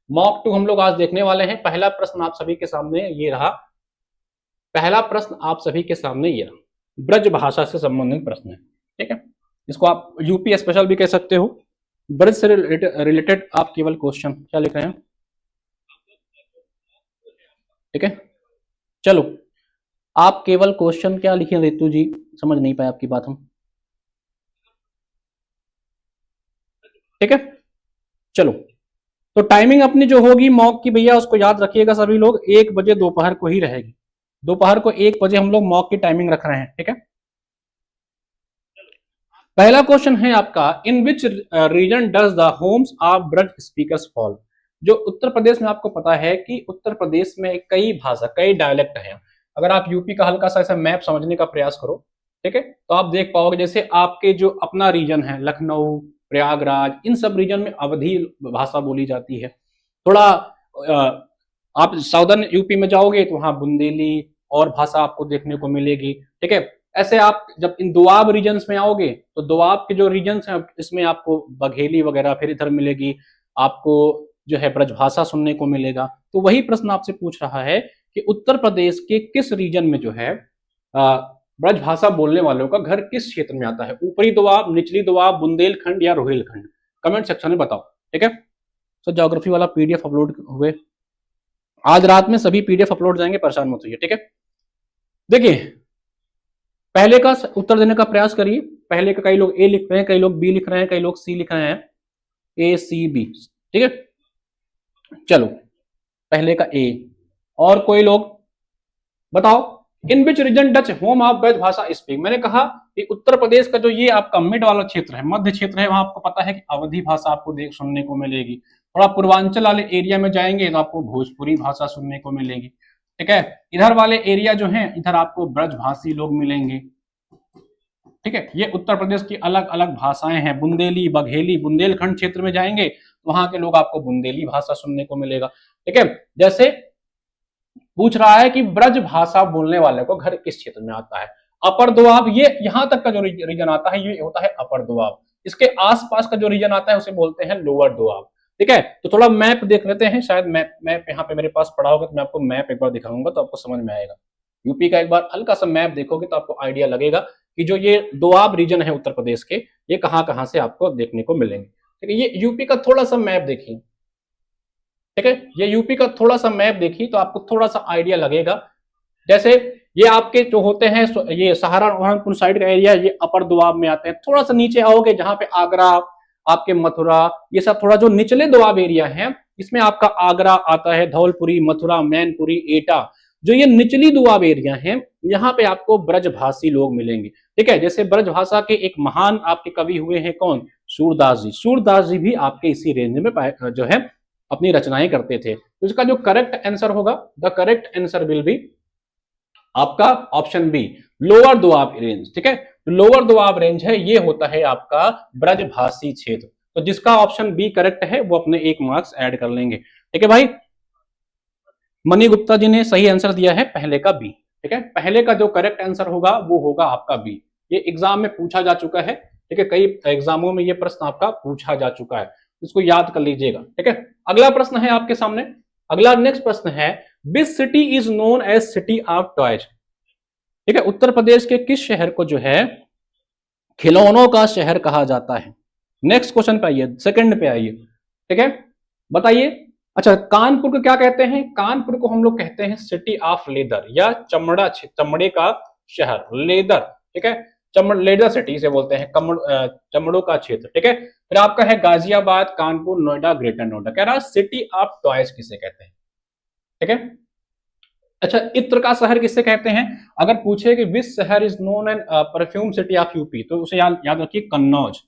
Mock to हम लोग आज देखने वाले हैं। पहला प्रश्न आप सभी के सामने ये रहा। पहला प्रश्न आप सभी के सामने ये रहा, ब्रज भाषा से संबंधित प्रश्न है। ठीक है, इसको आप यूपी स्पेशल भी कह सकते हो। ब्रज से रिलेटेड आप केवल क्वेश्चन क्या लिख रहे हैं। ठीक है, चलो आप केवल क्वेश्चन क्या लिखे रितु जी, समझ नहीं पाए आपकी बात हम। ठीक है, चलो तो टाइमिंग अपनी जो होगी मॉक की भैया उसको याद रखिएगा सभी लोग, 1 बजे दोपहर को ही रहेगी। दोपहर को 1 बजे हम लोग मॉक की टाइमिंग रख रहे हैं। ठीक है, पहला क्वेश्चन है आपका, in which region does the homes of Braj speakers fall. जो उत्तर प्रदेश में आपको पता है कि उत्तर प्रदेश में कई भाषा कई डायलेक्ट हैं। अगर आप यूपी का हल्का सा ऐसा मैप समझने का प्रयास करो, ठीक है, तो आप देख पाओगे जैसे आपके जो अपना रीजन है लखनऊ, प्रयागराज, इन सब रीजन में अवधी भाषा बोली जाती है। थोड़ा आप साउदर्न यूपी में जाओगे तो वहां बुंदेली और भाषा आपको देखने को मिलेगी। ठीक है, ऐसे आप जब इन दोआब रीजन्स में आओगे तो दोआब के जो रीजन्स हैं इसमें आपको बघेली वगैरह फिर इधर मिलेगी, आपको जो है ब्रजभाषा सुनने को मिलेगा। तो वही प्रश्न आपसे पूछ रहा है कि उत्तर प्रदेश के किस रीजन में जो है ब्रजभाषा बोलने वालों का घर किस क्षेत्र में आता है, ऊपरी दोआब, निचली दोआब, बुंदेलखंड या रोहिलखंड। कमेंट सेक्शन में बताओ। ठीक है, तो ज्योग्राफी वाला पीडीएफ अपलोड हुए, आज रात में सभी पीडीएफ अपलोड जाएंगे, परेशान मत होइए। ठीक है, देखिए पहले का उत्तर देने का प्रयास करिए। पहले का कई लोग ए लिख रहे हैं, कई लोग बी लिख रहे हैं, कई लोग सी लिख रहे हैं, ए सी बी। ठीक है, चलो पहले का ए, और कोई लोग बताओ, in which region does home of Braj भाषा स्पीक। मैंने कहा कि उत्तर प्रदेश का जो ये आपका मिड वाला क्षेत्र है, मध्य क्षेत्र है, वहां आपको पता है कि अवधी भाषा आपको देख सुनने को मिलेगी। थोड़ा पूर्वांचल वाले एरिया में जाएंगे तो आपको भोजपुरी भाषा सुनने को मिलेगी। ठीक है, इधर वाले एरिया जो है इधर आपको ब्रजभाषी लोग मिलेंगे। ठीक है, ये उत्तर प्रदेश की अलग अलग भाषाएं हैं, बुंदेली, बघेली। बुंदेलखंड क्षेत्र में जाएंगे तो वहां के लोग आपको बुंदेली भाषा सुनने को मिलेगा। ठीक है, जैसे पूछ रहा है कि ब्रज भाषा बोलने वाले को घर किस क्षेत्र में आता है, अपर दोआब, ये यहां तक का जो रीजन आता है ये होता है अपर दोआब। इसके आसपास का जो रीजन आता है उसे बोलते हैं लोअर दोआब। ठीक है, तो थोड़ा मैप देख लेते हैं, शायद मैप यहाँ पे मेरे पास पड़ा होगा तो मैं आपको मैप एक बार दिखाऊंगा तो आपको समझ में आएगा। यूपी का एक बार हल्का सा मैप देखोगे तो आपको आइडिया लगेगा कि जो ये दोआब रीजन है उत्तर प्रदेश के, ये कहां कहां से आपको देखने को मिलेंगे। ठीक है, ये यूपी का थोड़ा सा मैप देखिए। ठीक है, ये यूपी का थोड़ा सा मैप देखिए तो आपको थोड़ा सा आइडिया लगेगा। जैसे ये आपके जो होते हैं ये सहारनपुर साइड का एरिया, ये अपर दोआब में आते हैं। थोड़ा सा नीचे आओगे जहां पे आगरा, आपके मथुरा, ये सब थोड़ा जो निचले दोआब एरिया है, इसमें आपका आगरा आता है, धौलपुरी, मथुरा, मैनपुरी, एटा। जो ये निचली दोआब एरिया है यहाँ पे आपको ब्रजभाषी लोग मिलेंगे। ठीक है, जैसे ब्रजभाषा के एक महान आपके कवि हुए हैं कौन, सूरदास जी। सूरदास जी भी आपके इसी रेंज में जो है अपनी रचनाएं करते थे। तो इसका जो करेक्ट आंसर होगा, the correct answer will be आपका option B, lower Doab range. ठीक है, तो लोअर दोआब रेंज है, ये होता है आपका ब्रजभाषी क्षेत्र। तो जिसका ऑप्शन बी करेक्ट है वो अपने 1 मार्क्स ऐड कर लेंगे। ठीक है भाई, मनी गुप्ता जी ने सही आंसर दिया है पहले का बी। ठीक है, पहले का जो करेक्ट आंसर होगा वो होगा आपका बी। ये एग्जाम में पूछा जा चुका है। ठीक है, कई एग्जामों में ये प्रश्न आपका पूछा जा चुका है, इसको याद कर लीजिएगा। ठीक है, अगला प्रश्न है आपके सामने, अगला नेक्स्ट प्रश्न है, which city is known as city of toys. ठीक है, उत्तर प्रदेश के किस शहर को जो है खिलौनों का शहर कहा जाता है। नेक्स्ट क्वेश्चन पे आइए, सेकंड पे आइए। ठीक है, बताइए। अच्छा, कानपुर को क्या कहते हैं, कानपुर को हम लोग कहते हैं सिटी ऑफ लेदर या चमड़े का शहर, लेदर। ठीक है, लेदर सिटी से बोलते हैं, चमड़ों का क्षेत्र। ठीक है, फिर आपका है गाजियाबाद, कानपुर, नोएडा, ग्रेटर नोएडा। कह रहा सिटी ऑफ टॉयज किसे कहते हैं। ठीक है, अच्छा, इत्र का शहर किसे कहते हैं। अगर पूछे कि विच शहर is known and perfume city of UP, तो उसे याद रखिए कन्नौज।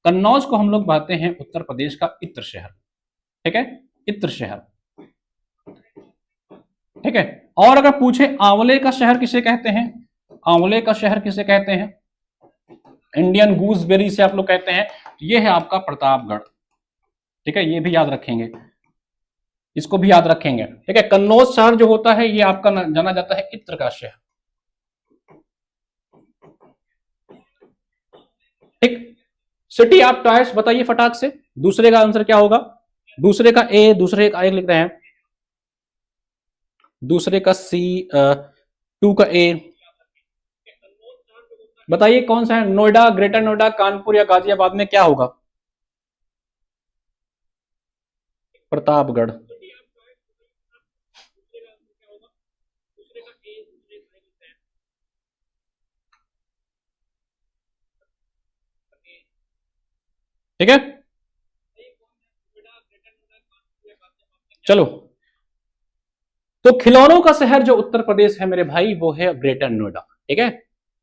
कन्नौज को हम लोग कहते हैं उत्तर प्रदेश का इत्र शहर। ठीक है, इत्र शहर। ठीक है, और अगर पूछे आंवले का शहर किसे कहते हैं, आंवले का शहर किसे कहते हैं, इंडियन गूसबेरी से आप लोग कहते हैं, ये है आपका प्रतापगढ़। ठीक है, ये भी याद रखेंगे, इसको भी याद रखेंगे। ठीक है, कन्नौज शहर जो होता है ये आपका जाना जाता है इत्र का शहर। ठीक, सिटी ऑफ टॉयज बताइए फटाक से, दूसरे का आंसर क्या होगा, दूसरे का ए, दूसरे का ए लिख रहे हैं, दूसरे का सी, 2 का ए। बताइए कौन सा है? नोएडा, ग्रेटर नोएडा, कानपुर या गाजियाबाद में क्या होगा? प्रतापगढ़। ठीक है, चलो। तो खिलौनों का शहर जो उत्तर प्रदेश है मेरे भाई, वो है ग्रेटर नोएडा। ठीक है,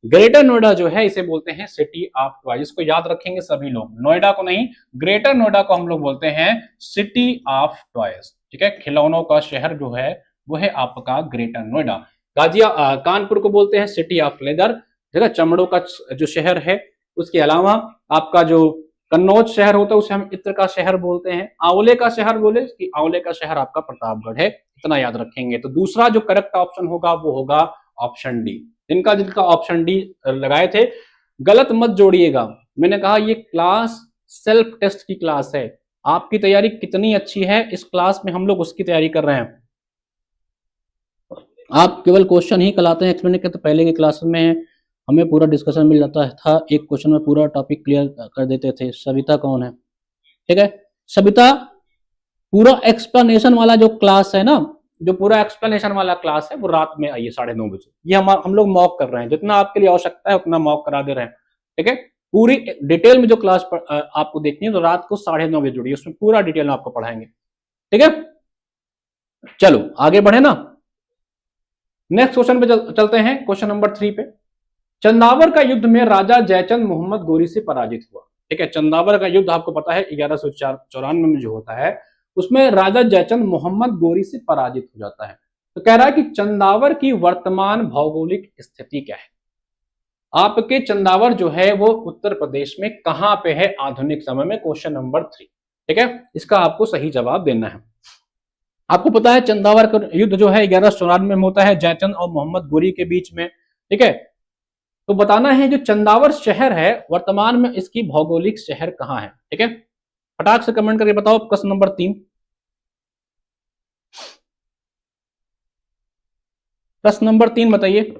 ग्रेटर नोएडा जो है इसे बोलते हैं सिटी ऑफ टॉयज। इसको याद रखेंगे सभी लोग, नोएडा को नहीं, ग्रेटर नोएडा को हम लोग बोलते हैं सिटी ऑफ टॉयज। ठीक है, खिलौनों का शहर जो है वो है आपका ग्रेटर नोएडा। कानपुर को बोलते हैं सिटी ऑफ लेदर, ठीक है, चमड़ों का जो शहर है। उसके अलावा आपका जो कन्नौज शहर होता है उसे हम इत्र का शहर बोलते हैं। आंवले का शहर बोले कि आंवले का शहर आपका प्रतापगढ़ है, इतना याद रखेंगे। तो दूसरा जो करेक्ट ऑप्शन होगा वो होगा ऑप्शन डी। जिनका जिनका ऑप्शन डी लगाए थे गलत मत जोड़िएगा। मैंने कहा ये क्लास सेल्फ टेस्ट की क्लास है, आपकी तैयारी कितनी अच्छी है इस क्लास में हम लोग उसकी तैयारी कर रहे हैं। आप केवल क्वेश्चन ही कराते हैं एक्सप्लेन के, तो पहले की क्लास में हमें पूरा डिस्कशन मिल जाता था, एक क्वेश्चन में पूरा टॉपिक क्लियर कर देते थे। सविता कौन है? ठीक है, सविता पूरा एक्सप्लेनेशन वाला जो क्लास है ना, जो पूरा एक्सप्लेनेशन वाला क्लास है वो रात में आइए 9:30 बजे। ये हम लोग मॉक कर रहे हैं, जितना आपके लिए आवश्यकता है उतना मॉक करा दे रहे हैं। ठीक है, पूरी डिटेल में जो क्लास आपको देखनी है तो रात को 9:30 बजे जुड़िए, उसमें पूरा डिटेल में आपको पढ़ाएंगे। ठीक है, चलो आगे बढ़े ना। नेक्स्ट क्वेश्चन पे चलते हैं, क्वेश्चन नंबर 3 पे। चंदावर का युद्ध में राजा जयचंद मोहम्मद गोरी से पराजित हुआ। ठीक है, चंदावर का युद्ध आपको पता है 1194 में जो होता है उसमें राजा जयचंद मोहम्मद गोरी से पराजित हो जाता है। तो कह रहा है कि चंदावर की वर्तमान भौगोलिक स्थिति क्या है? आपके चंदावर जो है वो उत्तर प्रदेश में कहां पे है आधुनिक समय में? Question number 3। ठीक है, इसका आपको सही जवाब देना है। आपको पता है चंदावर का युद्ध जो है 1194 में होता है जयचंद और मोहम्मद गोरी के बीच में। ठीक है, तो बताना है जो चंदावर शहर है वर्तमान में इसकी भौगोलिक शहर कहां है। ठीक है, फटाक से कमेंट करके बताओ प्रश्न नंबर 3। प्रश्न नंबर 3 बताइए।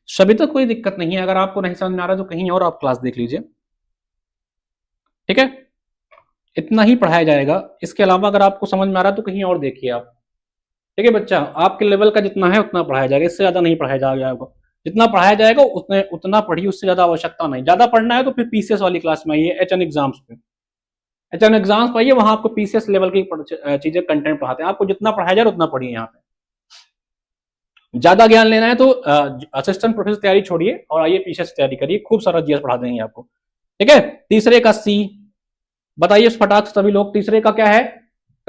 सभी तो कोई दिक्कत नहीं है, अगर आपको नहीं समझ में आ रहा तो कहीं और आप क्लास देख लीजिए। ठीक है, इतना ही पढ़ाया जाएगा, इसके अलावा अगर आपको समझ में आ रहा तो कहीं और देखिए आप। ठीक है बच्चा, आपके लेवल का जितना है उतना पढ़ाया जाएगा, इससे ज्यादा नहीं पढ़ाया जाएगा। जितना पढ़ाया जाएगा उतना पढ़िए, उससे ज्यादा आवश्यकता नहीं। ज्यादा पढ़ना है तो फिर पीसीएस वाली क्लास में आइए, एचएन एग्जाम्स पे। एचएन एग्जाम्स पे आइए, वहां आपको पीसीएस लेवल की चीजें कंटेंट पढ़ाते हैं। आपको जितना पढ़ाया जाए उतना पढ़िए। यहाँ पे ज्यादा ज्ञान लेना है तो असिस्टेंट प्रोफेसर तैयारी छोड़िए और आइए पीसीएस तैयारी करिए, खूब सारा जीएस पढ़ा देंगे आपको। ठीक है, तीसरे का सी बताइए फटाक से सभी लोग। तीसरे का क्या है?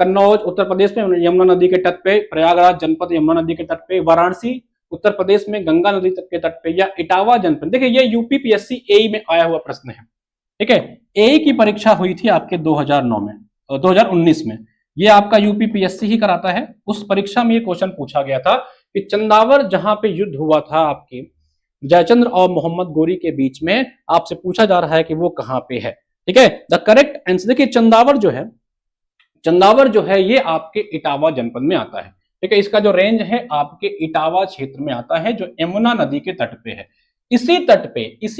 कन्नौज उत्तर प्रदेश में यमुना नदी के तट पे, प्रयागराज जनपद यमुना नदी के तट पे, वाराणसी उत्तर प्रदेश में गंगा नदी के तट पे, या इटावा जनपद। देखिए ये यूपी पीएससी एई में आया हुआ प्रश्न है। ठीक है, एई की परीक्षा हुई थी आपके 2009 में, 2019 में। ये आपका यूपी पीएससी ही कराता है। उस परीक्षा में ये क्वेश्चन पूछा गया था कि चंदावर जहां पे युद्ध हुआ था आपके जयचंद्र और मोहम्मद गोरी के बीच में, आपसे पूछा जा रहा है कि वो कहां पे है। ठीक है, द करेक्ट आंसर देखिए, चंदावर जो है ये आपके इटावा जनपद में आता है। ठीक है, इसका जो रेंज है आपके इटावा क्षेत्र में आता है, जो यमुना नदी के तट पे है। इसी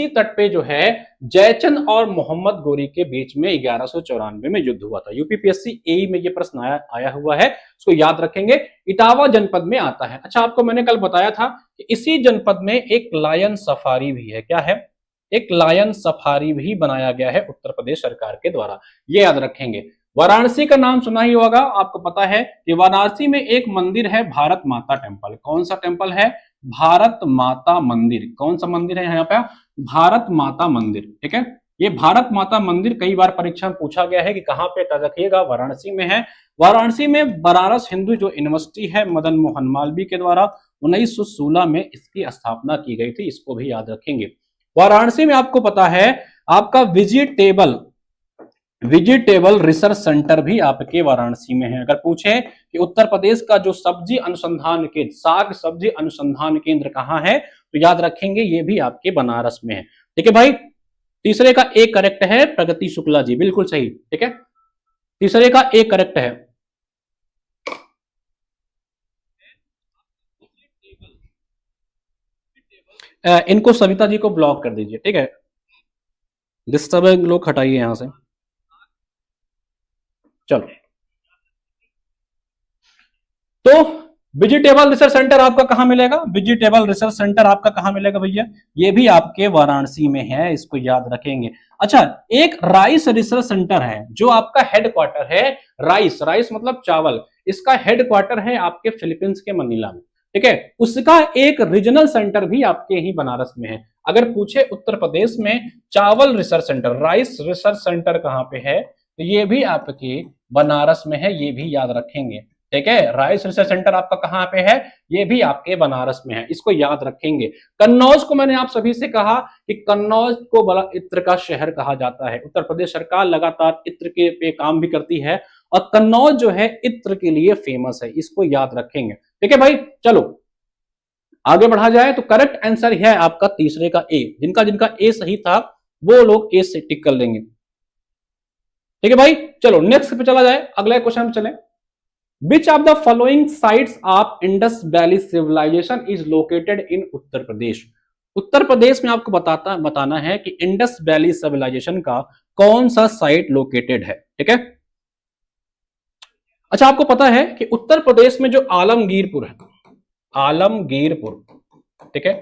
तट पे जो है जयचंद और मोहम्मद गोरी के बीच में 1194 में युद्ध हुआ था। यूपीपीएससी एई में ये प्रश्न आया हुआ है, इसको याद रखेंगे। इटावा जनपद में आता है। अच्छा, आपको मैंने कल बताया था कि इसी जनपद में एक लायन सफारी भी है। क्या है? एक लायन सफारी भी बनाया गया है उत्तर प्रदेश सरकार के द्वारा, ये याद रखेंगे। वाराणसी का नाम सुना ही होगा, आपको पता है कि वाराणसी में एक मंदिर है भारत माता टेम्पल। कौन सा टेम्पल है? भारत माता मंदिर। कौन सा मंदिर है यहाँ पे? भारत माता मंदिर। ठीक है, ये भारत माता मंदिर कई बार परीक्षा में पूछा गया है कि कहाँ पे, रखिएगा वाराणसी में है। वाराणसी में बनारस हिंदू जो यूनिवर्सिटी है मदन मोहन मालवीय के द्वारा 1916 में इसकी स्थापना की गई थी, इसको भी याद रखेंगे। वाराणसी में आपको पता है आपका वेजिटेबल वेजिटेबल रिसर्च सेंटर भी आपके वाराणसी में है। अगर पूछे कि उत्तर प्रदेश का जो सब्जी अनुसंधान केंद्र, साग सब्जी अनुसंधान केंद्र कहाँ है, तो याद रखेंगे ये भी आपके बनारस में है। ठीक है भाई, तीसरे का एक करेक्ट है प्रगति शुक्ला जी, बिल्कुल सही। ठीक है, तीसरे का एक करेक्ट है। इनको सविता जी को ब्लॉक कर दीजिए, ठीक है, डिस्टर्बिंग लोग हटाइए यहां से। चलो, तो वेजिटेबल रिसर्च सेंटर आपका कहां मिलेगा, वेजिटेबल रिसर्च सेंटर आपका कहां मिलेगा भैया, ये भी आपके वाराणसी में है, इसको याद रखेंगे। अच्छा, एक राइस रिसर्च सेंटर है जो आपका हेडक्वार्टर है, राइस, राइस मतलब चावल, इसका हेडक्वार्टर है आपके फिलीपींस के मनीला में। ठीक है, उसका एक रीजनल सेंटर भी आपके ही बनारस में है। अगर पूछे उत्तर प्रदेश में चावल research centre, rice research centre कहां पे है, तो ये भी आपके बनारस में है, ये भी याद रखेंगे। ठीक है, राइस रिसर्च सेंटर आपका कहां पे है, ये भी आपके बनारस में है, इसको याद रखेंगे। कन्नौज को मैंने आप सभी से कहा कि कन्नौज को बड़ा इत्र का शहर कहा जाता है। उत्तर प्रदेश सरकार लगातार इत्र के पे काम भी करती है और कन्नौज जो है इत्र के लिए फेमस है, इसको याद रखेंगे। ठीक है भाई, चलो आगे बढ़ा जाए। तो करेक्ट आंसर है आपका तीसरे का ए, जिनका जिनका ए सही था वो लोग ए से टिक कर लेंगे। ठीक है भाई, चलो नेक्स्ट पे चला जाए, अगले क्वेश्चन में चले। Which of the following sites of Indus Valley Civilization is located in उत्तर प्रदेश? उत्तर प्रदेश में आपको बताना है कि इंडस वैली सिविलाइजेशन का कौन सा साइट लोकेटेड है। ठीक है, अच्छा आपको पता है कि उत्तर प्रदेश में जो आलमगीरपुर है, आलमगीरपुर, ठीक है,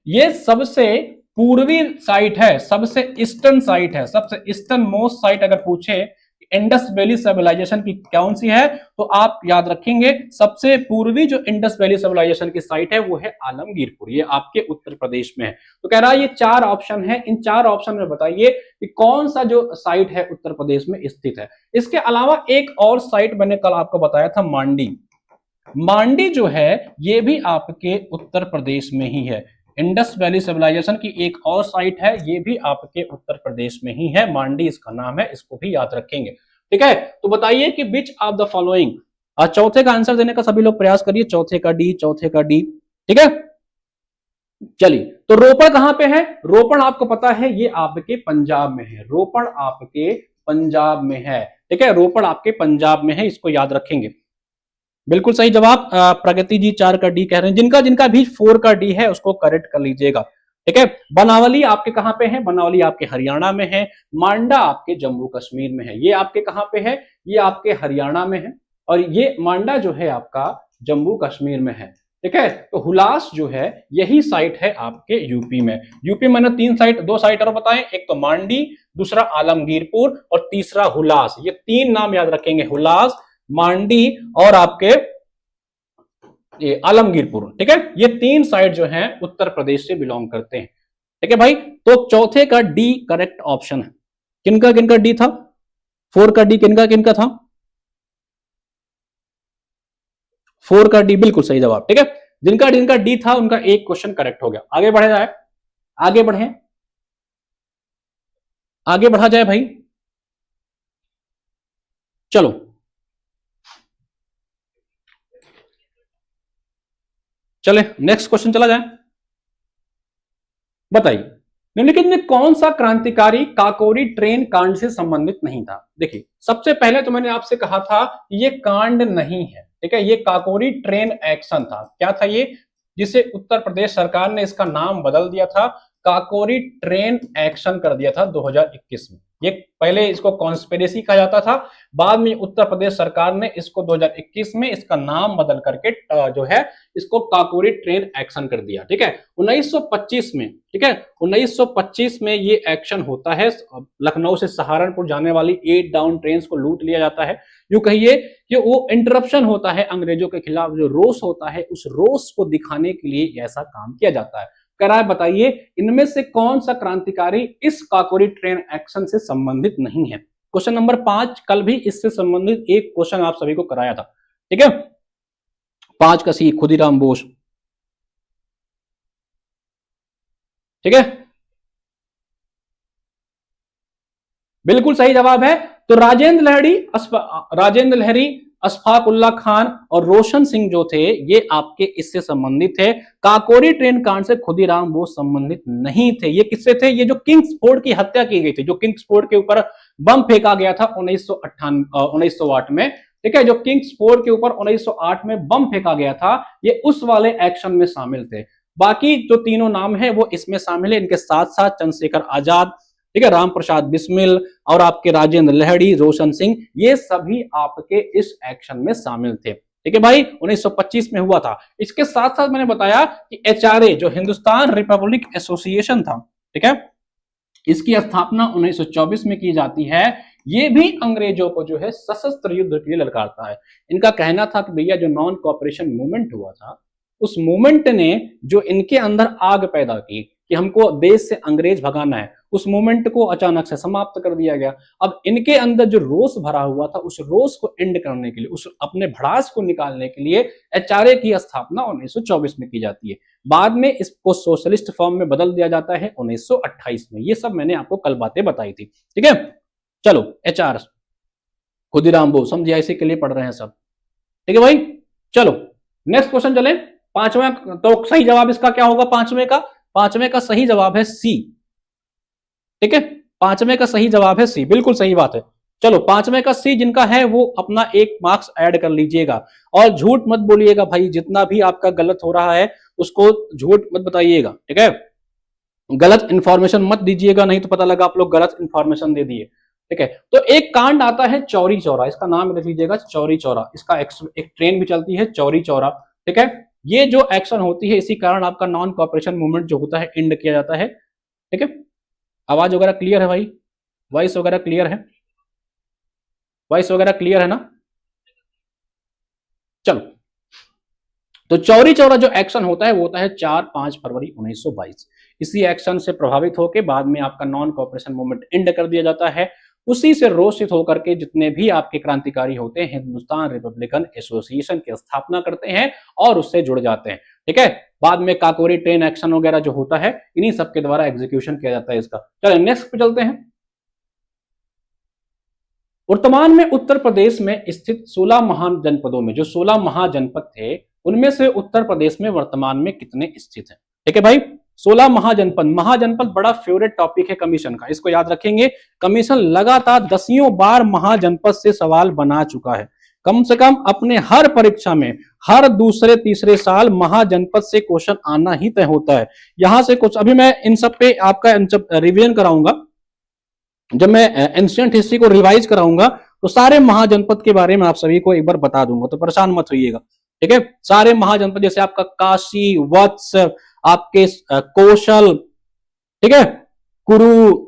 ये सबसे पूर्वी साइट है, सबसे ईस्टर्न साइट है, सबसे ईस्टर्न मोस्ट साइट। अगर पूछे इंडस वैली सिविलाइजेशन की कौन सी है, तो आप याद रखेंगे सबसे पूर्वी जो इंडस वैली सिविलाइजेशन की साइट है वो है आलमगीरपुर, ये आपके उत्तर प्रदेश में है। तो कह रहा है ये चार ऑप्शन है, इन चार ऑप्शन में बताइए कि कौन सा जो साइट है उत्तर प्रदेश में स्थित है। इसके अलावा एक और साइट मैंने कल आपको बताया था, मांडी, मांडी जो है ये भी आपके उत्तर प्रदेश में ही है। इंडस वैली सिविलाइजेशन की एक और साइट है, ये भी आपके उत्तर प्रदेश में ही है, मांडी इसका नाम है, इसको भी याद रखेंगे। ठीक है, तो बताइए कि विच ऑफ द फॉलोइंग, चौथे का आंसर देने का सभी लोग प्रयास करिए, चौथे का डी, चौथे का डी। ठीक है, चलिए, तो रोपड़ कहां पे है, रोपड़ आपको पता है ये आपके पंजाब में है, रोपड़ आपके पंजाब में है। ठीक है, रोपड़ आपके पंजाब में है, इसको याद रखेंगे। बिल्कुल सही जवाब, प्रगति जी 4 का डी कह रहे हैं, जिनका जिनका भी 4 का डी है उसको करेक्ट कर लीजिएगा। ठीक है, बनावली आपके कहां पे है, बनावली आपके हरियाणा में है, मांडा आपके जम्मू कश्मीर में है, ये आपके कहां पे है, ये आपके हरियाणा में है, और ये मांडा जो है आपका जम्मू कश्मीर में है। ठीक है, तो हुलास जो है यही साइट है आपके यूपी में। यूपी मैंने दो साइट और बताएं, एक तो मांडी, दूसरा आलमगीरपुर और तीसरा हुलास, ये तीन नाम याद रखेंगे, हुलास, मांडी और आपके ये आलमगीरपुर। ठीक है, ये तीन साइट जो हैं उत्तर प्रदेश से बिलोंग करते हैं। ठीक है भाई, तो चौथे का डी करेक्ट ऑप्शन है। किनका किनका डी था, 4 का डी किनका किनका था, 4 का डी बिल्कुल सही जवाब। ठीक है, जिनका जिनका डी था उनका एक क्वेश्चन करेक्ट हो गया। आगे बढ़े जाए, आगे बढ़े, आगे बढ़ा जाए भाई, चलो चले नेक्स्ट क्वेश्चन चला जाए। बताइए निम्नलिखित में कौन सा क्रांतिकारी काकोरी ट्रेन कांड से संबंधित नहीं था। देखिए, सबसे पहले तो मैंने आपसे कहा था ये कांड नहीं है, ठीक है, ये काकोरी ट्रेन एक्शन था। क्या था ये, जिसे उत्तर प्रदेश सरकार ने इसका नाम बदल दिया था, काकोरी ट्रेन एक्शन कर दिया था 2021 में। ये पहले इसको कॉन्स्पिरेसी कहा जाता था, बाद में उत्तर प्रदेश सरकार ने इसको 2021 में इसका नाम बदल करके जो है इसको काकोरी ट्रेन एक्शन कर दिया। ठीक है, 1925 में, ठीक है, 1925 में ये एक्शन होता है। लखनऊ से सहारनपुर जाने वाली 8 डाउन ट्रेन को लूट लिया जाता है। यूं कहिए कि वो इंटरप्शन होता है अंग्रेजों के खिलाफ, जो रोष होता है उस रोष को दिखाने के लिए ऐसा काम किया जाता है। कराए बताइए इनमें से कौन सा क्रांतिकारी इस काकोरी ट्रेन एक्शन से संबंधित नहीं है। क्वेश्चन नंबर 5, कल भी इससे संबंधित एक क्वेश्चन आप सभी को कराया था। ठीक है, 5 का सी खुदीराम बोस। ठीक है, बिल्कुल सही जवाब है। तो राजेंद्र लहरी, अशफाक उल्ला खान और रोशन सिंह जो थे ये आपके इससे संबंधित थे। काकोरी ट्रेन कांड से खुदीराम बोस संबंधित नहीं थे। ये किससे थे? ये जो किंग्सफोर्ड की हत्या की गई थी, जो किंग्सफोर्ड के ऊपर बम फेंका गया था 1908 में, ठीक है, जो किंग्सफोर्ड के ऊपर 1908 में बम फेंका गया था, ये उस वाले एक्शन में शामिल थे। बाकी जो तीनों नाम है वो इसमें शामिल है। इनके साथ साथ चंद्रशेखर आजाद, ठीक है, राम प्रसाद बिस्मिल और आपके राजेंद्र लहड़ी, रोशन सिंह, ये सभी आपके इस एक्शन में शामिल थे। ठीक है भाई, 1925 में हुआ था। इसके साथ साथ मैंने बताया कि एचआरए जो हिंदुस्तान रिपब्लिक एसोसिएशन था, ठीक है, इसकी स्थापना 1924 में की जाती है। ये भी अंग्रेजों को जो है सशस्त्र युद्ध के लिए ललकारता है। इनका कहना था कि भैया जो नॉन कॉपरेशन मूवमेंट हुआ था, उस मूवमेंट ने जो इनके अंदर आग पैदा की कि हमको देश से अंग्रेज भगाना है, उस मूवमेंट को अचानक से समाप्त कर दिया गया। अब इनके अंदर जो रोष भरा हुआ था, उस रोष को एंड करने के लिए, उस अपने भड़ास को निकालने के लिए एचआरए की स्थापना 1924 में की जाती है। बाद में इसको सोशलिस्ट फॉर्म में बदल दिया जाता है 1928 में। ये सब मैंने आपको कल बातें बताई थी। ठीक है, चलो एचआर खुदीराम बोस, हम जीआईसी के लिए पढ़ रहे हैं सब। ठीक है भाई, चलो नेक्स्ट क्वेश्चन चले। पांचवा, तो सही जवाब इसका क्या होगा? पांचवें का सही जवाब है सी। ठीक है, पांचवें का सही जवाब है सी, बिल्कुल सही बात है। चलो पांचवें का सी जिनका है वो अपना 1 मार्क्स ऐड कर लीजिएगा। और झूठ मत बोलिएगा भाई, जितना भी आपका गलत हो रहा है उसको झूठ मत बताइएगा। ठीक है, गलत इंफॉर्मेशन मत दीजिएगा, नहीं तो पता लगा आप लोग गलत इंफॉर्मेशन दे दिए। ठीक है, तो एक कांड आता है चौरी चौरा, इसका नाम लिख लीजिएगा चौरी चौरा। इसका एक ट्रेन भी चलती है चौरी चौरा। ठीक है, ये जो एक्शन होती है इसी कारण आपका नॉन कॉपरेशन मूवमेंट जो होता है एंड किया जाता है। ठीक है, आवाज वगैरह क्लियर है भाई? वॉइस वगैरह क्लियर है? वॉइस वगैरह क्लियर है ना? चलो, तो चौरी चौरा जो एक्शन होता है वो होता है 4-5 फरवरी 1922। इसी एक्शन से प्रभावित होकर बाद में आपका नॉन कॉपरेशन मूवमेंट एंड कर दिया जाता है। उसी से रोषित होकर के जितने भी आपके क्रांतिकारी होते हैं हिंदुस्तान रिपब्लिकन एसोसिएशन की स्थापना करते हैं और उससे जुड़ जाते हैं। ठीक है, बाद में काकोरी ट्रेन एक्शन वगैरह जो होता है इन्हीं सबके द्वारा एग्जीक्यूशन किया जाता है इसका। चलो नेक्स्ट पे चलते हैं। वर्तमान में उत्तर प्रदेश में स्थित 16 महाजनपदों में, जो 16 महाजनपद थे उनमें से उत्तर प्रदेश में वर्तमान में कितने स्थित हैं? ठीक है भाई, 16 महाजनपद। महाजनपद बड़ा फेवरेट टॉपिक है कमीशन का, इसको याद रखेंगे। कमीशन लगातार दसियों बार महाजनपद से सवाल बना चुका है। कम से कम अपने हर परीक्षा में हर दूसरे तीसरे साल महाजनपद से क्वेश्चन आना ही तय होता है। यहां से कुछ अभी मैं इन सब पे आपका रिवीजन कराऊंगा, जब मैं एंशिएंट हिस्ट्री को रिवाइज कराऊंगा तो सारे महाजनपद के बारे में आप सभी को एक बार बता दूंगा, तो परेशान मत होइएगा। ठीक है, सारे महाजनपद जैसे आपका काशी, वत्स, आपके कौशल, ठीक है, कुरु,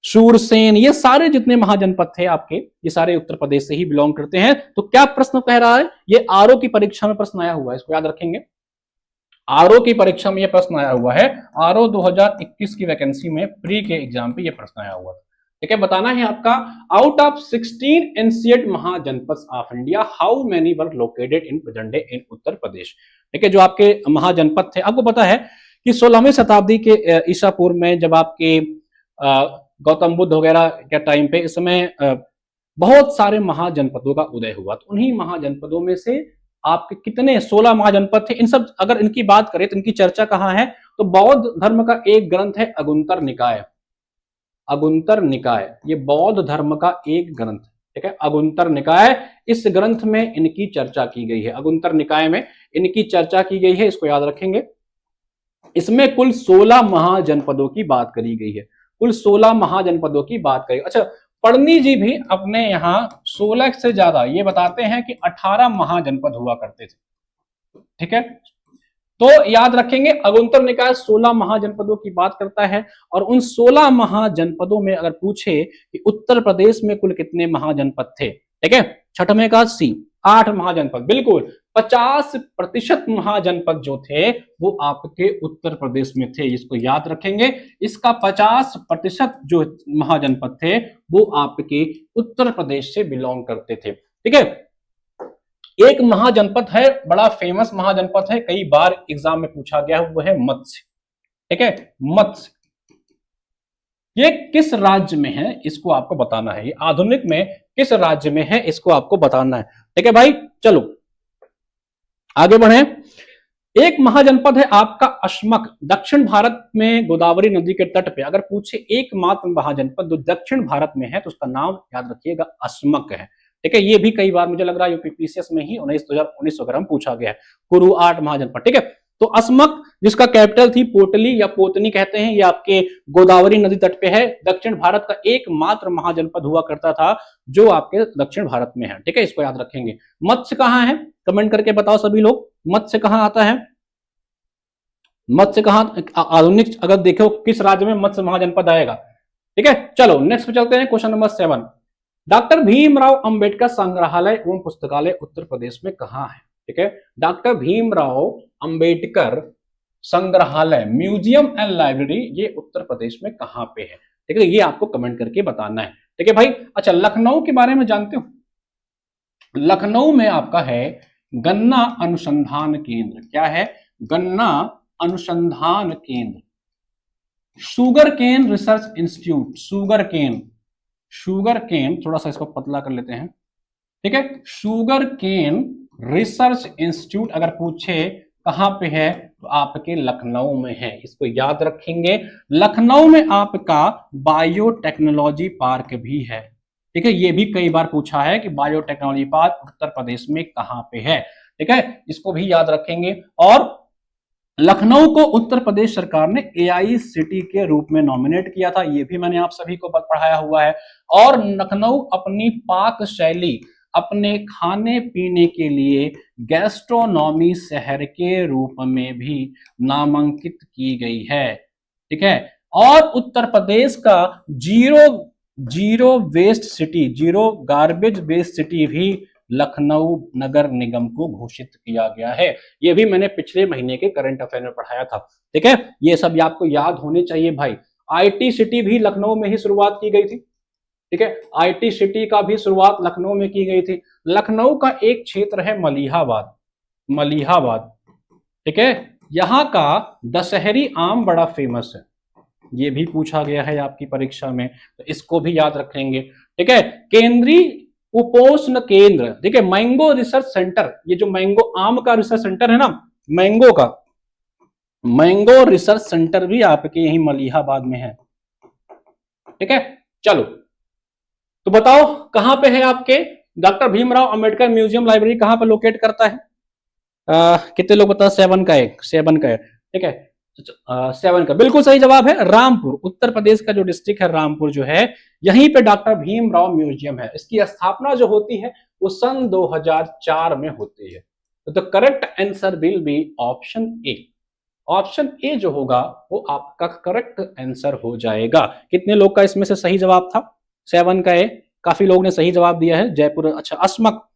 शूरसेन, ये सारे जितने महाजनपद थे आपके, ये सारे उत्तर प्रदेश से ही बिलोंग करते हैं। तो क्या प्रश्न कह रहा है? ये आरओ की परीक्षा में प्रश्न आया हुआ है, इसको याद रखेंगे। आरओ की परीक्षा में यह प्रश्न आया हुआ है। आरओ 2021 की वैकेंसी में प्री के एग्जाम पे यह प्रश्न आया हुआ था। ठीक है, बताना है आपका, out of 16 ancient mahajanapada of India how many were located in present day in Uttar Pradesh. ठीक है, जो आपके महाजनपद थे, आपको पता है कि 16वीं शताब्दी के ईसा पूर्व में जब आपके गौतम बुद्ध वगैरह के टाइम पे इस समय बहुत सारे महाजनपदों का उदय हुआ। तो उन्हीं महाजनपदों में से आपके कितने 16 महाजनपद थे। इन सब अगर इनकी बात करें तो इनकी चर्चा कहाँ है? तो बौद्ध धर्म का एक ग्रंथ है अगुंतर निकाय। अगुंतर निकाय ये बौद्ध धर्म का एक ग्रंथ, ठीक है, अगुंतर निकाय। इस ग्रंथ में इनकी चर्चा की गई है, अगुंतर निकाय में इनकी चर्चा की गई है, इसको याद रखेंगे। इसमें कुल 16 महाजनपदों की बात करी गई है, कुल 16 महाजनपदों की बात करी। अच्छा, पढ़नी जी भी अपने यहाँ 16 से ज्यादा ये बताते हैं कि 18 महाजनपद हुआ करते थे। ठीक है, तो याद रखेंगे अगुंतर निकाय 16 महाजनपदों की बात करता है। और उन 16 महाजनपदों में अगर पूछे कि उत्तर प्रदेश में कुल कितने महाजनपद थे, ठीक है, छठवें का सी 8 महाजनपद, बिल्कुल 50% महाजनपद जो थे वो आपके उत्तर प्रदेश में थे, इसको याद रखेंगे। इसका 50% जो महाजनपद थे वो आपके उत्तर प्रदेश से बिलोंग करते थे। ठीक है, एक महाजनपद है, बड़ा फेमस महाजनपद है, कई बार एग्जाम में पूछा गया है, वो है मत्स्य। ठीक है, मत्स्य, ये किस राज्य में है इसको आपको बताना है, ये आधुनिक में किस राज्य में है इसको आपको बताना है। ठीक है भाई, चलो आगे बढ़े। एक महाजनपद है आपका अश्मक, दक्षिण भारत में गोदावरी नदी के तट पे। अगर पूछे एकमात्र महाजनपद जो दक्षिण भारत में है तो उसका नाम याद रखिएगा अश्मक है। ठीक है, ये भी कई बार मुझे लग रहा है यूपीपीसीएस में ही 2019 वगैरह में पूछा गया है, कुरु 8 महाजनपद। ठीक है, तो अश्मक जिसका कैपिटल थी पोटली या पोतनी कहते हैं, ये आपके गोदावरी नदी तट पे है, दक्षिण भारत का एकमात्र महाजनपद हुआ करता था जो आपके दक्षिण भारत में है। ठीक है, इसको याद रखेंगे। मत्स्य कहां है, कमेंट करके बताओ सभी लोग, मत्स्य कहां आता है, मत्स्य कहां आधुनिक अगर देखो किस राज्य में मत्स्य महाजनपद आएगा। ठीक है, चलो नेक्स्ट पे चलते हैं। Question number 7, doctor Bhimrao Ambedkar संग्रहालय एवं पुस्तकालय उत्तर प्रदेश में कहां है। ठीक है, डॉक्टर भीमराव अंबेडकर संग्रहालय म्यूजियम एंड लाइब्रेरी ये उत्तर प्रदेश में कहां पे है। ठीक है, ये आपको कमेंट करके बताना है। ठीक है भाई, अच्छा लखनऊ के बारे में जानते हो, लखनऊ में आपका है गन्ना अनुसंधान केंद्र। क्या है, गन्ना अनुसंधान केंद्र, sugarcane research institute, sugarcane, sugarcane थोड़ा सा इसको पतला कर लेते हैं। ठीक है, शुगर केन रिसर्च इंस्टीट्यूट अगर पूछे कहां पे है तो आपके लखनऊ में है, इसको याद रखेंगे। लखनऊ में आपका बायोटेक्नोलॉजी पार्क भी है। ठीक है, ये भी कई बार पूछा है कि बायोटेक्नोलॉजी पार्क उत्तर प्रदेश में कहां पे है। ठीक है, इसको भी याद रखेंगे। और लखनऊ को उत्तर प्रदेश सरकार ने एआई सिटी के रूप में नॉमिनेट किया था, ये भी मैंने आप सभी को पढ़ाया हुआ है। और लखनऊ अपनी पाक शैली, अपने खाने पीने के लिए गैस्ट्रोनॉमी शहर के रूप में भी नामांकित की गई है। ठीक है, और उत्तर प्रदेश का zero waste city, zero garbage waste city भी लखनऊ नगर निगम को घोषित किया गया है। ये भी मैंने पिछले महीने के करंट अफेयर में पढ़ाया था। ठीक है, ये सब आपको याद होने चाहिए भाई। आईटी सिटी भी लखनऊ में ही शुरुआत की गई थी। ठीक है, आईटी सिटी का भी शुरुआत लखनऊ में की गई थी। लखनऊ का एक क्षेत्र है मलिहाबाद, मलिहाबाद। ठीक है, यहां का दशहरी आम बड़ा फेमस है, ये भी पूछा गया है आपकी परीक्षा में, तो इसको भी याद रखेंगे। ठीक है, केंद्रीय कुपोषण केंद्र, ठीक है, मैंगो रिसर्च सेंटर, ये जो मैंगो आम का रिसर्च सेंटर है ना, मैंगो का, मैंगो रिसर्च सेंटर भी आपके यही मलिहाबाद में है। ठीक है, चलो तो बताओ कहां पे है आपके doctor Bhimrao Ambedkar museum library, कहां पे लोकेट करता है। कितने लोग बताओ, 7 का है, 7 का है। ठीक है, 7 का बिल्कुल सही जवाब है रामपुर, उत्तर प्रदेश का जो डिस्ट्रिक्ट है रामपुर जो है, यहीं पे डॉक्टर भीमराव म्यूजियम है। इसकी स्थापना जो होती है वो सन 2004 में होती है। तो the correct answer will be option A. Option A जो होगा वो आपका करेक्ट आंसर हो जाएगा। कितने लोग का इसमें से सही जवाब था, 7 का ए, काफी लोग ने सही जवाब दिया है जयपुर। अच्छा अश्मक,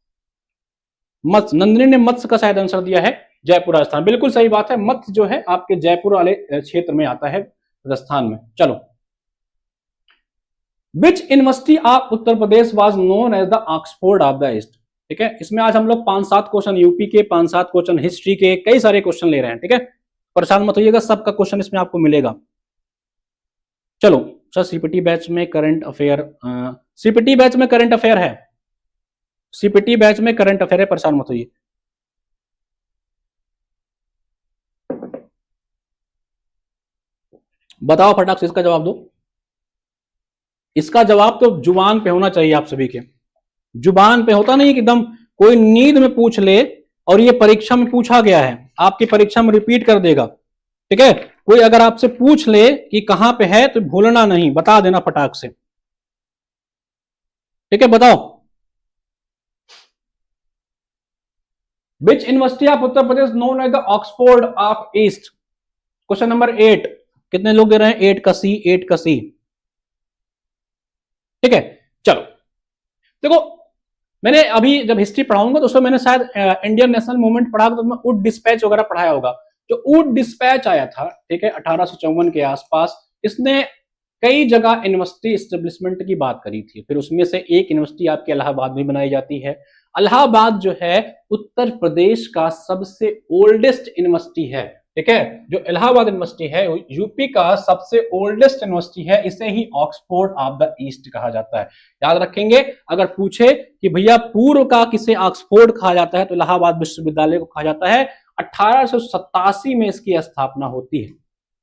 मत्स्य, नंदिनी ने मत्स्य का शायद आंसर दिया है, जयपुर राजस्थान, बिल्कुल सही बात है। मत्स्य जो है आपके जयपुर वाले क्षेत्र में आता है, राजस्थान में। चलो, which university of Uttar Pradesh was known as the Oxford of the East. ठीक है, इसमें आज हम लोग 5-7 क्वेश्चन यूपी के, 5-7 क्वेश्चन हिस्ट्री के, कई सारे क्वेश्चन ले रहे हैं। ठीक है, परेशान मत होइएगा, सबका क्वेश्चन इसमें आपको मिलेगा। चलो सर, सीपीटी बैच में करंट अफेयर, सीपीटी बैच में करंट अफेयर है, सीपीटी बैच में करंट अफेयर है, परेशान मत होइए। बताओ फटाक से इसका जवाब दो। इसका जवाब तो जुबान पे होना चाहिए आप सभी के, जुबान पे होता नहीं कि एकदम कोई नींद में पूछ ले और ये परीक्षा में पूछा गया है, आपकी परीक्षा में रिपीट कर देगा। ठीक है, कोई अगर आपसे पूछ ले कि कहां पे है तो भूलना नहीं, बता देना फटाक से। ठीक है, बताओ which university of Uttar Pradesh known as the Oxford of East. Question number 8, कितने लोग दे रहे हैं, 8 का सी, 8 का सी। ठीक है, चलो देखो, मैंने अभी जब हिस्ट्री पढ़ाऊंगा तो उसमें मैंने शायद इंडियन नेशनल मूवमेंट पढ़ा, तो मैं वुड डिस्पैच वगैरह पढ़ाया होगा। जो वुड डिस्पैच आया था, ठीक है, 1854 के आसपास, इसने कई जगह यूनिवर्सिटी एस्टेब्लिशमेंट की बात करी थी। फिर उसमें से एक यूनिवर्सिटी आपके इलाहाबाद में बनाई जाती है। इलाहाबाद जो है उत्तर प्रदेश का सबसे ओल्डेस्ट यूनिवर्सिटी है, ठीक है। जो इलाहाबाद यूनिवर्सिटी है यूपी का सबसे ओल्डेस्ट यूनिवर्सिटी है, इसे ही ऑक्सफोर्ड ऑफ द ईस्ट कहा जाता है। याद रखेंगे, अगर पूछे कि भैया पूर्व का किसे ऑक्सफोर्ड कहा जाता है तो इलाहाबाद विश्वविद्यालय को कहा जाता है। 1887 में इसकी स्थापना होती है।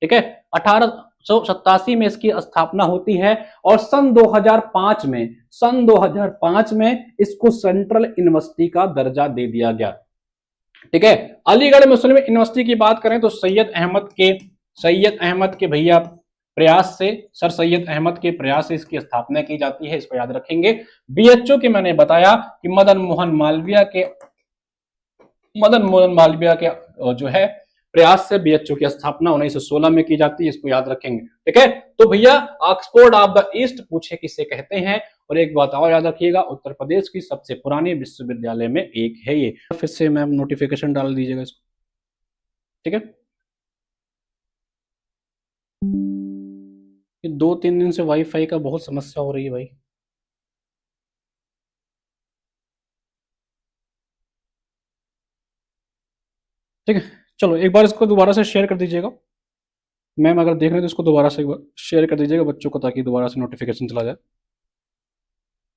ठीक है, 1887 में इसकी स्थापना होती है और सन 2005 में इसको सेंट्रल यूनिवर्सिटी का दर्जा दे दिया गया। ठीक है, अलीगढ़ मुस्लिम यूनिवर्सिटी की बात करें तो सैयद अहमद के भैया प्रयास से, सर सैयद अहमद के प्रयास से इसकी स्थापना की जाती है, इसको याद रखेंगे। बीएचयू की मैंने बताया कि मदन मोहन मालवीय के जो है प्रयास से बीएचयू की स्थापना 1916 में की जाती है, इसको याद रखेंगे। ठीक है, तो भैया ऑक्सफोर्ड ऑफ द ईस्ट पूछे किसे कहते हैं। और एक बात और याद रखिएगा, उत्तर प्रदेश की सबसे पुरानी विश्वविद्यालय में एक है ये। फिर से मैम नोटिफिकेशन डाल दीजिएगा इसको। ठीक है, 2-3 दिन से वाईफाई का बहुत समस्या हो रही है भाई। ठीक है, चलो एक बार इसको दोबारा से शेयर कर दीजिएगा। मैम अगर देख रहे हैं तो इसको दोबारा से एक बार शेयर कर दीजिएगा बच्चों को, ताकि दोबारा से नोटिफिकेशन चला जाए।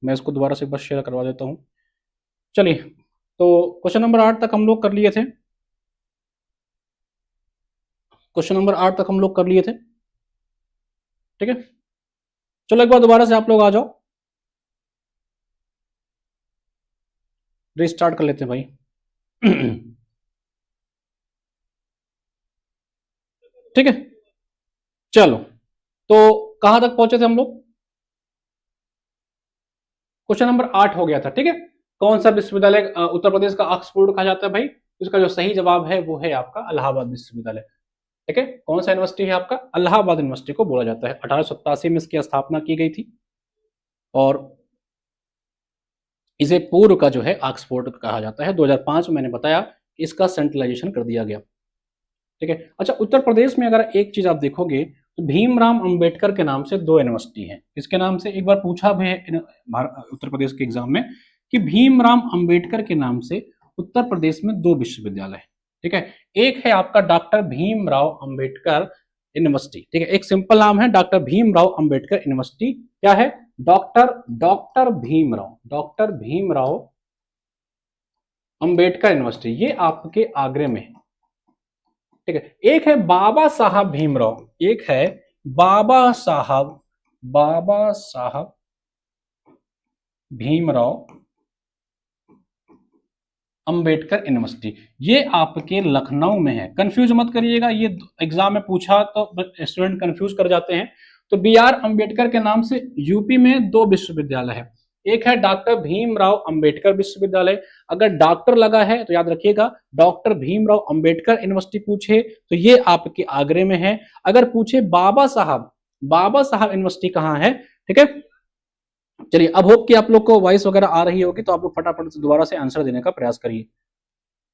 मैं इसको दोबारा से एक बार शेयर करवा देता हूँ। चलिए, तो क्वेश्चन नंबर 8 तक हम लोग कर लिए थे। ठीक है, चलो एक बार दोबारा से आप लोग आ जाओ, रिस्टार्ट कर लेते हैं भाई। ठीक है, चलो, तो कहां तक पहुंचे थे हम लोग? क्वेश्चन नंबर 8 हो गया था। ठीक है, कौन सा विश्वविद्यालय उत्तर प्रदेश का ऑक्सफोर्ड कहा जाता है भाई? इसका जो सही जवाब है वो है आपका इलाहाबाद विश्वविद्यालय। ठीक है, कौन सा यूनिवर्सिटी है आपका? इलाहाबाद यूनिवर्सिटी को बोला जाता है। 1887 में इसकी स्थापना की गई थी और इसे पूर्व का जो है ऑक्सफोर्ड कहा जाता है। 2005 में मैंने बताया कि इसका सेंट्रलाइजेशन कर दिया गया। ठीक है, अच्छा, उत्तर प्रदेश में अगर एक चीज आप देखोगे तो भीमराव अंबेडकर के नाम से 2 यूनिवर्सिटी है। इसके नाम से एक बार पूछा भी है उत्तर प्रदेश के एग्जाम में कि भीमराव अंबेडकर के नाम से उत्तर प्रदेश में 2 विश्वविद्यालय है। ठीक है, एक है आपका डॉक्टर भीमराव अंबेडकर यूनिवर्सिटी। ठीक है, एक सिंपल नाम है डॉक्टर भीमराव अंबेडकर यूनिवर्सिटी। क्या है? डॉक्टर भीमराव अंबेडकर यूनिवर्सिटी, ये आपके आगरे में है। ठीक है, एक है बाबा साहब भीमराव अंबेडकर यूनिवर्सिटी, ये आपके लखनऊ में है। कंफ्यूज मत करिएगा, ये एग्जाम में पूछा तो स्टूडेंट कंफ्यूज कर जाते हैं। तो बी आर अंबेडकर के नाम से यूपी में 2 विश्वविद्यालय है। एक है डॉक्टर भीमराव अंबेडकर विश्वविद्यालय। अगर डॉक्टर लगा है तो याद रखिएगा डॉक्टर भीमराव अंबेडकर यूनिवर्सिटी पूछे तो ये आपके आगरे में है। अगर पूछे बाबा साहब यूनिवर्सिटी कहाँ है? ठीक है, चलिए, अब होप कि आप लोग को वॉइस वगैरह आ रही होगी, तो आप लोग फटाफट से दोबारा से आंसर देने का प्रयास करिए।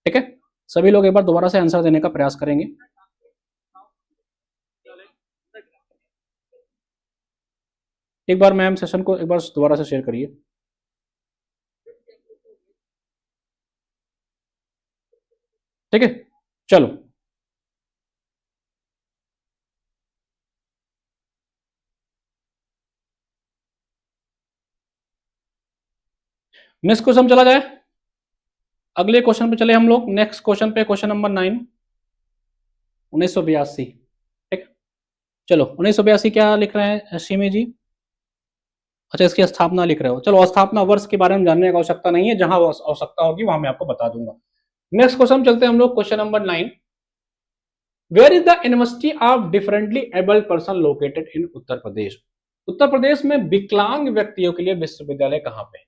ठीक है, सभी लोग एक बार दोबारा से आंसर देने का प्रयास करेंगे। एक बार मैम सेशन को एक बार दोबारा से शेयर करिए। ठीक है, चलो, नेक्स्ट क्वेश्चन चला जाए। अगले क्वेश्चन पे चले हम लोग। नेक्स्ट क्वेश्चन पे, क्वेश्चन नंबर 9, 1982। ठीक, चलो 1982 क्या लिख रहे हैं सीमी जी? अच्छा, इसकी स्थापना लिख रहे हो। चलो, स्थापना वर्ष के बारे में जानने की आवश्यकता नहीं है, जहां आवश्यकता होगी वहां मैं आपको बता दूंगा। नेक्स्ट क्वेश्चन चलते हैं हम लोग, question number 9। Where is the university of differently abled person located in Uttar Pradesh? Uttar Pradesh में विकलांग व्यक्तियों के लिए विश्वविद्यालय कहां पे है?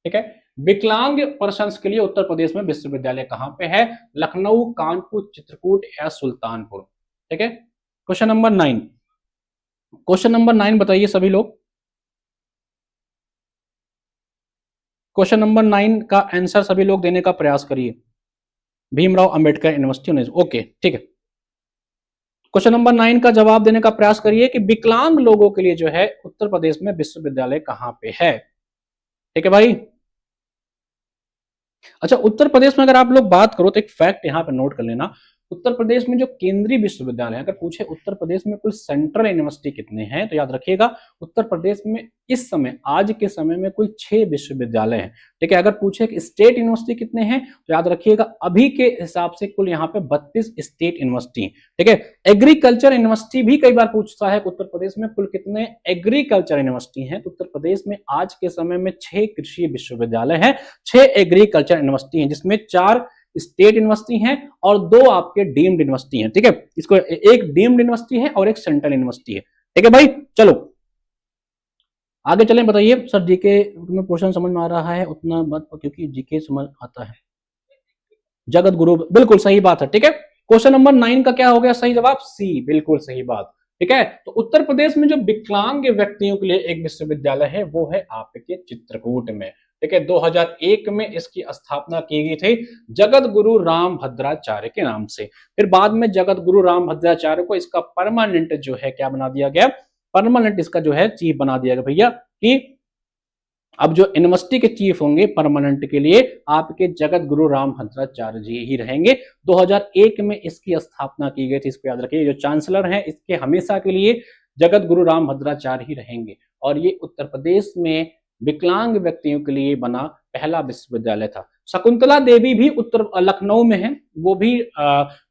ठीक है, विकलांग पर्सन्स के लिए उत्तर प्रदेश में विश्वविद्यालय कहां पे है? लखनऊ, कानपुर, चित्रकूट या सुल्तानपुर? ठीक है, क्वेश्चन नंबर 9, बताइए सभी लोग। क्वेश्चन नंबर 9 का आंसर सभी लोग देने का प्रयास करिए। भीमराव अंबेडकर यूनिवर्सिटी। ओके, ठीक है, क्वेश्चन नंबर 9 का जवाब देने का प्रयास करिए कि विकलांग लोगों के लिए जो है उत्तर प्रदेश में विश्वविद्यालय कहां पे है। ठीक है भाई। अच्छा, उत्तर प्रदेश में अगर आप लोग बात करो तो एक फैक्ट यहां पे नोट कर लेना, उत्तर प्रदेश में जो केंद्रीय विश्वविद्यालय है, अगर पूछे उत्तर प्रदेश में कुल सेंट्रल यूनिवर्सिटी कितने हैं, तो याद रखिएगा उत्तर प्रदेश में इस समय, आज के समय में कुल 6 विश्वविद्यालय हैं। ठीक है, अगर पूछे कि स्टेट यूनिवर्सिटी कितने हैं, तो याद रखिएगा अभी के हिसाब से कुल यहाँ पे 32 स्टेट यूनिवर्सिटी। ठीक है, एग्रीकल्चर यूनिवर्सिटी भी कई बार पूछता है उत्तर प्रदेश में कुल कितने एग्रीकल्चर यूनिवर्सिटी हैं, तो उत्तर प्रदेश में आज के समय में 6 कृषि विश्वविद्यालय हैं, 6 एग्रीकल्चर यूनिवर्सिटी हैं, जिसमें 4 स्टेट यूनिवर्सिटी हैं और 2 आपके डीम्ड यूनिवर्सिटी हैं। ठीक है, इसको एक डीम्ड यूनिवर्सिटी है और एक सेंट्रल यूनिवर्सिटी है। ठीक है भाई, चलो आगे चलें। बताइए सर, जीके में क्वेश्चन समझ में आ रहा है उतना मत, क्योंकि जीके समझ आता है। जगत गुरु, बिल्कुल सही बात है। ठीक है, क्वेश्चन नंबर 9 का क्या हो गया सही जवाब? सी, बिल्कुल सही बात। ठीक है, तो उत्तर प्रदेश में जो विकलांग व्यक्तियों के लिए एक विश्वविद्यालय है वो है आपके चित्रकूट में। ठीक है, 2001 में इसकी स्थापना की गई थी जगत गुरु राम भद्राचार्य के नाम से। फिर बाद में जगत गुरु राम भद्राचार्य को इसका परमानेंट जो है क्या बना दिया गया, परमानेंट इसका जो है चीफ बना दिया गया भैया, कि अब जो यूनिवर्सिटी के चीफ होंगे परमानेंट के लिए आपके जगत गुरु राम भद्राचार्य जी ही रहेंगे। 2001 में इसकी स्थापना की गई थी, इसको याद रखिए। जो चांसलर हैं इसके हमेशा के लिए जगत गुरु राम भद्राचार्य ही रहेंगे, और ये उत्तर प्रदेश में विकलांग व्यक्तियों के लिए बना पहला विश्वविद्यालय था। शकुंतला देवी भी उत्तर लखनऊ में है, वो भी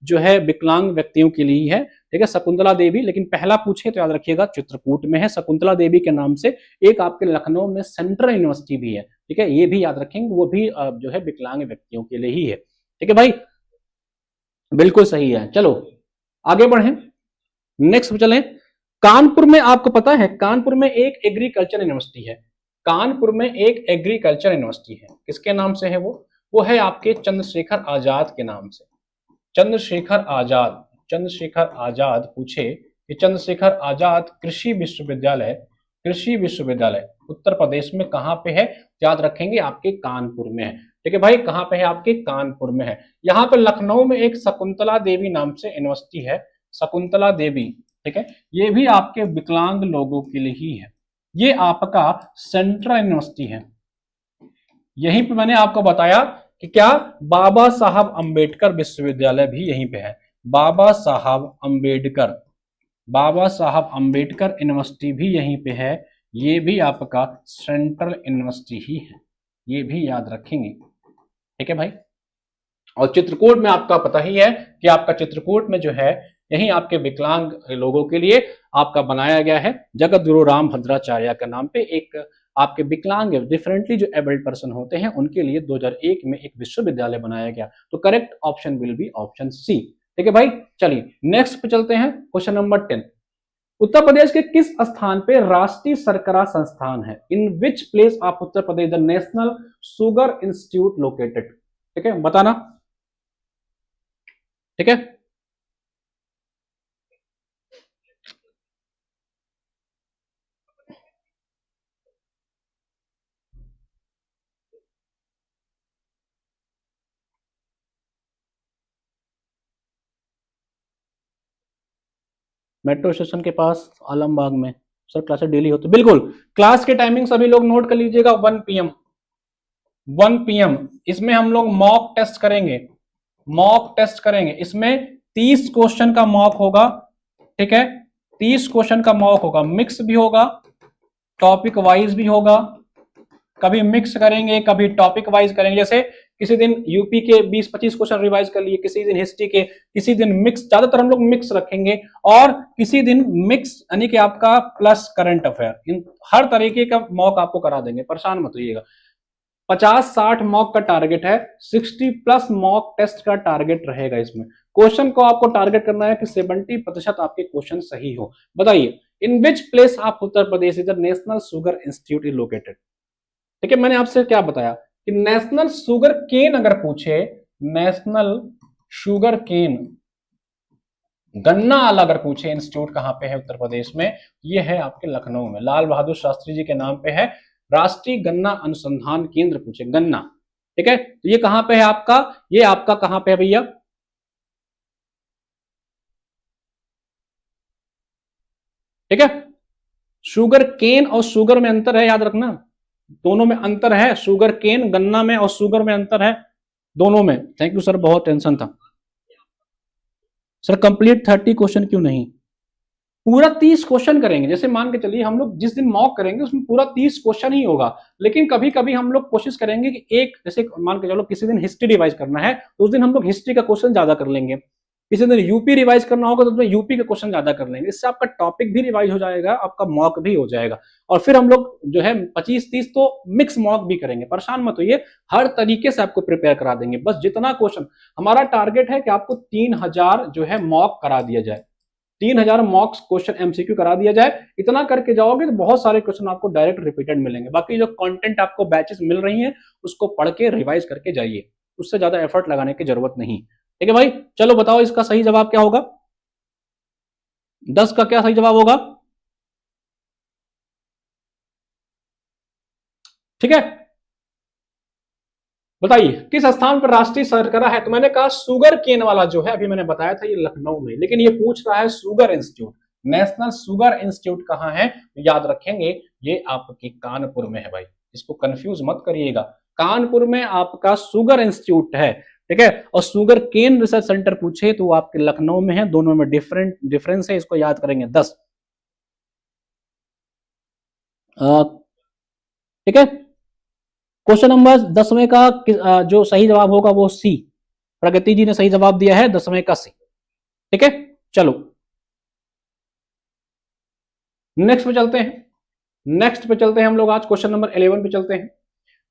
जो है विकलांग व्यक्तियों के लिए है। ठीक है, शकुंतला देवी, लेकिन पहला पूछे तो याद रखिएगा चित्रकूट में है। शकुंतला देवी के नाम से एक आपके लखनऊ में सेंट्रल यूनिवर्सिटी भी है। ठीक है, ये भी याद रखेंगे, वो भी जो है विकलांग व्यक्तियों के लिए ही है। ठीक है भाई, बिल्कुल सही है। चलो आगे बढ़े, नेक्स्ट चले। कानपुर में आपको पता है, कानपुर में एक एग्रीकल्चर यूनिवर्सिटी है। कानपुर में एक एग्रीकल्चर यूनिवर्सिटी है, किसके नाम से है वो है आपके चंद्रशेखर आजाद के नाम से। चंद्रशेखर आजाद, चंद्रशेखर आजाद पूछे कि चंद्रशेखर आजाद कृषि विश्वविद्यालय, कृषि विश्वविद्यालय उत्तर प्रदेश में कहां पे है, याद रखेंगे आपके कानपुर में है। ठीक है भाई, कहां पे है? आपके कानपुर में है। यहाँ पे लखनऊ में एक शकुंतला देवी नाम से यूनिवर्सिटी है, शकुंतला देवी। ठीक है, ये भी आपके विकलांग लोगों के लिए ही है। ये आपका सेंट्रल यूनिवर्सिटी है। यहीं पे मैंने आपको बताया कि क्या बाबा साहब अंबेडकर विश्वविद्यालय भी यहीं पे है। बाबा साहब अंबेडकर, बाबा साहब अंबेडकर यूनिवर्सिटी भी यहीं पे है। ये भी आपका सेंट्रल यूनिवर्सिटी ही है, ये भी याद रखेंगे। ठीक है भाई, और चित्रकूट में आपका पता ही है कि आपका चित्रकूट में जो है यही आपके विकलांग लोगों के लिए आपका बनाया गया है जगत गुरु राम भद्राचार्य के नाम पे। एक आपके विकलांग डिफरेंटली जो एबल्ड पर्सन होते हैं उनके लिए 2001 में एक विश्वविद्यालय बनाया गया। तो correct option will be option C. ठीक है भाई, चलिए नेक्स्ट पे चलते हैं। क्वेश्चन नंबर 10, उत्तर प्रदेश के किस स्थान पे राष्ट्रीय शर्करा संस्थान है? In which place of Uttar Pradesh the national sugar institute located? ठीक है, बताना। ठीक है, मेट्रो स्टेशन के पास आलमबाग में। सर क्लासेस डेली होती, बिल्कुल। क्लास के टाइमिंग सभी लोग नोट कर लीजिएगा, 1 PM, 1 PM। इसमें हम लोग मॉक टेस्ट करेंगे, मॉक टेस्ट करेंगे। इसमें 30 क्वेश्चन का मॉक होगा। ठीक है, 30 क्वेश्चन का मॉक होगा, मिक्स भी होगा, टॉपिक वाइज भी होगा। कभी मिक्स करेंगे, कभी टॉपिक वाइज करेंगे। जैसे किसी दिन यूपी के 20-25 क्वेश्चन रिवाइज कर लिए, किसी दिन हिस्ट्री के, किसी दिन मिक्स, ज्यादातर हम लोग मिक्स रखेंगे, और किसी दिन मिक्स यानी कि आपका प्लस करंट अफेयर। इन हर तरीके का मॉक आपको करा देंगे, परेशान मत होइएगा। 50-60 मॉक का टारगेट है, 60+ मॉक टेस्ट का टारगेट रहेगा। इसमें क्वेश्चन को आपको टारगेट करना है कि 70% आपके क्वेश्चन सही हो। बताइए, in which place of Uttar Pradesh is the national sugar institute is located? ठीक है, मैंने आपसे क्या बताया कि नेशनल शुगर केन अगर पूछे, नेशनल शुगर केन गन्ना आला अगर पूछे इंस्टीट्यूट कहां पे है उत्तर प्रदेश में, ये है आपके लखनऊ में, लाल बहादुर शास्त्री जी के नाम पे है। राष्ट्रीय गन्ना अनुसंधान केंद्र पूछे, गन्ना। ठीक है, तो ये कहां पे है आपका? ये आपका कहां पे है भैया? ठीक है, शुगर केन और शुगर में अंतर है, याद रखना, दोनों में अंतर है। शुगर केन गन्ना में और शुगर में अंतर है, दोनों में। थैंक यू सर, बहुत टेंशन था। सर कंप्लीट 30 क्वेश्चन क्यों नहीं? पूरा 30 क्वेश्चन करेंगे। जैसे मान के चलिए हम लोग जिस दिन मॉक करेंगे उसमें पूरा 30 क्वेश्चन ही होगा, लेकिन कभी कभी हम लोग कोशिश करेंगे कि एक, जैसे मान के चलो किसी दिन हिस्ट्री रिवाइज करना है तो उस दिन हम लोग हिस्ट्री का क्वेश्चन ज्यादा कर लेंगे, किसी दिन यूपी रिवाइज करना होगा तो उसमें यूपी का क्वेश्चन ज्यादा कर लेंगे। इससे आपका टॉपिक भी रिवाइज हो जाएगा, आपका मॉक भी हो जाएगा। और फिर हम लोग जो है 25-30 तो मिक्स मॉक भी करेंगे। परेशान मत होइए, हर तरीके से आपको प्रिपेयर करा देंगे। बस जितना क्वेश्चन, हमारा टारगेट है कि आपको 3000 जो है मॉक करा दिया जाए, 3000 मॉक्स क्वेश्चन एमसीक्यू करा दिया जाए। इतना करके जाओगे तो बहुत सारे क्वेश्चन आपको डायरेक्ट रिपीटेड मिलेंगे। बाकी जो कंटेंट आपको बैचेस मिल रही हैं उसको पढ़ के रिवाइज करके जाइए, उससे ज्यादा एफर्ट लगाने की जरूरत नहीं। ठीक है भाई, चलो बताओ इसका सही जवाब क्या होगा? 10 का क्या सही जवाब होगा? ठीक है, बताइए किस स्थान पर राष्ट्रीय शर्करा है? तो मैंने कहा शुगर केन वाला जो है, अभी मैंने बताया था ये लखनऊ में, लेकिन ये पूछ रहा है sugar institute. National sugar institute कहां है? याद रखेंगे ये आपके कानपुर में है भाई, इसको कंफ्यूज मत करिएगा। कानपुर में आपका शुगर इंस्टीट्यूट है। ठीक है, और शुगर केन रिसर्च सेंटर पूछे तो वो आपके लखनऊ में है। दोनों में डिफरेंस है, इसको याद करेंगे 10। ठीक है, क्वेश्चन नंबर 10वें का जो सही जवाब होगा वो सी। प्रगति जी ने सही जवाब दिया है 10वें का सी। ठीक है, चलो नेक्स्ट पे चलते हैं। नेक्स्ट पे चलते हैं हम लोग, आज क्वेश्चन नंबर 11 पे चलते हैं।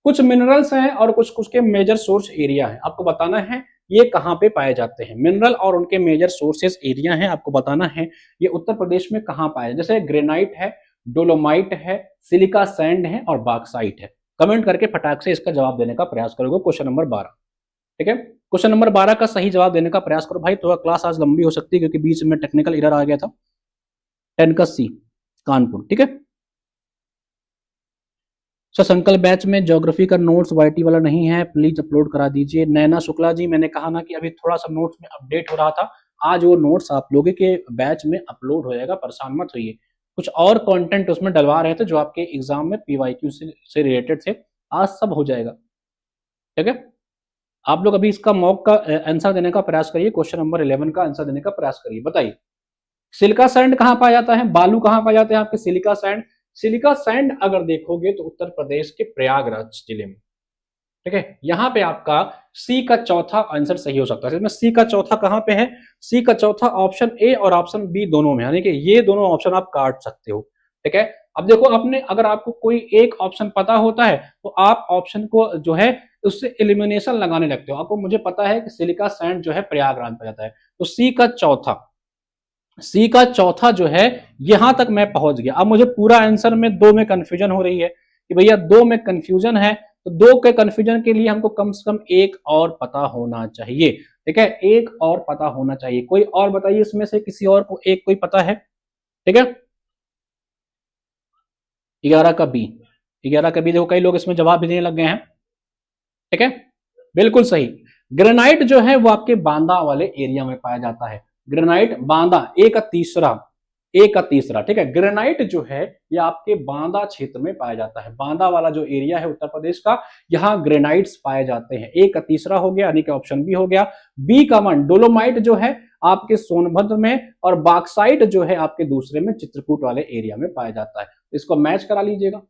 कुछ मिनरल्स हैं और कुछ कुछ के मेजर सोर्स एरिया है, आपको बताना है ये कहां पे पाए जाते हैं। मिनरल और उनके मेजर सोर्सेस एरिया है, आपको बताना है ये उत्तर प्रदेश में कहां पाए। जैसे ग्रेनाइट है, डोलोमाइट है, सिलिका सैंड है और बॉक्साइट है। कमेंट करके फटाक से इसका जवाब देने का प्रयास करोगे। Question number 12। ठीक है, क्वेश्चन नंबर 12 का सही जवाब देने का प्रयास करो भाई। थोड़ा क्लास आज लंबी हो सकती है क्योंकि बीच में टेक्निकल एरर आ गया था। 10 का सी कानपुर। ठीक है सर, संकल्प बैच में ज्योग्राफी का नोट्स वाईटी वाला नहीं है, प्लीज अपलोड करा दीजिए। नैना शुक्ला जी, मैंने कहा ना कि अभी थोड़ा सा नोट्स में अपडेट हो रहा था, आज वो नोट्स आप लोगों के बैच में अपलोड हो जाएगा, परेशान मत होइए। कुछ और कंटेंट उसमें डलवा रहे थे जो आपके एग्जाम में पीवाईक्यू से रिलेटेड थे, आज सब हो जाएगा। ठीक है, आप लोग अभी इसका मॉक का आंसर देने का प्रयास करिए, क्वेश्चन नंबर 11 का आंसर देने का प्रयास करिए। बताइए सिलिका सैंड कहां पाया जाता है, बालू कहां पाए जाते हैं आपके सिलिका सैंड? सिलिका सैंड अगर देखोगे तो उत्तर प्रदेश के प्रयागराज जिले में। ठीक है, यहां पे आपका सी का चौथा आंसर सही हो सकता है। इसमें सी का चौथा कहां पे है? सी का चौथा ऑप्शन ए और ऑप्शन बी दोनों में, यानी कि ये दोनों ऑप्शन आप काट सकते हो। ठीक है, अब देखो आपने, अगर आपको कोई एक ऑप्शन पता होता है तो आप ऑप्शन को जो है उससे एलिमिनेशन लगाने लगते हो। आपको, मुझे पता है कि सिलिका सैंड जो है प्रयागराज पे जाता है, तो सी का चौथा जो है यहां तक मैं पहुंच गया। अब मुझे पूरा आंसर में दो में कंफ्यूजन हो रही है कि भैया दो में कंफ्यूजन है, तो दो के कंफ्यूजन के लिए हमको कम से कम एक और पता होना चाहिए। ठीक है, एक और पता होना चाहिए। कोई और बताइए इसमें से, किसी और को एक कोई पता है? ठीक है, 11 का बी। 11 का बी, देखो कई लोग इसमें जवाब भी देने लग गए हैं। ठीक है, बिल्कुल सही। ग्रेनाइट जो है वो आपके बांदा वाले एरिया में पाया जाता है। ग्रेनाइट बांदा, ए का तीसरा। ठीक है, ग्रेनाइट जो है ये आपके बांदा क्षेत्र में पाया जाता है। बांदा वाला जो एरिया है उत्तर प्रदेश का, यहाँ ग्रेनाइट्स पाए जाते हैं। ए का तीसरा हो गया, यानी कि ऑप्शन बी हो गया। बी का वन, डोलोमाइट जो है आपके सोनभद्र में, और बॉक्साइट जो है आपके दूसरे में चित्रकूट वाले एरिया में पाया जाता है। इसको मैच करा लीजिएगा।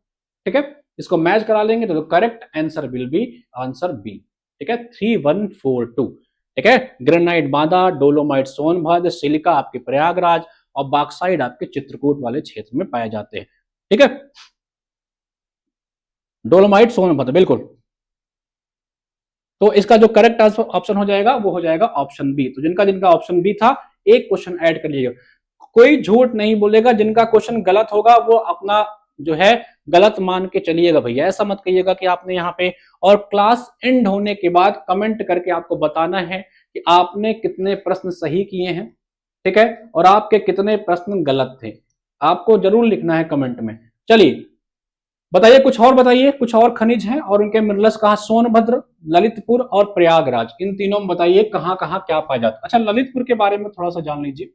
ठीक है, इसको मैच करा लेंगे तो correct answer will be answer B. ठीक है, 3142। ठीक है, granite Banda, dolomite Sonbhadra, silica आपके प्रयागराज और बॉक्साइट आपके चित्रकूट वाले क्षेत्र में पाए जाते हैं। ठीक है, डोलोमाइट सोनभद्र, बिल्कुल। तो इसका जो करेक्ट ऑप्शन हो जाएगा वो हो जाएगा ऑप्शन बी। तो जिनका जिनका ऑप्शन बी था एक क्वेश्चन ऐड कर लीजिएगा। कोई झूठ नहीं बोलेगा, जिनका क्वेश्चन गलत होगा वो अपना जो है गलत मान के चलिएगा भैया। ऐसा मत कहिएगा कि आपने यहाँ पे, और क्लास एंड होने के बाद कमेंट करके आपको बताना है कि आपने कितने प्रश्न सही किए हैं। ठीक है, और आपके कितने प्रश्न गलत थे, आपको जरूर लिखना है कमेंट में। चलिए बताइए, कुछ और बताइए, कुछ और खनिज हैं और उनके मिनरल्स कहाँ? सोनभद्र, ललितपुर और प्रयागराज, इन तीनों में बताइए कहाँ कहाँ क्या पाया जाता है। अच्छा, ललितपुर के बारे में थोड़ा सा जान लीजिए।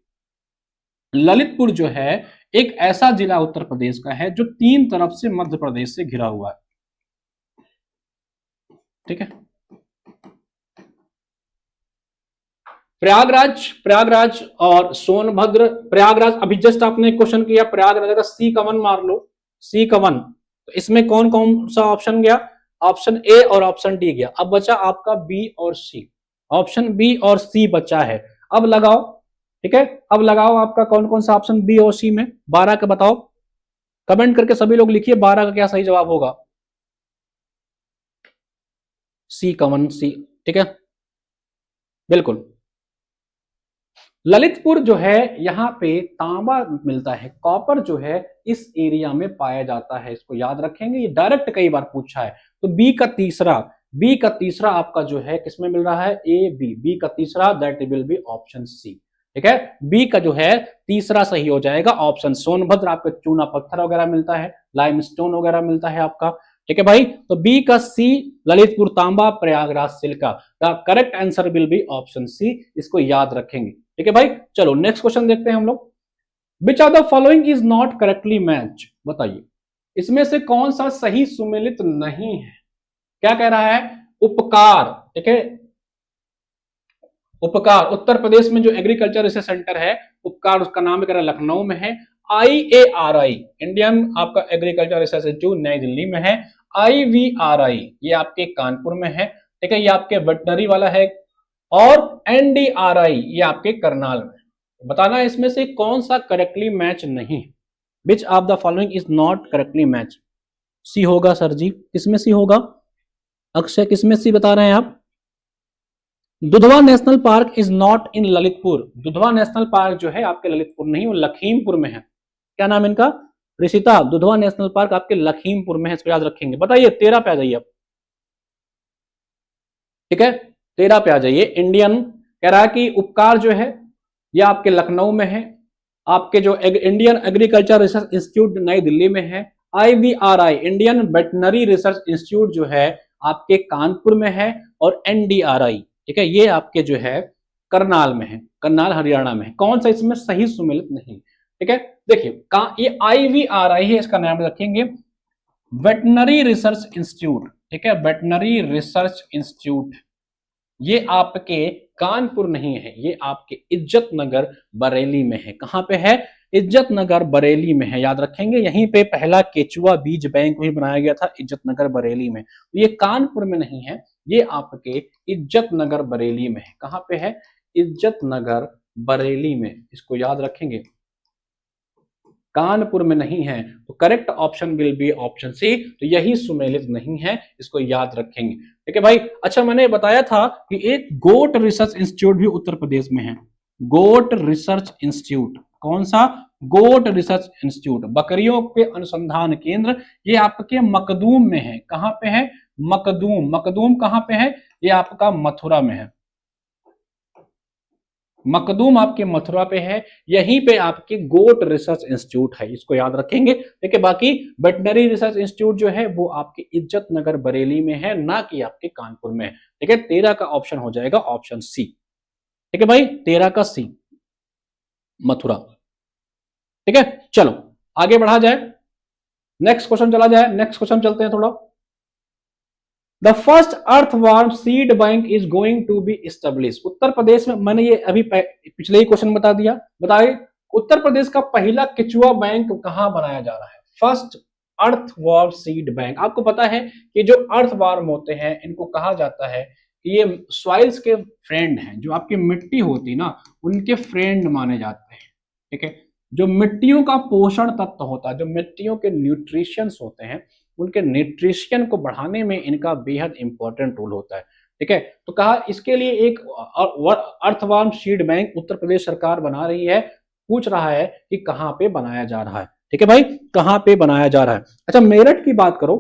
ललितपुर जो है एक ऐसा जिला उत्तर प्रदेश का है जो तीन तरफ से मध्य प्रदेश से घिरा हुआ है। ठीक है, प्रयागराज, प्रयागराज और सोनभद्र। प्रयागराज अभी जस्ट आपने क्वेश्चन किया, प्रयागराज का सी कवन मार लो, सी कवन। तो इसमें कौन कौन सा ऑप्शन गया? ऑप्शन ए और ऑप्शन डी गया। अब बचा आपका बी और सी, ऑप्शन बी और सी बचा है। अब लगाओ, ठीक है, अब लगाओ आपका कौन कौन सा ऑप्शन बी और सी में 12 का बताओ, कमेंट करके सभी लोग लिखिए 12 का क्या सही जवाब होगा। सी कवन, सी, ठीक है, बिल्कुल। ललितपुर जो है यहाँ पे तांबा मिलता है, कॉपर जो है इस एरिया में पाया जाता है, इसको याद रखेंगे, ये डायरेक्ट कई बार पूछा है। तो बी का तीसरा आपका जो है किसमें मिल रहा है? ए बी, बी का तीसरा that will be option C, ठीक है। बी का जो है तीसरा सही हो जाएगा ऑप्शन। सोनभद्र आपका चूना पत्थर वगैरह मिलता है, लाइमस्टोन वगैरह मिलता है आपका, ठीक है भाई। तो बी का सी, ललितपुर तांबा, Prayagraj silica. The correct answer will be option C, इसको याद रखेंगे, ठीक है भाई। चलो नेक्स्ट क्वेश्चन देखते हैं हम लोग। Which are the following is not correctly match, बताइए इसमें से कौन सा सही सुमेलित नहीं है? क्या कह रहा है? उपकार, ठीक है, उपकार उत्तर प्रदेश में जो एग्रीकल्चर रिसर्च सेंटर है, उपकार उसका नाम है, लखनऊ में है। IARI इंडियन आपका एग्रीकल्चर रिसर्च इंस्टीट्यूट नई दिल्ली में है। IVRI ये आपके कानपुर में है, ठीक है, ये आपके वेटनरी वाला है। और NDRI ये आपके करनाल में। बताना इसमें से कौन सा करेक्टली मैच नहीं है। Which of the following is not correctly match? C होगा सर जी, किसमें सी होगा? अक्षय किसमें सी बता रहे हैं आप? Dudhwa national park is not in Lalitpur. Dudhwa national park जो है आपके ललितपुर नहीं, वो लखीमपुर में है। क्या नाम है इनका? ऋषिता। दुधवा नेशनल पार्क आपके लखीमपुर में है, इसको याद रखेंगे। बताइए 13 पे आ जाइए आप, ठीक है, 13 पे आ जाइए। इंडियन कह रहा है कि उपकार जो है ये आपके लखनऊ में है, आपके जो इंडियन एग्रीकल्चर रिसर्च इंस्टीट्यूट नई दिल्ली में है। IVRI Indian veterinary research institute जो है आपके कानपुर में है। और NDRI, ठीक है, ये आपके जो है करनाल में है, करनाल हरियाणा में है। कौन सा इसमें सही सुमेलित नहीं, ठीक है। देखिए ये IVRI है, इसका नाम रखेंगे वेटनरी रिसर्च इंस्टीट्यूट, ठीक है, वेटनरी रिसर्च इंस्टीट्यूट। ये आपके कानपुर नहीं है, ये आपके इज्जत नगर बरेली में है। कहां पे है? इज्जत नगर बरेली में है, याद रखेंगे। यहीं पे पहला केचुआ बीज बैंक भी बनाया गया था, इज्जत नगर बरेली में। तो ये कानपुर में नहीं है, ये आपके इज्जत नगर बरेली में है। कहां पे है? इज्जत नगर बरेली में, इसको याद रखेंगे, कानपुर में नहीं है। तो correct option will be option C, तो यही सुमेलित नहीं है, इसको याद रखेंगे, ठीक है भाई। अच्छा मैंने बताया था कि एक गोट रिसर्च इंस्टीट्यूट भी उत्तर प्रदेश में है। गोट रिसर्च इंस्टीट्यूट, कौन सा? गोट रिसर्च इंस्टीट्यूट, बकरियों पे अनुसंधान केंद्र, ये आपके मकदूम में है। कहां पे है? मकदूम। मकदूम कहां पे है? ये आपका मथुरा में है। मकदूम आपके मथुरा पे है, यहीं पे आपके गोट रिसर्च इंस्टीट्यूट है, इसको याद रखेंगे। देखिए बाकी वेटनरी रिसर्च इंस्टीट्यूट जो है वो आपके इज्जत नगर बरेली में है, ना कि आपके कानपुर में है, ठीक है। 13 का ऑप्शन हो जाएगा ऑप्शन सी, ठीक है भाई, 13 का सी, मथुरा, ठीक है। चलो आगे बढ़ा जाए, नेक्स्ट क्वेश्चन चला जाए, नेक्स्ट क्वेश्चन चलते हैं थोड़ा। The first earthworm seed bank is going to be establish. Uttar Pradesh में, मैंने ये अभी पिछले ही क्वेश्चन बता दिया, बताइए उत्तर प्रदेश का पहला केचुआ बैंक कहां बनाया जा रहा है? First earthworm seed bank. आपको पता है कि जो अर्थवॉर्म होते हैं इनको कहा जाता है कि ये सॉइल्स के फ्रेंड हैं, जो आपकी मिट्टी होती है ना उनके फ्रेंड माने जाते हैं, ठीक है। जो मिट्टियों का पोषण तत्व होता है, जो मिट्टियों के न्यूट्रिशंस होते हैं, उनके न्यूट्रिशन को बढ़ाने में इनका बेहद इंपॉर्टेंट रोल होता है, ठीक है। तो कहा इसके लिए एक अर्थवॉर्म सीड बैंक उत्तर प्रदेश सरकार बना रही है। पूछ रहा है कि कहां पे बनाया जा रहा है, ठीक है भाई, कहां पे बनाया जा रहा है। अच्छा मेरठ की बात करो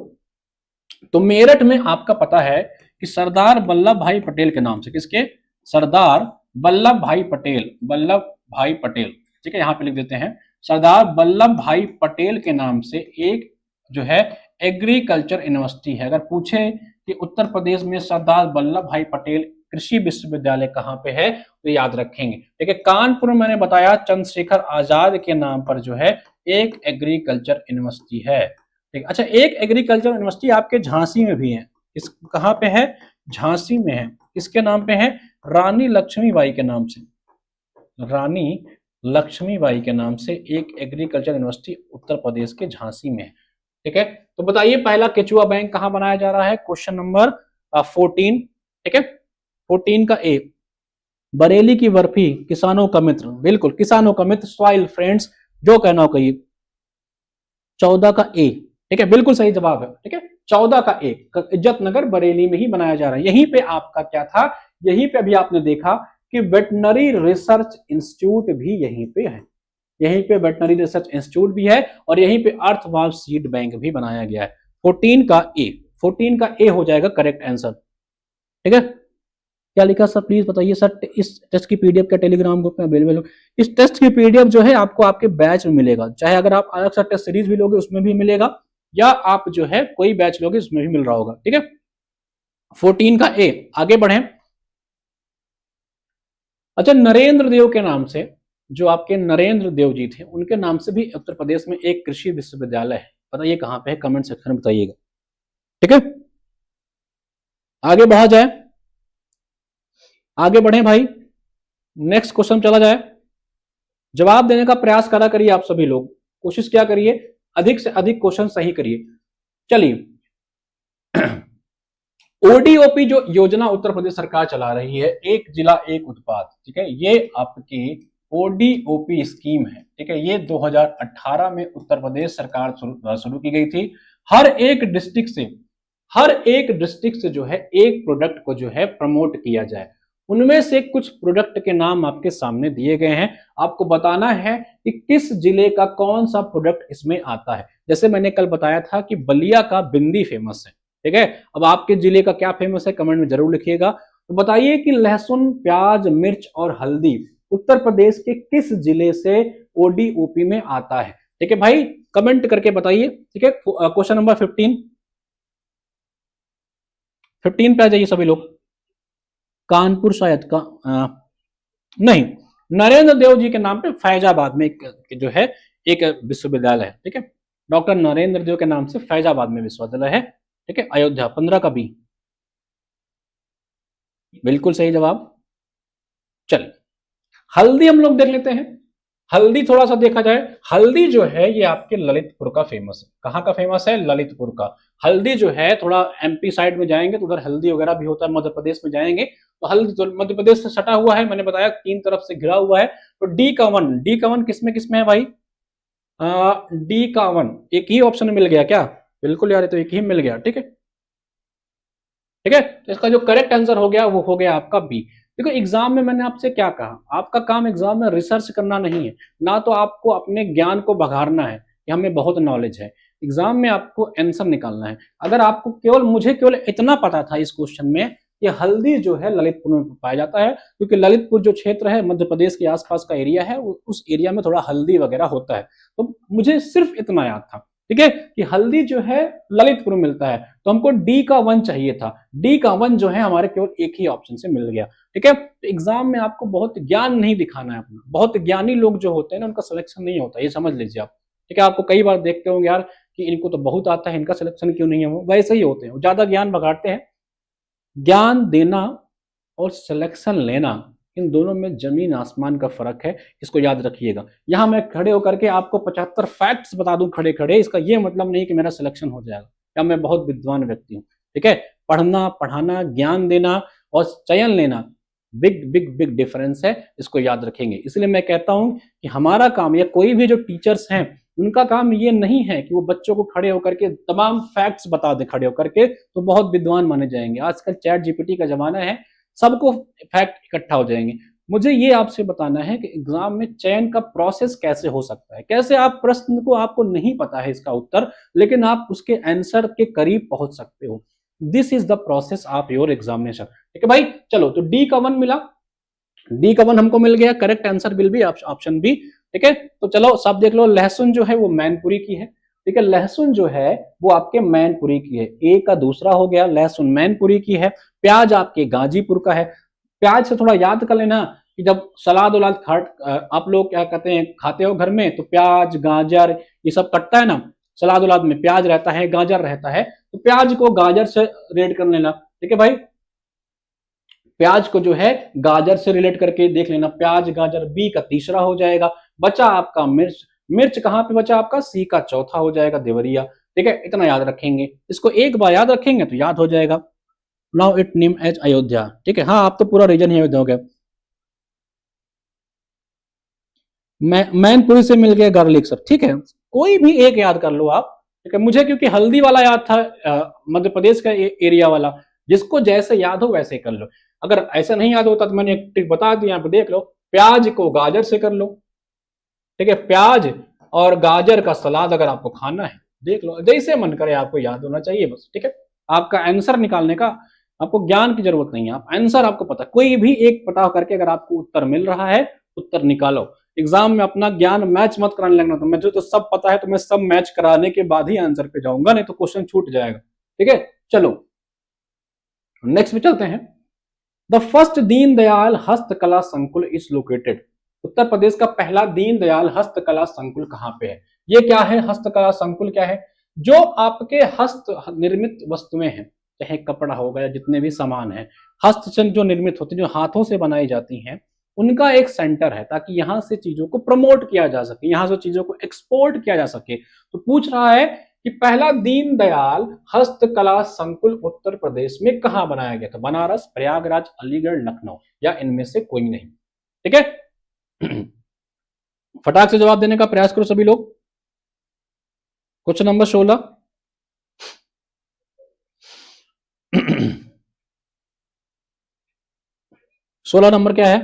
तो मेरठ में आपका पता है कि सरदार वल्लभ भाई पटेल के नाम से, किसके? सरदार वल्लभ भाई पटेल, वल्लभ भाई पटेल, ठीक है, यहां पे लिख देते हैं सरदार वल्लभ भाई पटेल के नाम से एक जो है एग्रीकल्चर यूनिवर्सिटी है। अगर पूछे कि उत्तर प्रदेश में सरदार वल्लभ भाई पटेल कृषि विश्वविद्यालय कहां पे है तो याद रखेंगे, ठीक है। कानपुर में मैंने बताया चंद्रशेखर आजाद के नाम पर जो है एक एग्रीकल्चर यूनिवर्सिटी है, ठीक। अच्छा एक एग्रीकल्चर यूनिवर्सिटी आपके झांसी में भी है, इस कहां पे है? झांसी में है, किसके नाम पे है? रानी लक्ष्मीबाई के नाम से, रानी लक्ष्मीबाई के नाम से एक एग्रीकल्चर यूनिवर्सिटी उत्तर प्रदेश के झांसी में है। ठीक है, तो बताइए पहला केचुआ बैंक कहां बनाया जा रहा है? Question number 14। ठीक है, 14 का ए। बरेली की बर्फी किसानों का मित्र, बिल्कुल किसानों का मित्र, सॉइल फ्रेंड्स, जो कहना हो कहिए। 14 का ए, ठीक है, बिल्कुल सही जवाब है। ठीक है, 14 का ए, इज्जत नगर बरेली में ही बनाया जा रहा है। यहीं पे आपका क्या था, यहीं पे अभी आपने देखा कि वेटनरी रिसर्च इंस्टीट्यूट भी यहीं पे है, यहीं पे वेटनरी रिसर्च इंस्टीट्यूट भी है, और यहीं पे अर्थवाल सीड बैंक भी बनाया गया है। 14 का ए, 14 का ए हो जाएगा करेक्ट आंसर। ठीक है, क्या लिखा सर प्लीज बताइए। सर इस टेस्ट की पीडीएफ का टेलीग्राम ग्रुप में अवेलेबल हो। इस टेस्ट की पीडीएफ जो है आपको आपके बैच में मिलेगा, चाहे अगर आप अलग से टेस्ट सीरीज भी लोगे उसमें भी मिलेगा, या आप जो है कोई बैच लोगे उसमें भी मिल रहा होगा। ठीक है, 14 का ए। आगे बढ़े। अच्छा, नरेंद्र देव के नाम से, जो आपके नरेंद्र देव जी थे, उनके नाम से भी उत्तर प्रदेश में एक कृषि विश्वविद्यालय है। बताइए कहां पे है, कमेंट सेक्शन में बताइएगा। ठीक है, आगे बढ़ा जाए, आगे बढ़े भाई, नेक्स्ट क्वेश्चन चला जाए। जवाब देने का प्रयास करा करिए आप सभी लोग, कोशिश क्या करिए, अधिक से अधिक क्वेश्चन सही करिए। चलिए, ओडीओपी जो योजना उत्तर प्रदेश सरकार चला रही है, एक जिला एक उत्पाद, ठीक है, ये आपकी ओडीओपी स्कीम है। ठीक है, ये 2018 में उत्तर प्रदेश सरकार शुरू की गई थी। हर एक डिस्ट्रिक्ट से, हर एक डिस्ट्रिक्ट से जो है एक प्रोडक्ट को जो है प्रमोट किया जाए। उनमें से कुछ प्रोडक्ट के नाम आपके सामने दिए गए हैं, आपको बताना है कि किस जिले का कौन सा प्रोडक्ट इसमें आता है। जैसे मैंने कल बताया था कि बलिया का बिंदी फेमस है। ठीक है, अब आपके जिले का क्या फेमस है कमेंट में जरूर लिखिएगा। तो बताइए कि लहसुन, प्याज, मिर्च और हल्दी उत्तर प्रदेश के किस जिले से ओडीओपी में आता है? ठीक है भाई, कमेंट करके बताइए। ठीक है, क्वेश्चन नंबर 15 पे आ जाइए सभी लोग। कानपुर शायद का नहीं, नरेंद्र देव जी के नाम पे फैजाबाद में जो है एक विश्वविद्यालय है। ठीक है, डॉक्टर नरेंद्र देव के नाम से फैजाबाद में विश्वविद्यालय है। ठीक है, अयोध्या 15 का बी, बिल्कुल सही जवाब। चलिए, हल्दी हम लोग देख लेते हैं। हल्दी थोड़ा सा देखा जाए, हल्दी जो है ये आपके ललितपुर का फेमस है। कहाँ का फेमस है? ललितपुर का। हल्दी जो है थोड़ा एमपी साइड में जाएंगे तो उधर हल्दी वगैरह भी होता है, मध्य प्रदेश में जाएंगे तो हल्दी तो मध्य प्रदेश से सटा हुआ है, मैंने बताया 3 तरफ से घिरा हुआ है। तो डी का वन, डी का वन किसमें किसमें है भाई? डी का वन एक ही ऑप्शन मिल गया क्या? बिल्कुल यार, तो एक ही मिल गया। ठीक है, ठीक है, तो इसका जो करेक्ट आंसर हो गया वो हो गया आपका बी। देखो, एग्जाम में मैंने आपसे क्या कहा, आपका काम एग्जाम में रिसर्च करना नहीं है, ना तो आपको अपने ज्ञान को बघारना है कि हमें बहुत नॉलेज है। एग्जाम में आपको आंसर निकालना है। अगर आपको केवल, मुझे केवल इतना पता था इस क्वेश्चन में कि हल्दी जो है ललितपुर में पाया जाता है, क्योंकि ललितपुर जो क्षेत्र है मध्य प्रदेश के आसपास का एरिया है, उस एरिया में थोड़ा हल्दी वगैरह होता है, तो मुझे सिर्फ इतना याद था। ठीक है, कि हल्दी जो है ललितपुर में मिलता है, तो हमको डी का वन चाहिए था। डी का वन जो है हमारे केवल एक ही ऑप्शन से मिल गया। ठीक है, तो एग्जाम में आपको बहुत ज्ञान नहीं दिखाना है अपना, बहुत ज्ञानी लोग जो होते हैं ना उनका सिलेक्शन नहीं होता, ये समझ लीजिए आप। ठीक है, आपको कई बार देखते होंगे यार कि इनको तो बहुत आता है, इनका सिलेक्शन क्यों नहीं है, वो वैसे ही होते हैं, ज्यादा ज्ञान बगाड़ते हैं। ज्ञान देना और सिलेक्शन लेना, इन दोनों में जमीन आसमान का फर्क है, इसको याद रखिएगा। यहां मैं खड़े होकर के आपको 75 फैक्ट्स बता दूं खड़े खड़े, इसका यह मतलब नहीं कि मेरा सिलेक्शन हो जाएगा या मैं बहुत विद्वान व्यक्ति हूं। ठीक है, पढ़ना, पढ़ाना, ज्ञान देना और चयन लेना, बिग बिग बिग डिफरेंस है, इसको याद रखेंगे। इसलिए मैं कहता हूं कि हमारा काम, या कोई भी जो टीचर्स हैं उनका काम ये नहीं है कि वो बच्चों को खड़े होकर के तमाम फैक्ट्स बता दे खड़े होकर के, तो बहुत विद्वान माने जाएंगे। आजकल चैट जीपीटी का जमाना है, सबको फैक्ट इकट्ठा हो जाएंगे। मुझे ये आपसे बताना है कि एग्जाम में चयन का प्रोसेस कैसे हो सकता है, कैसे आप प्रश्न को, आपको नहीं पता है इसका उत्तर, लेकिन आप उसके आंसर के करीब पहुंच सकते हो। This is the process of your examination. ठीक है भाई, चलो, तो डी का वन मिला, डी का वन हमको मिल गया, correct answer will be option B. ठीक है, तो चलो सब देख लो, लहसुन जो है वो मैनपुरी की है। ठीक है, लहसुन जो है वो आपके मैनपुरी की है, ए का दूसरा हो गया, लहसुन मैनपुरी की है। प्याज आपके गाजीपुर का है। प्याज से थोड़ा याद कर लेना कि जब सलाद उलाद आप लोग क्या कहते हैं खाते हो घर में, तो प्याज, गाजर ये सब कटता है ना, सलाद उलाद में प्याज रहता है, गाजर रहता है, तो प्याज को गाजर से रेड कर लेना। ठीक है भाई, प्याज को जो है गाजर से रिलेट करके देख लेना, प्याज गाजर बी का तीसरा हो जाएगा। बचा आपका मिर्च, मिर्च कहां पे बचा आपका, सी का चौथा हो जाएगा, देवरिया। ठीक है, इतना याद रखेंगे, इसको एक बार याद रखेंगे तो याद हो जाएगा। Now it name as Ayodhya. ठीक है, हाँ आप तो पूरा रीजन ही अयोध्या हो गया। मैनपुरी से मिल गया गार्लिक सर। ठीक है, कोई भी एक याद कर लो आप। ठीक है, मुझे क्योंकि हल्दी वाला याद था, मध्य प्रदेश का एरिया वाला, जिसको जैसे याद हो वैसे कर लो। अगर ऐसा नहीं याद होता तो मैंने एक ट्रिक बता दी, यहाँ पे देख लो, प्याज को गाजर से कर लो। ठीक है, प्याज और गाजर का सलाद अगर आपको खाना है, देख लो, जैसे मन करे, आपको याद होना चाहिए बस। ठीक है, आपका आंसर निकालने का आपको ज्ञान की जरूरत नहीं है, आप आंसर आपको पता, कोई भी एक पता करके अगर आपको उत्तर मिल रहा है, उत्तर निकालो। एग्जाम में अपना ज्ञान मैच मत कराने लगना, तो मुझे तो सब पता है, तो मैं सब मैच कराने के बाद ही आंसर पे जाऊंगा, नहीं तो क्वेश्चन छूट जाएगा। ठीक है, चलो नेक्स्ट पे चलते हैं। द फर्स्ट दीनदयाल हस्तकला संकुल इज लोकेटेड। उत्तर प्रदेश का पहला दीनदयाल हस्तकला संकुल कहां पे है? ये क्या है, हस्तकला संकुल क्या है? जो आपके हस्त निर्मित वस्तुएं हैं, चाहे कपड़ा हो गया, जितने भी सामान है हस्त से जो निर्मित होते हैं, जो हाथों से बनाई जाती हैं, उनका एक सेंटर है, ताकि यहां से चीजों को प्रमोट किया जा सके, यहां से चीजों को एक्सपोर्ट किया जा सके। तो पूछ रहा है कि पहला दीनदयाल हस्तकला संकुल उत्तर प्रदेश में कहां बनाया गया था? बनारस, प्रयागराज, अलीगढ़, लखनऊ, या इनमें से कोई नहीं। ठीक है, फटाक से जवाब देने का प्रयास करो सभी लोग। Question number 16। 16 नंबर क्या है?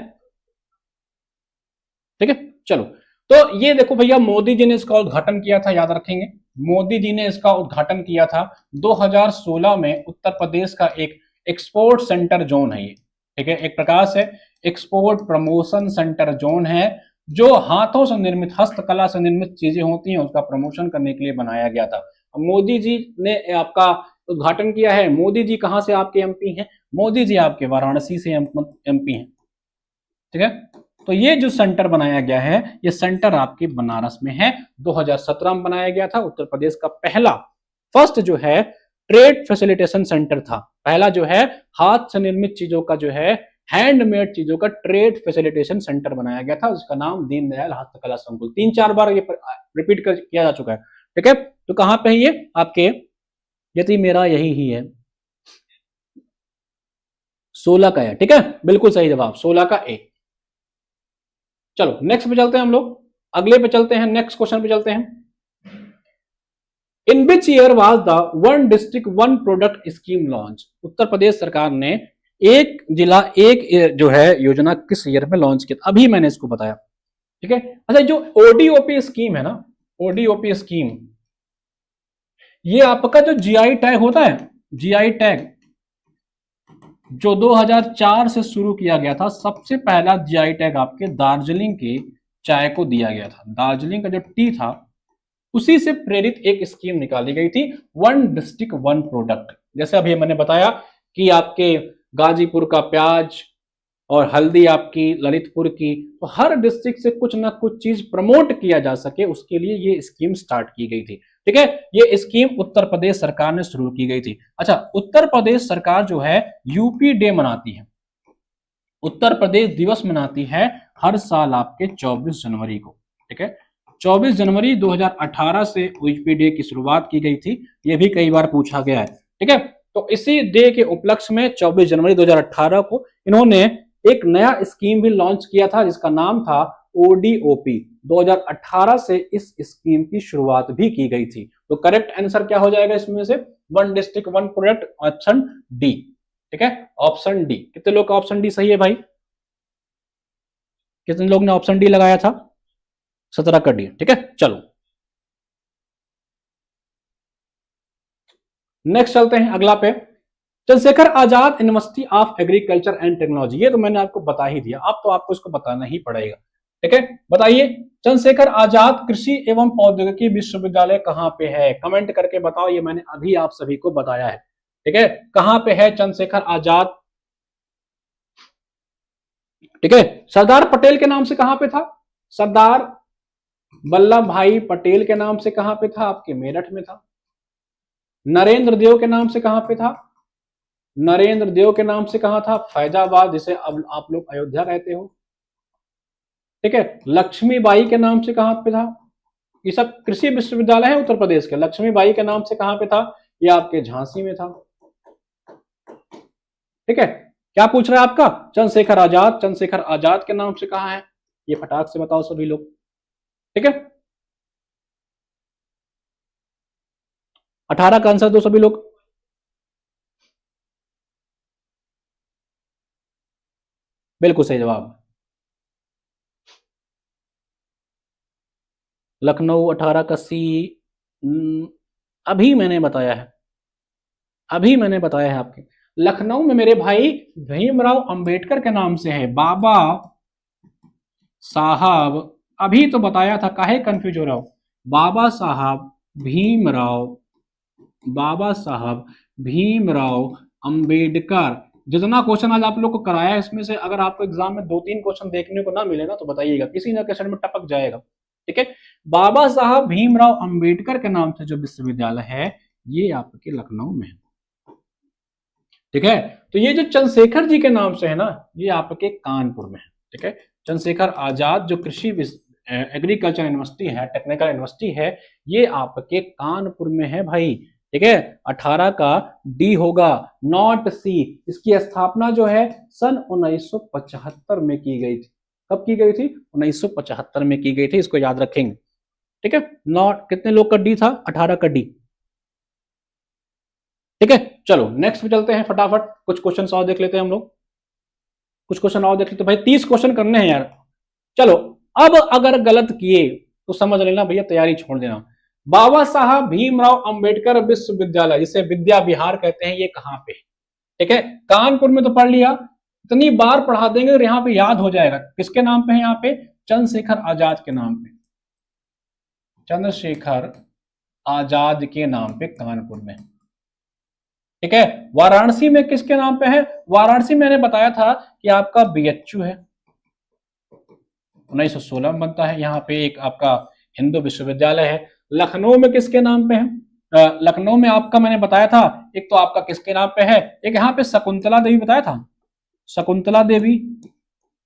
ठीक है, चलो, तो ये देखो भैया, मोदी जी ने इसका उद्घाटन किया था, याद रखेंगे, मोदी जी ने इसका उद्घाटन किया था 2016 में। उत्तर प्रदेश का एक एक्सपोर्ट सेंटर जोन है ये। ठीक है, एक प्रकार से एक्सपोर्ट प्रमोशन सेंटर जोन है, जो हाथों से निर्मित, हस्तकला से निर्मित चीजें होती हैं, उसका प्रमोशन करने के लिए बनाया गया था। मोदी जी ने आपका उद्घाटन किया है। मोदी जी कहां से आपके एमपी हैं? मोदी जी आपके वाराणसी से एमपी हैं। ठीक है, तो ये जो सेंटर बनाया गया है, ये सेंटर आपके बनारस में है। 2017 में बनाया गया था। उत्तर प्रदेश का पहला, फर्स्ट जो है ट्रेड फैसिलिटेशन सेंटर था, पहला जो है हाथ से निर्मित चीजों का, जो है हैंडमेड चीजों का ट्रेड फैसिलिटेशन सेंटर बनाया गया था, उसका नाम दीनदयाल हस्तकला संकुल। 3-4 बार ये रिपीट किया जा चुका है। ठीक है, तो कहां पे है ये आपके? यदि मेरा यही ही है, 16 का है। ठीक है, बिल्कुल सही जवाब, 16 का ए। चलो नेक्स्ट पे चलते हैं हम लोग, अगले पे चलते हैं, नेक्स्ट क्वेश्चन पे चलते हैं। In which year was the one district one product scheme launch? Uttar Pradesh सरकार ने एक जिला एक जो है योजना किस ईयर में लॉन्च किया? अभी मैंने इसको बताया। ठीक है, अच्छा, जो ओडीओपी स्कीम है ना, ओडीओपी स्कीम, ये आपका जो जीआई टैग होता है, जीआई टैग जो 2004 से शुरू किया गया था, सबसे पहला जीआई टैग आपके दार्जिलिंग के चाय को दिया गया था। दार्जिलिंग का जो टी था, उसी से प्रेरित एक स्कीम निकाली गई थी, वन डिस्ट्रिक्ट वन प्रोडक्ट। जैसे अभी मैंने बताया कि आपके गाजीपुर का प्याज और हल्दी आपकी ललितपुर की, तो हर डिस्ट्रिक्ट से कुछ ना कुछ चीज प्रमोट किया जा सके, उसके लिए ये स्कीम स्टार्ट की गई थी। ठीक है, ये स्कीम उत्तर प्रदेश सरकार ने शुरू की गई थी। अच्छा, उत्तर प्रदेश सरकार जो है यूपी डे मनाती है, उत्तर प्रदेश दिवस मनाती है हर साल आपके 24 जनवरी को। ठीक है, 24 जनवरी 2018 से यूपी डे की शुरुआत की गई थी, ये भी कई बार पूछा गया है। ठीक है, तो इसी डे के उपलक्ष्य में 24 जनवरी 2018 को इन्होंने एक नया स्कीम भी लॉन्च किया था, जिसका नाम था ओडीओपी। 2018 से इस स्कीम की शुरुआत भी की गई थी। तो करेक्ट आंसर क्या हो जाएगा इसमें से? One district one product, option D. ठीक है, ऑप्शन डी। कितने लोग का ऑप्शन डी सही है भाई? कितने लोग ने ऑप्शन डी लगाया था? 17 का डी। ठीक है, चलो नेक्स्ट चलते हैं अगला पे। Chandrashekhar Azad university of agriculture and technology, ये तो मैंने आपको बता ही दिया, अब तो आपको इसको बताना ही पड़ेगा। ठीक है, बताइए, चंद्रशेखर आजाद कृषि एवं प्रौद्योगिकी विश्वविद्यालय कहां पे है? कमेंट करके बताओ, ये मैंने अभी आप सभी को बताया है। ठीक है, कहां पे है चंद्रशेखर आजाद? ठीक है, सरदार पटेल के नाम से कहां पे था? सरदार वल्लभ भाई पटेल के नाम से कहां पे था? आपके मेरठ में था। नरेंद्र देव के नाम से कहां पे था? नरेंद्र देव के नाम से कहाँ था? फैजाबाद, जिसे अब आप लोग अयोध्या कहते हो। ठीक है, लक्ष्मीबाई के नाम से कहाँ पे था? ये सब कृषि विश्वविद्यालय है उत्तर प्रदेश के। लक्ष्मीबाई के नाम से कहाँ पे था? ये आपके झांसी में था। ठीक है, क्या पूछ रहा है आपका? चंद्रशेखर आजाद, चंद्रशेखर आजाद के नाम से कहाँ है? ये फटाक से बताओ सभी लोग। ठीक है, 18 का आंसर दो सभी लोग। बिल्कुल सही जवाब, लखनऊ 18 का सी। अभी मैंने बताया है, अभी मैंने बताया है आपके। लखनऊ में मेरे भाई भीमराव अंबेडकर के नाम से है, बाबा साहब। अभी तो बताया था, काहे कंफ्यूज हो रहा हो? बाबा साहब भीमराव, बाबा साहब भीमराव अंबेडकर। जितना क्वेश्चन आज आप लोग को कराया है, इसमें से अगर आपको एग्जाम में 2-3 क्वेश्चन देखने को ना मिले ना, तो बताइएगा, किसी ना किसी में टपक जाएगा। ठीक है, बाबा साहब भीमराव अंबेडकर के नाम से जो विश्वविद्यालय है, ये आपके लखनऊ में है। ठीक है, तो ये जो चंद्रशेखर जी के नाम से है ना, ये आपके कानपुर में है। ठीक है, चंद्रशेखर आजाद जो कृषि एग्रीकल्चर यूनिवर्सिटी है, टेक्निकल यूनिवर्सिटी है, ये आपके कानपुर में है भाई। ठीक है, 18 का डी होगा, नॉट सी। इसकी स्थापना जो है सन 1975 में की गई थी। कब की गई थी? 1975 में की गई थी, इसको याद रखेंगे। ठीक है, नॉट कितने लोग का डी था? 18 का डी। ठीक है, चलो नेक्स्ट पे चलते हैं फटाफट, कुछ क्वेश्चन और देख लेते हैं हम लोग। कुछ क्वेश्चन और देख लेते हैं भाई, 30 क्वेश्चन करने हैं यार। चलो, अब अगर गलत किए तो समझ लेना भैया, तैयारी छोड़ देना। बाबा साहब भीमराव अंबेडकर विश्वविद्यालय, जिसे विद्या विहार कहते हैं, ये कहाँ पे? ठीक है, कानपुर में तो पढ़ लिया, इतनी बार पढ़ा देंगे और यहाँ पे याद हो जाएगा। किसके नाम पे है? यहाँ पे चंद्रशेखर आजाद के नाम पे, चंद्रशेखर आजाद के नाम पे कानपुर में। ठीक है, वाराणसी में किसके नाम पे है? वाराणसी मैंने बताया था कि आपका बीएचयू है, 1916 में बनता है। यहाँ पे एक आपका हिंदू विश्वविद्यालय है। लखनऊ में किसके नाम पे है? लखनऊ में आपका मैंने बताया था, एक तो आपका किसके नाम पे है, एक यहाँ पे शकुंतला देवी बताया था, शकुंतला देवी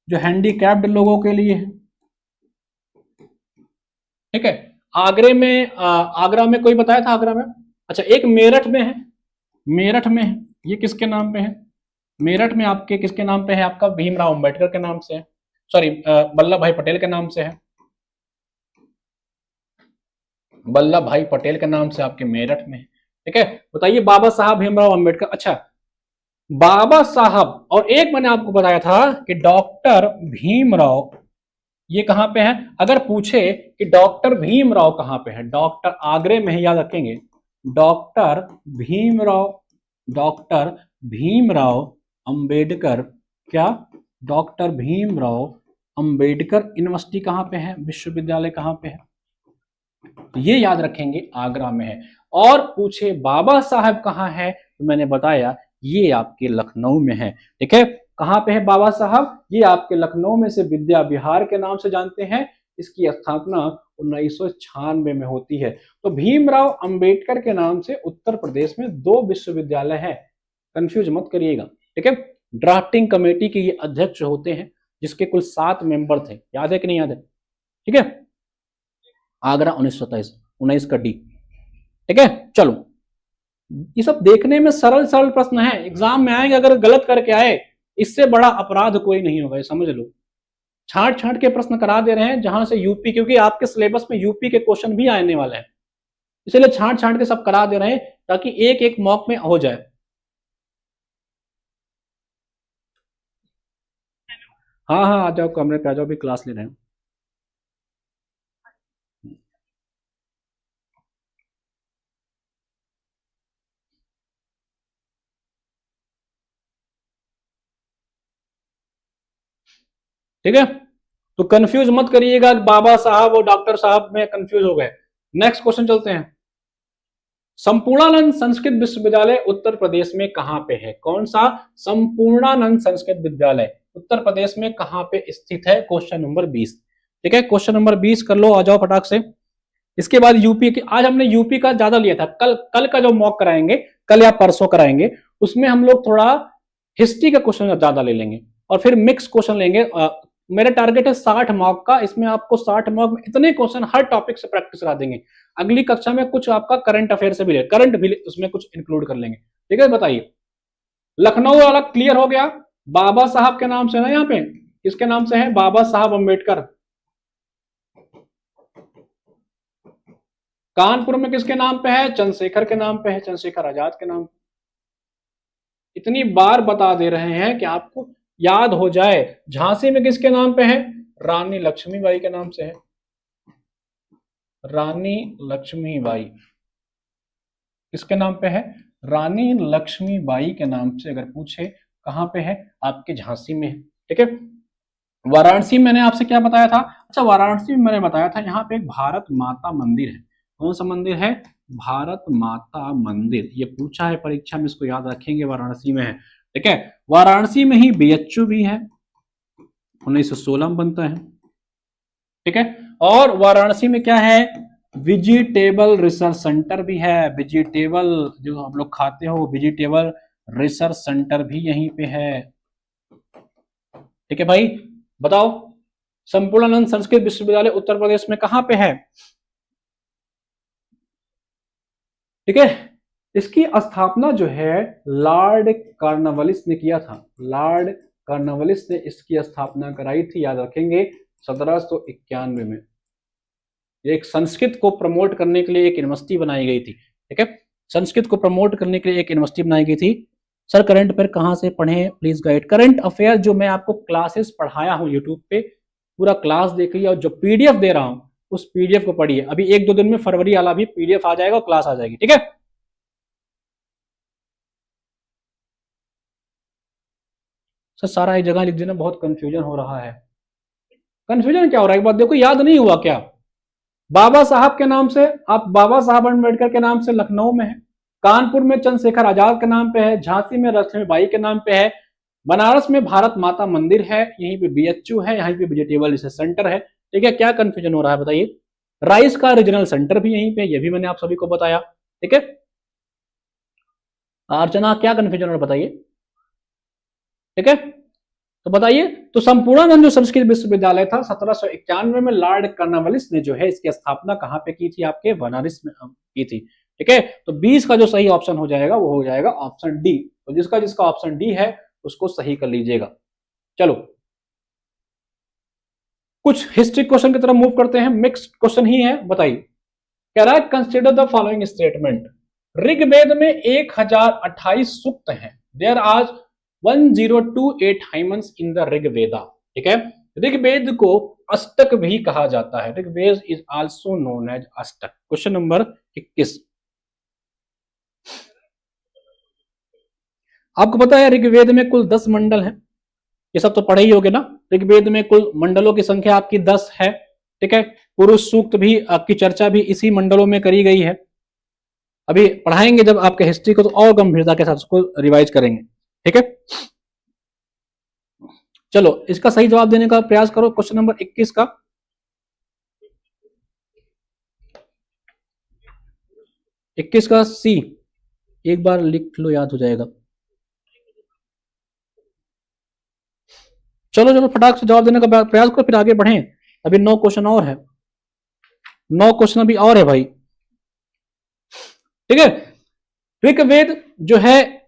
जो हैंडीकैप्ड लोगों के लिए है। ठीक है, आगरे में आगरा में कोई बताया था? आगरा में, अच्छा, एक मेरठ में है, मेरठ में है, ये किसके नाम पे है? मेरठ में आपके किसके नाम पे है? आपका भीमराव अंबेडकर के नाम से है, सॉरी वल्लभ भाई पटेल के नाम से है, वल्लभ भाई पटेल के नाम से आपके मेरठ में है। ठीक है, बताइए बाबा साहब भीमराव अंबेडकर। अच्छा, बाबा साहब, और एक मैंने आपको बताया था कि डॉक्टर भीमराव, ये कहां पे है? अगर पूछे कि डॉक्टर भीमराव कहां पे है, डॉक्टर आगरे में है, याद रखेंगे, डॉक्टर भीमराव, डॉक्टर भीमराव अंबेडकर, क्या डॉक्टर भीमराव अंबेडकर यूनिवर्सिटी कहां पे है, विश्वविद्यालय कहां पे है? तो ये याद रखेंगे, आगरा में है। और पूछे बाबा साहब कहाँ है, तो मैंने बताया ये आपके लखनऊ में है। ठीक है, कहाँ पे है बाबा साहब? ये आपके लखनऊ में से विद्या विहार के नाम से जानते हैं। इसकी स्थापना 1996 में होती है। तो भीमराव अंबेडकर के नाम से उत्तर प्रदेश में 2 विश्वविद्यालय हैं, कंफ्यूज मत करिएगा। ठीक है, ड्राफ्टिंग कमेटी के ये अध्यक्ष होते हैं, जिसके कुल 7 मेंबर थे, याद है कि नहीं याद है? ठीक है, आगरा 1927 का डी। ठीक है, चलो, ये सब देखने में सरल सरल प्रश्न है, एग्जाम में आएंगे अगर गलत करके आए, इससे बड़ा अपराध कोई नहीं होगा, ये समझ लो। छांट छांट के प्रश्न करा दे रहे हैं जहां से यूपी, क्योंकि आपके सिलेबस में यूपी के क्वेश्चन भी आने वाले हैं, इसलिए छांट छांट के सब करा दे रहे हैं ताकि एक एक मॉक में हो जाए। हाँ हाँ, आ जाओ कमरे पे, आ जाओ, भी क्लास ले रहे हैं। ठीक है, तो कंफ्यूज मत करिएगा, बाबा साहब और डॉक्टर साहब में कंफ्यूज हो गए। नेक्स्ट क्वेश्चन चलते हैं। संपूर्णानंद संस्कृत विश्वविद्यालय उत्तर प्रदेश में कहां पे है? कौन सा? संपूर्णानंद संस्कृत विद्यालय उत्तर प्रदेश में कहां पे स्थित है? Question number 20। ठीक है, क्वेश्चन नंबर 20 कर लो, आ जाओ फटाक से। इसके बाद यूपी की, आज हमने यूपी का ज्यादा लिया था, कल कल का जो मॉक कराएंगे, कल या परसों कराएंगे, उसमें हम लोग थोड़ा हिस्ट्री का क्वेश्चन ज्यादा ले लेंगे और फिर मिक्स क्वेश्चन लेंगे। मेरा टारगेट है 60 मार्क का, इसमें आपको 60 मार्क में इतने क्वेश्चन हर टॉपिक से प्रैक्टिस करा देंगे। अगली कक्षा में कुछ आपका करंट अफेयर से भी करंट भी उसमें कुछ इंक्लूड कर लेंगे। ठीक है, बताइए लखनऊ वाला क्लियर हो गया? बाबा साहब के नाम से ना, यहाँ पे किसके नाम से है? बाबा साहब अंबेडकर। कानपुर में किसके नाम पे है? चंद्रशेखर के नाम पे है, चंद्रशेखर आजाद के नाम पे। इतनी बार बता दे रहे हैं कि आपको याद हो जाए। झांसी में किसके नाम पे है? रानी लक्ष्मीबाई के नाम से है, रानी लक्ष्मीबाई किसके नाम पे है? रानी लक्ष्मीबाई के नाम से। अगर पूछे कहां पे है? आपके झांसी में है। ठीक है, वाराणसी मैंने आपसे क्या बताया था? अच्छा, वाराणसी में मैंने बताया था यहाँ पे एक भारत माता मंदिर है। कौन सा मंदिर है? भारत माता मंदिर। ये पूछा है परीक्षा में, इसको याद रखेंगे, वाराणसी में है। ठीक है, वाराणसी में ही बीएचयू भी है, 1916 में बनता है। ठीक है, और वाराणसी में क्या है? वेजिटेबल रिसर्च सेंटर भी है। वेजिटेबल जो आप लोग खाते हो, वेजिटेबल रिसर्च सेंटर भी यहीं पे है। ठीक है भाई, बताओ संपूर्णानंद संस्कृत विश्वविद्यालय उत्तर प्रदेश में कहां पे है? ठीक है, इसकी स्थापना जो है लॉर्ड कॉर्नवालिस ने किया था। लॉर्ड कॉर्नवालिस ने इसकी स्थापना कराई थी, याद रखेंगे, 1791 में। एक संस्कृत को प्रमोट करने के लिए एक यूनिवर्सिटी बनाई गई थी। ठीक है, संस्कृत को प्रमोट करने के लिए एक यूनिवर्सिटी बनाई गई थी। सर करंट अफेयर कहाँ से पढ़े, प्लीज गाइड। करंट अफेयर जो मैं आपको क्लासेस पढ़ाया हूँ यूट्यूब पे, पूरा क्लास देखिए और जो पीडीएफ दे रहा हूँ उस पीडीएफ को पढ़िए। अभी 1-2 दिन में फरवरी वाला भी पीडीएफ आ जाएगा और क्लास आ जाएगी। ठीक है, सर सारा एक जगह लिख देना, बहुत कंफ्यूजन हो रहा है। कंफ्यूजन क्या हो रहा है? एक बात देखो, याद नहीं हुआ क्या? बाबा साहब के नाम से, आप बाबा साहब अम्बेडकर के नाम से लखनऊ में है, कानपुर में चंद्रशेखर आजाद के नाम पे है, झांसी में लक्ष्मीबाई के नाम पे है, बनारस में भारत माता मंदिर है, यहीं पे बीएचयू है, यहीं पे वेजिटेबल रिसर्च सेंटर है। ठीक है, क्या कंफ्यूजन हो रहा है बताइए? राइस का रीजनल सेंटर भी यहीं पे, ये भी मैंने आप सभी को बताया। ठीक है, अर्चना क्या कंफ्यूजन हो रहा है बताइए? ठीक है, तो बताइए, तो संपूर्णानंद जो संस्कृत विश्वविद्यालय था 1791 में लॉर्ड कॉर्नवालिस ने जो है इसकी स्थापना कहां पे की थी? आपके बनारस में की थी। ठीक है, तो 20 का जो सही ऑप्शन हो जाएगा वो हो जाएगा ऑप्शन डी। तो जिसका जिसका ऑप्शन डी है उसको सही कर लीजिएगा। चलो कुछ हिस्ट्री क्वेश्चन की तरफ मूव करते हैं, मिक्स्ड क्वेश्चन ही है, बताइए। कह रहा है consider the following statement. Rigveda में 1028 सूक्त हैं। There are 1028 hymns in the Rigveda. ठीक है, ऋग्वेद को अष्टक भी कहा जाता है। Rigveda is also known as अष्टक। क्वेश्चन नंबर 21, आपको पता है ऋग्वेद में कुल 10 मंडल हैं। ये सब तो पढ़े ही होगे ना। ऋग्वेद में कुल मंडलों की संख्या आपकी 10 है। ठीक है, पुरुष सूक्त भी आपकी चर्चा भी इसी मंडलों में करी गई है। अभी पढ़ाएंगे जब आपके हिस्ट्री को तो और गंभीरता के साथ उसको रिवाइज करेंगे। ठीक है, चलो इसका सही जवाब देने का प्रयास करो। क्वेश्चन नंबर 21 का, सी, एक बार लिख लो, याद हो जाएगा। चलो चलो फटाक से जवाब देने का प्रयास करो, फिर आगे बढ़ें। अभी 9 क्वेश्चन और है, 9 क्वेश्चन अभी और है भाई। ठीक है, ऋग्वेद जो है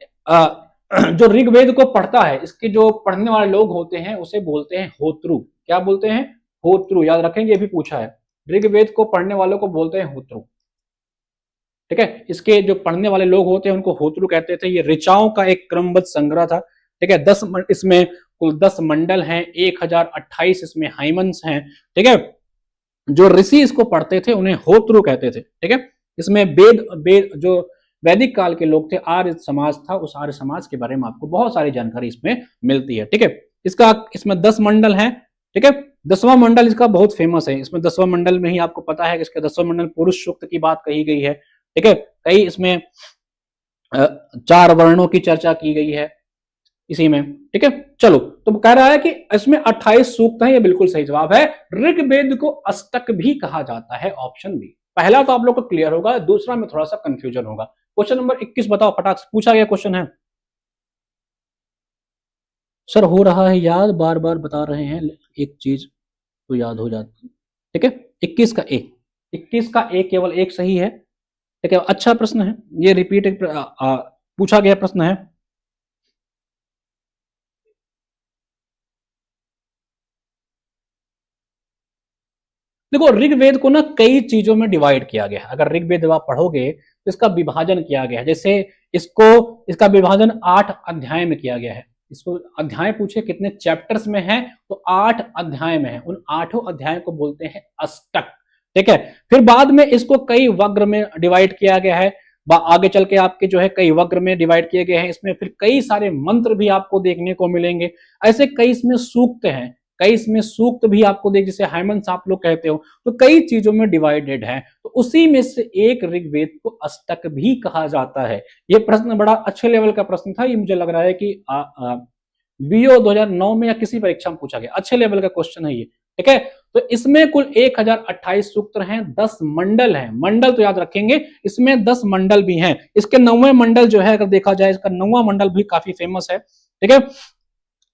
जो ऋग्वेद को पढ़ता है, इसके जो पढ़ने वाले लोग होते हैं उसे बोलते हैं होत्रु। क्या बोलते हैं? होत्रु। याद रखेंगे, ये भी पूछा है। ऋग्वेद को पढ़ने वालों को बोलते हैं होत्रु। ठीक है, इसके जो पढ़ने वाले लोग होते हैं उनको होत्रु कहते थे। ये ऋचाओं का एक क्रमबद्ध संग्रह था। ठीक है, 10 इसमें कुल 10 मंडल हैं, 1028 इसमें हाइमन्स हैं। ठीक है, जो ऋषि इसको पढ़ते थे उन्हें होत्रु कहते थे। ठीक है, इसमें वेद जो वैदिक काल के लोग थे, आर्य समाज था, उस आर्य समाज के बारे में आपको बहुत सारी जानकारी इसमें मिलती है। ठीक है, इसमें 10 मंडल हैं। ठीक है, 10वां मंडल इसका बहुत फेमस है। इसमें 10वां मंडल में ही आपको पता है कि इसका 10वां मंडल पुरुष सूक्त की बात कही गई है। ठीक है, कई इसमें 4 वर्णों की चर्चा की गई है इसी में। ठीक है, चलो तो कह रहा है कि इसमें 28 सूक्त हैं, ये बिल्कुल सही जवाब है। ऋग्वेद को अष्टक भी कहा जाता है, ऑप्शन बी। पहला तो आप लोग को क्लियर होगा, दूसरा में थोड़ा सा कंफ्यूजन होगा। क्वेश्चन नंबर 21 बताओ, फटाक से पूछा गया क्वेश्चन है। सर हो रहा है याद, बार बार बता रहे हैं, एक चीज तो याद हो जाती है। ठीक है, 21 का ए, 21 का ए केवल एक सही है। ठीक है, अच्छा प्रश्न है ये, रिपीट पूछा गया प्रश्न है। देखो ऋग्वेद को ना कई चीजों में डिवाइड किया गया है। अगर ऋग्वेद आप पढ़ोगे तो इसका विभाजन किया गया है। जैसे इसको, इसका विभाजन 8 अध्याय में किया गया है। इसको अध्याय पूछे कितने चैप्टर्स में है, तो 8 अध्याय में है। उन 8 अध्याय को बोलते हैं अष्टक। ठीक है, फिर बाद में इसको कई वग्र में डिवाइड किया गया है। आगे चल के आपके जो है कई वग्र में डिवाइड किए गए हैं। इसमें फिर कई सारे मंत्र भी आपको देखने को मिलेंगे। ऐसे कई इसमें सूक्त हैं, कई इसमें सूक्त भी आपको देख, जैसे हाइमन्स आप लोग कहते हो, तो कई चीजों में डिवाइडेड है। तो उसी में से एक ऋग्वेद को अष्टक भी कहा जाता है। ये प्रश्न बड़ा अच्छे लेवल का प्रश्न था। ये मुझे लग रहा है कि बीओ 2009 में या किसी परीक्षा में पूछा गया, अच्छे लेवल का क्वेश्चन है ये। ठीक है, तो इसमें कुल 1028 सूत्र हैं, 10 मंडल हैं। मंडल तो याद रखेंगे, इसमें 10 मंडल भी हैं। इसके 9वें मंडल जो है, अगर देखा जाए, इसका 9वां मंडल भी काफी फेमस है। ठीक है,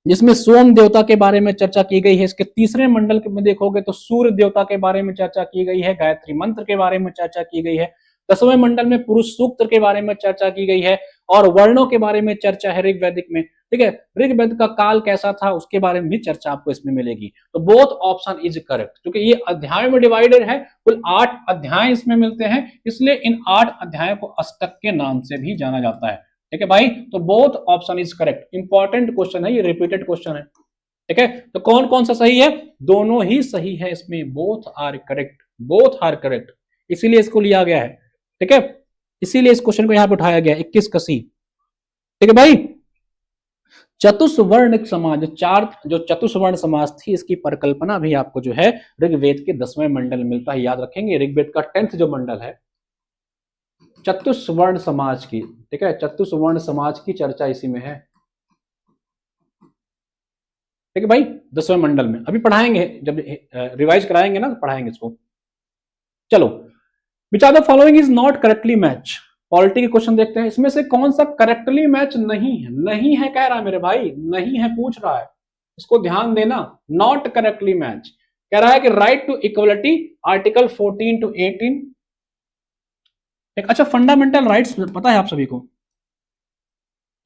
जिसमें सोम देवता के बारे में चर्चा की गई है। इसके तीसरे मंडल में देखोगे तो सूर्य देवता के बारे में चर्चा की गई है, गायत्री मंत्र के बारे में चर्चा की गई है। 10वें मंडल में पुरुष सूक्त के बारे में चर्चा की गई है, और वर्णों के बारे में चर्चा है ऋग्वैदिक में। ठीक है, ऋग्वेद का काल कैसा था उसके बारे में भी चर्चा आपको इसमें मिलेगी। तो बोथ ऑप्शन इज करेक्ट, क्योंकि ये अध्याय में डिवाइडेड है। कुल 8 अध्याय इसमें मिलते हैं, इसलिए इन 8 अध्यायों को अष्टक के नाम से भी जाना जाता है। ठीक है भाई, तो both option is correct. Important question है ये, रिपीटेड क्वेश्चन है। ठीक है, तो कौन कौन सा सही है? दोनों ही सही है इसमें, both are correct, both are correct, इसीलिए इसको लिया गया है। ठीक है, इसीलिए इस क्वेश्चन को यहां पे उठाया गया 21 का सी। ठीक है भाई, चतुस्वर्ण समाज, चार जो चतुस्वर्ण समाज थी, इसकी परिकल्पना भी आपको जो है ऋग्वेद के 10वें मंडल में मिलता है। याद रखेंगे, ऋग्वेद का 10th जो मंडल है, चतुस्वर्ण समाज की। ठीक है, चतुस्वर्ण समाज की चर्चा इसी में है। ठीक है भाई, 10वें मंडल में अभी पढ़ाएंगे, जब रिवाइज कराएंगे ना तो पढ़ाएंगे इसको। चलो, which are the following is not correctly match. Polity के क्वेश्चन देखते हैं, इसमें से कौन सा करेक्टली मैच नहीं है? नहीं है कह रहा है मेरे भाई, नहीं है पूछ रहा है, इसको ध्यान देना। नॉट करेक्टली मैच कह रहा है कि right to equality, article 14 to 18। एक अच्छा, फंडामेंटल राइट्स पता है आप सभी को,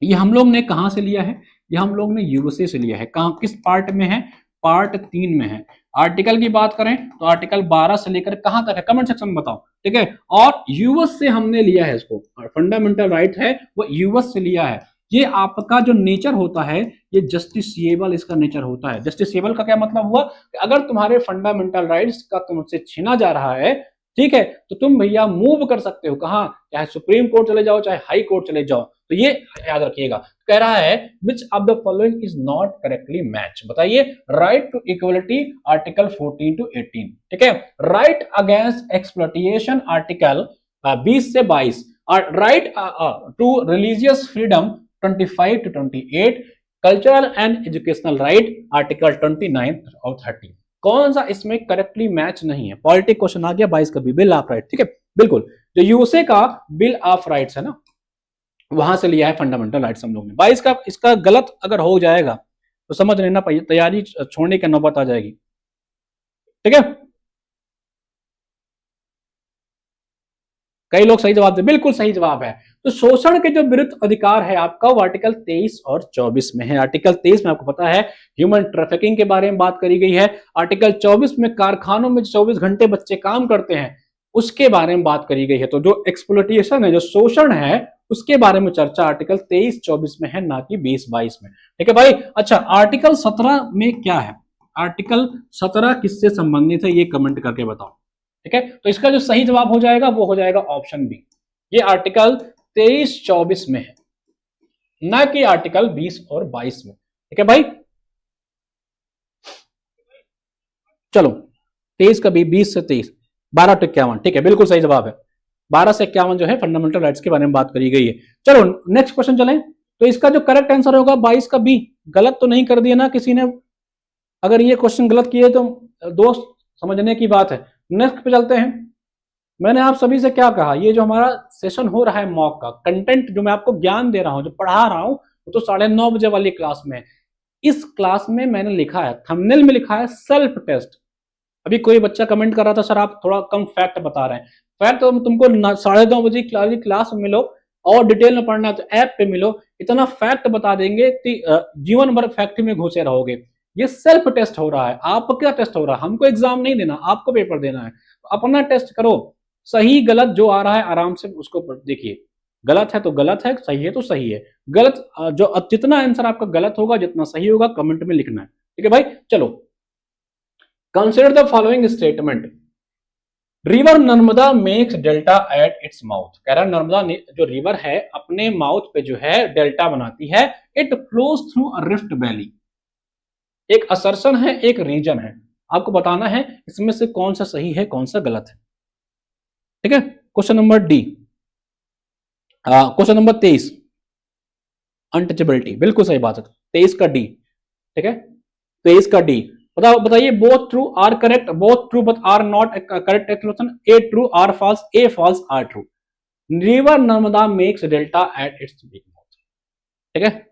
ये हम लोग ने कहां से लिया है? ये हम लोग ने यूएसए से लिया है। कहां, किस पार्ट में है? पार्ट 3 में है। आर्टिकल की बात करें तो आर्टिकल 12 से लेकर कहां तक है, कमेंट सेक्शन में बताओ। ठीक है, और यूएस से हमने लिया है इसको, फंडामेंटल राइट है वो यूएस से लिया है। ये आपका जो नेचर होता है, ये जस्टिसिएबल इसका नेचर होता है। जस्टिसिएबल का क्या मतलब हुआ कि अगर तुम्हारे फंडामेंटल राइट्स का तुमसे छीना जा रहा है, ठीक है, तो तुम भैया मूव कर सकते हो। कहां? चाहे सुप्रीम कोर्ट चले जाओ, चाहे हाई कोर्ट चले जाओ। तो ये याद रखिएगा। कह रहा है which of the following is not correctly match, बताइए। Right to equality, article 14 to 18। ठीक है, राइट अगेंस्ट एक्सप्लॉइटेशन, आर्टिकल 20 से 22। Right to religious freedom, 25 to 28। Cultural and educational right, article 29 और 30। कौन सा इसमें करेक्टली मैच नहीं है? पॉलिटिक क्वेश्चन आ गया 22 का भी, बिल ऑफ राइट। ठीक है, बिल्कुल, जो यूएसए का बिल ऑफ राइट्स है ना, वहां से लिया है फंडामेंटल राइट्स हम लोग ने। 22 का इसका गलत अगर हो जाएगा तो समझ लेना, तैयारी छोड़ने की नौबत आ जाएगी। ठीक है, कई लोग सही जवाब दे, बिल्कुल सही जवाब है। तो शोषण के जो विरुद्ध अधिकार है आपका, वो आर्टिकल 23 और 24 में है। आर्टिकल 23 में आपको पता है ह्यूमन ट्रैफिकिंग के बारे में बात करी गई है। आर्टिकल 24 में कारखानों में 24 घंटे बच्चे काम करते हैं, उसके बारे में बात करी गई है। तो जो एक्सप्लोइटेशन है, जो शोषण है, उसके बारे में चर्चा आर्टिकल 23-24 में है, ना कि 20-22 में। ठीक है भाई, अच्छा, आर्टिकल 17 में क्या है? आर्टिकल 17 किससे संबंधित है, ये कमेंट करके बताओ। ठीक है, तो इसका जो सही जवाब हो जाएगा वो हो जाएगा ऑप्शन बी। ये आर्टिकल 23-24 में है, ना कि आर्टिकल 20 और 22 में। ठीक है भाई, चलो 23 का भी, 20 से 23, 12 to 51। ठीक है, बिल्कुल सही जवाब है। 12 से 51 जो है फंडामेंटल राइट्स के बारे में बात करी गई है। चलो नेक्स्ट क्वेश्चन चलें। तो इसका जो करेक्ट आंसर होगा 22 का बी। गलत तो नहीं कर दिया ना किसी ने? अगर ये क्वेश्चन गलत किए तो दोस्त समझने की बात है। नेक्स्ट पे चलते हैं। मैंने आप सभी से क्या कहा, ये जो हमारा सेशन हो रहा है मॉक का, कंटेंट जो मैं आपको ज्ञान दे रहा हूं, जो पढ़ा रहा हूं, वो तो 9:30 बजे वाली क्लास में। इस क्लास में मैंने लिखा है, थंबनेल में लिखा है सेल्फ टेस्ट। अभी कोई बच्चा कमेंट कर रहा था, सर आप थोड़ा कम फैक्ट बता रहे हैं। फैक्ट तो तुमको 9:30 बजे क्लास में मिलो और डिटेल में पढ़ना तो ऐप पे मिलो, इतना फैक्ट बता देंगे कि जीवन भर फैक्ट में घुसे रहोगे। ये सेल्फ टेस्ट हो रहा है। आपका टेस्ट हो रहा है, हमको एग्जाम नहीं देना, आपको पेपर देना है। तो अपना टेस्ट करो, सही गलत जो आ रहा है आराम से उसको देखिए, गलत है तो गलत है, सही है तो सही है। गलत जो जितना आंसर आपका गलत होगा जितना सही होगा कमेंट में लिखना है, ठीक है भाई। चलो, consider the following statement. River Narmada makes delta at its mouth. कह रहा है नर्मदा जो रिवर है अपने माउथ पे जो है डेल्टा बनाती है। It flows through a rift valley. एक असर्शन है, एक रीजन है, आपको बताना है इसमें से कौन सा सही है कौन सा गलत है, ठीक है। Question number D, question number 23, untouchability, बिल्कुल सही बात है। 23 का डी, ठीक है, 23 का डी। बताइए, both true R correct, both true but R not correct explanation. A true R false, A false R true. River Narmada makes delta at its big mouth, ठीक है,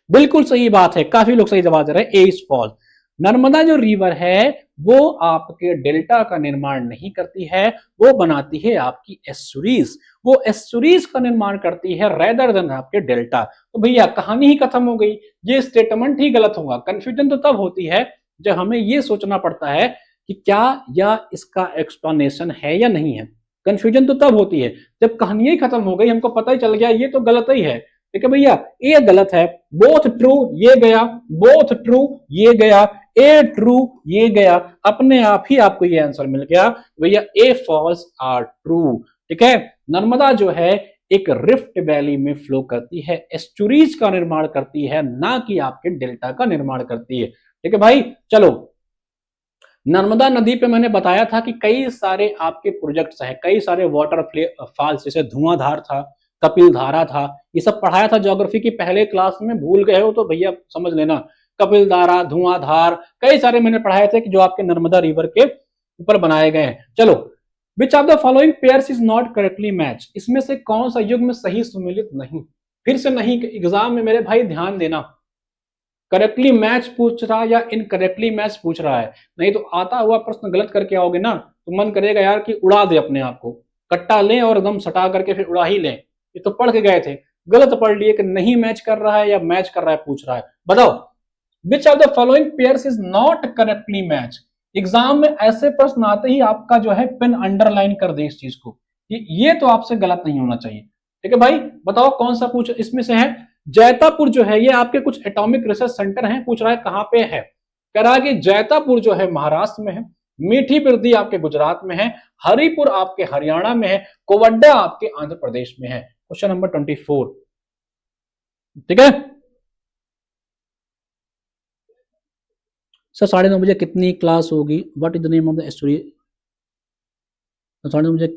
बिल्कुल सही बात है। काफी लोग सही जवाब दे रहे हैं, ए इज फॉल्स। नर्मदा जो रिवर है वो आपके डेल्टा का निर्माण नहीं करती है, वो बनाती है आपकी एस्चुरीज। वो एस्चुरीज का निर्माण करती है रेदर देन आपके डेल्टा। तो भैया कहानी ही खत्म हो गई, ये स्टेटमेंट ही गलत होगा। कंफ्यूजन तो तब होती है जब हमें ये सोचना पड़ता है कि क्या या इसका एक्सप्लेनेशन है या नहीं है। कंफ्यूजन तो तब होती है जब कहानी ही खत्म हो गई, हमको पता ही चल गया ये तो गलत ही है, ठीक है भैया, ये गलत है। बोथ ट्रू ये गया, बोथ ट्रू ये गया, ए ट्रू ये गया, अपने आप ही आपको ये आंसर मिल गया भैया, ए फॉल्स आर ट्रू, ठीक है। नर्मदा जो है एक रिफ्ट वैली में फ्लो करती है, एस्चुरीज का निर्माण करती है, ना कि आपके डेल्टा का निर्माण करती है, ठीक है भाई। चलो, नर्मदा नदी पे मैंने बताया था कि कई सारे आपके प्रोजेक्ट्स हैं, कई सारे वाटर फॉल्स, जैसे धुआंधार था, कपिल धारा था, ये सब पढ़ाया था ज्योग्राफी की पहले क्लास में। भूल गए हो तो भैया समझ लेना, कपिल धारा, धुआंधार, कई सारे मैंने पढ़ाए थे कि जो आपके नर्मदा रिवर के ऊपर बनाए गए हैं। चलो, विच of the following pairs is not correctly match. इसमें से कौन सा युग में सही सुमेलित नहीं। फिर से नहीं, एग्जाम में मेरे भाई ध्यान देना, करेक्टली मैच पूछ रहा है या इनकरेक्टली मैच पूछ रहा है, नहीं तो आता हुआ प्रश्न गलत करके आओगे ना तो मन करेगा यार कि उड़ा दे अपने आप को, कट्टा लें और एकदम सटा करके फिर उड़ा ही लें। ये तो पढ़ के गए थे, गलत पढ़ लिए कि नहीं मैच कर रहा है या मैच कर रहा है पूछ रहा है। बताओ, विच of the following pairs is not correctly match. Exam में ऐसे प्रश्न आते ही आपका जो है पेन अंडरलाइन कर दे इस चीज को, ये तो आपसे गलत नहीं होना चाहिए, ठीक है भाई। बताओ कौन सा पूछ इसमें से है। जैतापुर जो है ये आपके कुछ एटॉमिक रिसर्च सेंटर हैं, पूछ रहा है कहां पे है। कह रहा है कि जैतापुर जो है महाराष्ट्र में है, मीठी बिरदी आपके गुजरात में है, हरिपुर आपके हरियाणा में है, कोवड्डा आपके आंध्र प्रदेश में है। क्वेश्चन नंबर 24, ठीक है सर। 9:30 बजे कितनी क्लास होगी, what is the name of the story. 9:30 बजे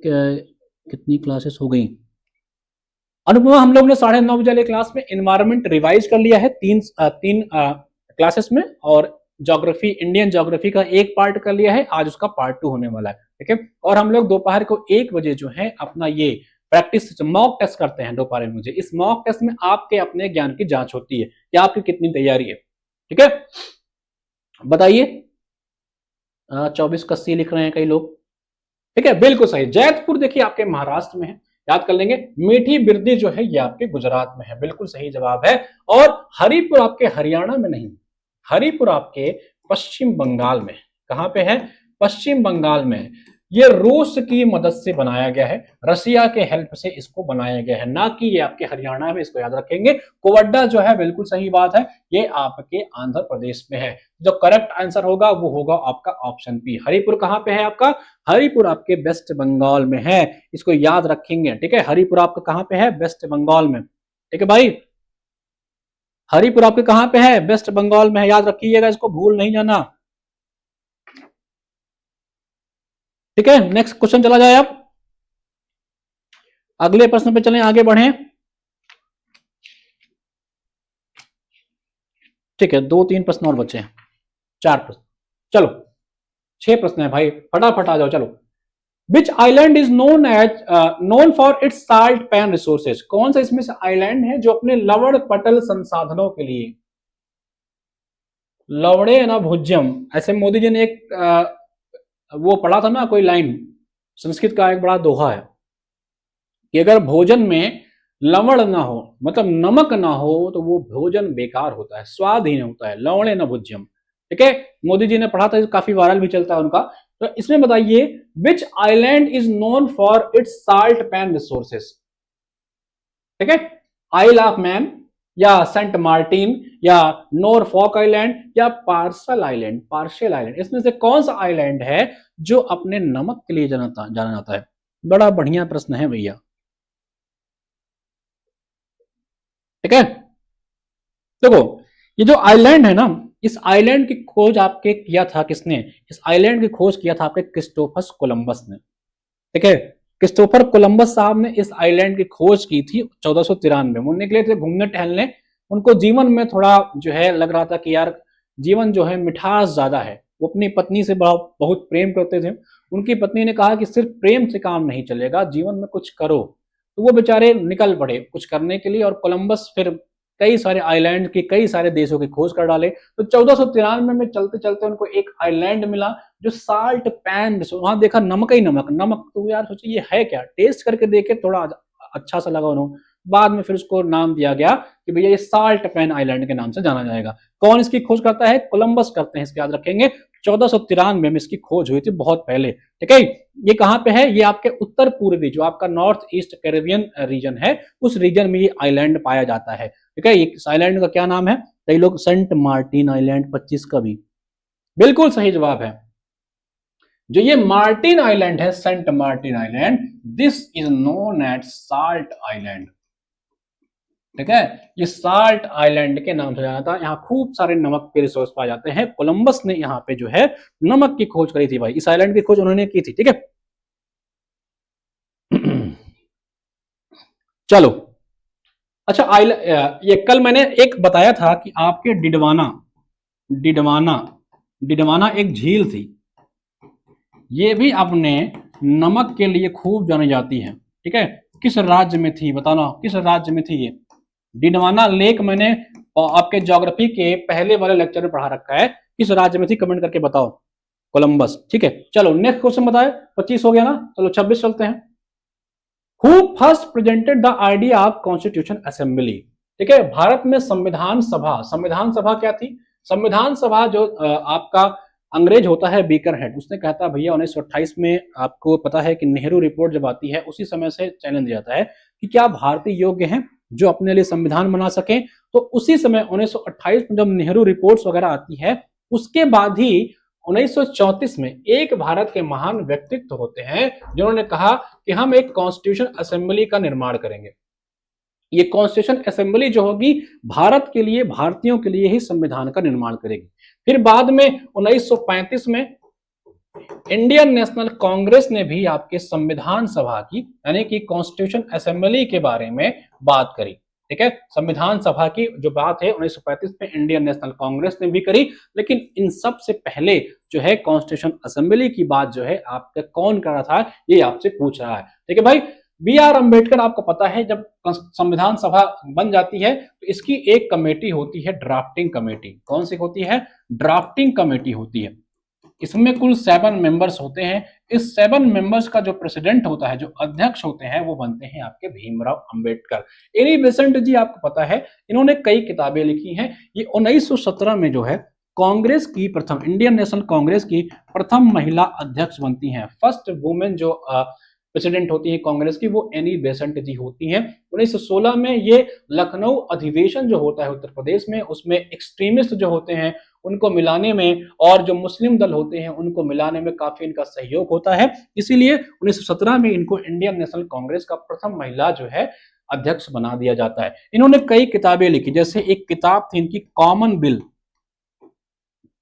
कितनी क्लासेस हो गई। अनुपमा, हम लोग ने 9:30 बजे वाले क्लास में इन्वायरमेंट रिवाइज कर लिया है तीन क्लासेस में, और ज्योग्राफी, इंडियन ज्योग्राफी का एक पार्ट कर लिया है, आज उसका पार्ट 2 होने वाला है, ठीक है। और हम लोग दोपहर को 1 बजे जो है अपना ये प्रैक्टिस मॉक टेस्ट करते हैं दोपहर में। मुझे इस मॉक टेस्ट में आपके अपने ज्ञान की जांच होती है कि आपकी कितनी तैयारी है, ठीक है। बताइए, 24 का सी लिख रहे हैं कई लोग, ठीक है, बिल्कुल सही। जैतपुर देखिए आपके महाराष्ट्र में है, याद कर लेंगे। मीठी बिरदी जो है ये आपके गुजरात में है, बिल्कुल सही जवाब है। और हरिपुर आपके हरियाणा में नहीं, हरिपुर आपके पश्चिम बंगाल में। कहां पे है, पश्चिम बंगाल में। ये रूस की मदद से बनाया गया है, रसिया के हेल्प से इसको बनाया गया है, ना कि ये आपके हरियाणा में, इसको याद रखेंगे। कोवड्डा जो है बिल्कुल सही बात है, ये आपके आंध्र प्रदेश में है। जो करेक्ट आंसर होगा वो होगा आपका ऑप्शन बी। हरिपुर कहां पे है आपका, हरिपुर आपके वेस्ट बंगाल में है, इसको याद रखेंगे, ठीक है। हरिपुर आपका कहां पे है, वेस्ट बंगाल में, ठीक है भाई। हरिपुर आपके कहां पे है, वेस्ट बंगाल में है, याद रखिएगा, इसको भूल नहीं जाना, ठीक है। नेक्स्ट क्वेश्चन चला जाए, अब अगले प्रश्न पे चलें, आगे बढ़ें, ठीक है। 2-3 प्रश्न और बचे हैं, 4 प्रश्न, चलो 6 प्रश्न है भाई, फटाफट आ जाओ। चलो, which island is known for its salt pan resources, कौन सा इसमें से आइलैंड है जो अपने लवण पटल संसाधनों के लिए, लवड़े न भुज्यम, ऐसे मोदी जी ने एक वो पढ़ा था ना कोई लाइन, संस्कृत का एक बड़ा दोहा है कि अगर भोजन में लवण ना हो, मतलब नमक ना हो, तो वो भोजन बेकार होता है, स्वादहीन होता है, लवणे न भुज्यम। ठीक है, मोदी जी ने पढ़ा था, काफी वायरल भी चलता है उनका। तो इसमें बताइए, which island is known for its salt pan resources. ठीक है, आइल ऑफ मैन या सेंट मार्टिन या नॉरफॉक आइलैंड या पार्सल आइलैंड, पार्शियल आइलैंड, इसमें से कौन सा आइलैंड है जो अपने नमक के लिए जाना जाता है? बड़ा बढ़िया प्रश्न है भैया। ठीक है, देखो ये जो आइलैंड है ना, इस आइलैंड की खोज आपके किया था किसने? इस आइलैंड की खोज किया था आपके क्रिस्टोफर कोलंबस ने। ठीक है, क्रिस्टोफर कोलंबस साहब ने इस आइलैंड की खोज की थी 1493 में। वो निकले थे घूमने टहलने, उनको जीवन में थोड़ा जो है लग रहा था कि यार जीवन जो है मिठास ज्यादा है। वो अपनी पत्नी से बहुत प्रेम करते थे। उनकी पत्नी ने कहा कि सिर्फ प्रेम से काम नहीं चलेगा, जीवन में कुछ करो। तो वो बेचारे निकल पड़े कुछ करने के लिए, और कोलंबस फिर कई सारे आइलैंड के कई सारे देशों की खोज कर डाले। तो 1493 में चलते चलते उनको एक आइलैंड मिला जो साल्ट पैन, वहां देखा नमक ही नमक, नमक तो यार सोचे ये है क्या, टेस्ट करके देखे, थोड़ा अच्छा सा लगा उन्होंने। बाद में फिर उसको नाम दिया गया कि भैया ये साल्ट पैन आइलैंड के नाम से जाना जाएगा। कौन इसकी खोज करता है? कोलंबस करते हैं, इसके याद रखेंगे। 1493 में इसकी खोज हुई थी, बहुत पहले। ठीक है, ये कहां पे है? ये आपके उत्तर पूर्वी, जो आपका नॉर्थ ईस्ट कैरेबियन रीजन है, उस रीजन में ये आइलैंड पाया जाता है। ठीक है, इस आइलैंड का क्या नाम है? कई लोग सेंट मार्टिन आइलैंड 25 का भी बिल्कुल सही जवाब है। जो ये मार्टिन आइलैंड है, Saint Martin island, this is known at salt island. ठीक है, ये साल्ट आइलैंड के नाम से जाना था। यहाँ खूब सारे नमक के रिसोर्स पाए जाते हैं। कोलंबस ने यहाँ पे जो है नमक की खोज करी थी भाई, इस आइलैंड की खोज उन्होंने की थी। ठीक है, चलो अच्छा, ये कल मैंने एक बताया था कि आपके डिडवाना, डिडवाना डिडवाना एक झील थी, ये भी अपने नमक के लिए खूब जानी जाती है। ठीक है, किस राज्य में थी बताना, किस राज्य में थी ये डिडवाना लेक? मैंने आपके ज्योग्राफी के पहले वाले लेक्चर में पढ़ा रखा है, किस राज्य में थी, कमेंट करके बताओ। कोलंबस। ठीक है, चलो नेक्स्ट क्वेश्चन बताए। 25 हो गया ना, चलो 26 चलते हैं। Who first presented the idea of constitution assembly? ठीक है, भारत में संविधान सभा, संविधान सभा क्या थी? संविधान सभा जो आपका अंग्रेज होता है बीकर हेड, उसने कहता है भैया 1928 में, आपको पता है कि नेहरू रिपोर्ट जब आती है उसी समय से चैलेंज जाता है कि क्या भारतीय योग्य हैं जो अपने लिए संविधान बना सके। तो उसी समय 1928 में जब नेहरू रिपोर्ट्स वगैरह आती है, उसके बाद ही 1934 में एक भारत के महान व्यक्तित्व होते हैं जिन्होंने कहा कि हम एक कॉन्स्टिट्यूशन असेंबली का निर्माण करेंगे। ये कॉन्स्टिट्यूशन असेंबली जो होगी भारत के लिए, भारतीयों के लिए ही संविधान का निर्माण करेगी। फिर बाद में 1935 में इंडियन नेशनल कांग्रेस ने भी आपके संविधान सभा की, यानी कि कॉन्स्टिट्यूशन असेंबली के बारे में बात करी। ठीक है, संविधान सभा की जो बात है 1935 में इंडियन नेशनल कांग्रेस ने भी करी, लेकिन इन सब से पहले जो है कॉन्स्टिट्यूशन असेंबली की बात जो है आपका कौन कर रहा था, ये आपसे पूछ रहा है। ठीक है भाई, बी आर अम्बेडकर, आपको पता है जब संविधान सभा बन जाती है तो इसकी एक कमेटी होती है, ड्राफ्टिंग कमेटी। कौन सी होती है? ड्राफ्टिंग कमेटी होती है। इसमें कुल 7 मेंबर्स होते हैं। इस 7 मेंबर्स का जो प्रेसिडेंट होता है, जो अध्यक्ष होते हैं, वो बनते हैं आपके भीमराव अंबेडकर। एनी बेसेंट जी आपको पता है, इन्होंने कई किताबें लिखी हैं। ये 1917 में जो है कांग्रेस की प्रथम, इंडियन नेशनल कांग्रेस की प्रथम महिला अध्यक्ष बनती हैं। फर्स्ट वुमेन जो प्रेसिडेंट होती है कांग्रेस की, वो एनी बेसेंट जी होती हैं। 1916 में ये लखनऊ अधिवेशन जो होता है उत्तर प्रदेश में, उसमें एक्सट्रीमिस्ट जो होते हैं उनको मिलाने में, और जो मुस्लिम दल होते हैं उनको मिलाने में काफी इनका सहयोग होता है। इसीलिए 1917 में इनको इंडियन नेशनल कांग्रेस का प्रथम महिला जो है अध्यक्ष बना दिया जाता है। इन्होंने कई किताबें लिखी, जैसे एक किताब थी इनकी कॉमन बिल।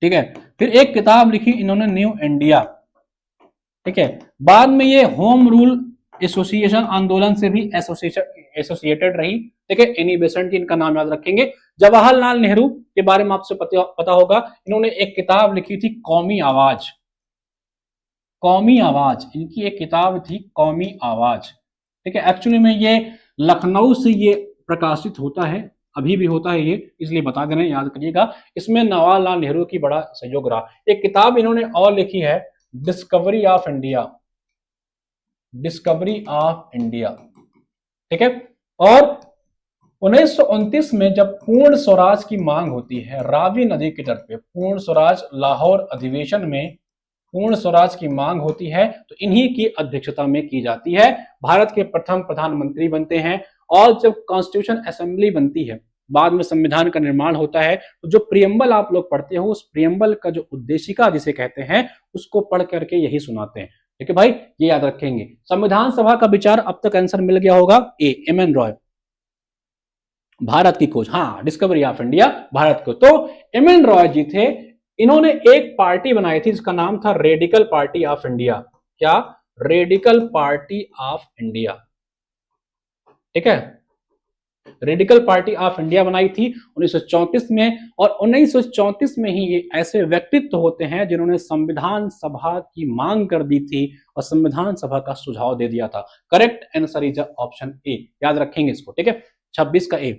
ठीक है, फिर एक किताब लिखी इन्होंने न्यू इंडिया। ठीक है, बाद में ये होम रूल एसोसिएशन आंदोलन से भी एसोसिएटेड रही। ठीक है, एनी बेसेंट इनका नाम याद रखेंगे। जवाहरलाल नेहरू के बारे में आपसे पता होगा, इन्होंने एक किताब लिखी थी कौमी आवाज। कौमी आवाज, इनकी एक किताब थी कौमी आवाज। ठीक है, एक्चुअली में ये लखनऊ से ये प्रकाशित होता है, अभी भी होता है ये, इसलिए बता देना, याद करिएगा। इसमें नवालाल नेहरू की बड़ा सहयोग रहा। एक किताब इन्होंने और लिखी है, discovery of India, discovery of India. ठीक है, और 1929 में जब पूर्ण स्वराज की मांग होती है रावी नदी के तट पे, पूर्ण स्वराज लाहौर अधिवेशन में पूर्ण स्वराज की मांग होती है, तो इन्हीं की अध्यक्षता में की जाती है। भारत के प्रथम प्रधानमंत्री बनते हैं। और जब कॉन्स्टिट्यूशन असेंबली बनती है, बाद में संविधान का निर्माण होता है, तो जो प्रियम्बल आप लोग पढ़ते हो, उस प्रियम्बल का जो उद्देशिका जिसे कहते हैं, उसको पढ़ करके यही सुनाते हैं। ठीक है भाई, ये याद रखेंगे। संविधान सभा का विचार, अब तक आंसर मिल गया होगा, A M N Roy, Bharat की खोज, हाँ, डिस्कवरी ऑफ इंडिया, भारत को। तो एम एन रॉय जी थे, इन्होंने एक पार्टी बनाई थी जिसका नाम था रेडिकल पार्टी ऑफ इंडिया। क्या? Radical party of India. ठीक है, रेडिकल पार्टी ऑफ इंडिया बनाई थी 1934 में। और 1934 में ही ये ऐसे व्यक्तित्व होते हैं जिन्होंने संविधान सभा की मांग कर दी थी और संविधान सभा का सुझाव दे दिया था। Correct answer is option A, याद रखेंगे इसको। ठीक है, 26 का ए।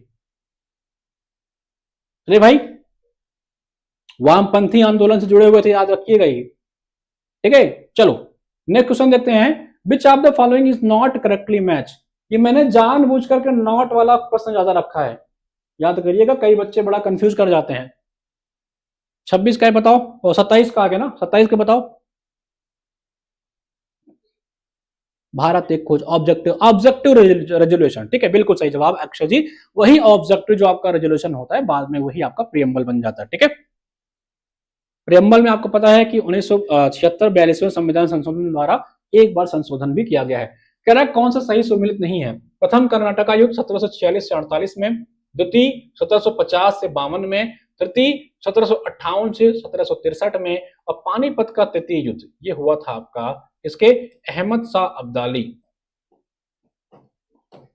चलिए भाई, वामपंथी आंदोलन से जुड़े हुए थे, याद रखिएगा ये। ठीक है, चलो नेक्स्ट क्वेश्चन देखते हैं। विच of the following is not correctly match. ये मैंने जानबूझ करके नॉट वाला प्रश्न ज्यादा रखा है, याद करिएगा, कई बच्चे बड़ा कंफ्यूज कर जाते हैं। 26 का है बताओ, और 27 का आ गया ना, 27 का बताओ। भारत एक खोज, ऑब्जेक्टिव, ऑब्जेक्टिव रेजोल्यूशन। ठीक है, बिल्कुल सही जवाब अक्षय जी। वही ऑब्जेक्टिव जो आपका रेजोल्यूशन होता है, बाद में वही आपका प्रियम्बल बन जाता है। ठीक है, प्रियम्बल में आपको पता है कि 1976-42वें संविधान संशोधन द्वारा एक बार संशोधन भी किया गया है। कह रहा है कौन सा सही सुमिलित नहीं है। प्रथम कर्नाटका युद्ध 1746 से 48 में, द्वितीय 1750 से 52 में, तृतीय 1758 से 1763 में, और पानीपत का तृतीय युद्ध ये हुआ था आपका इसके अहमद शाह अब्दाली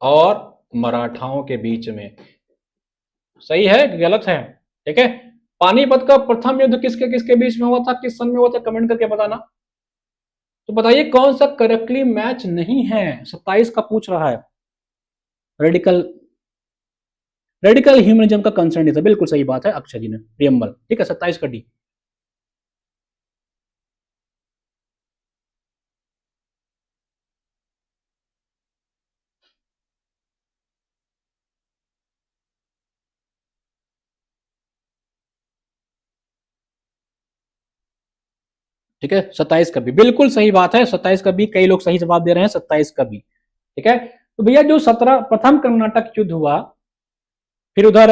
और मराठाओं के बीच में। सही है कि गलत है? ठीक है, पानीपत का प्रथम युद्ध किसके किसके बीच में हुआ था, किस सन में हुआ था, कमेंट करके बताना। तो बताइए कौन सा करेक्टली मैच नहीं है। 27 का पूछ रहा है, रेडिकल ह्यूमनिज्म का कंसर्न था, बिल्कुल सही बात है अक्षय जी ने, प्रियम्बल। ठीक है, 27 का डी। ठीक है, 27 का भी बिल्कुल सही बात है, 27 का भी, कई लोग सही जवाब दे रहे हैं 27 का भी। ठीक है, तो भैया जो 17 प्रथम कर्नाटक युद्ध हुआ, फिर उधर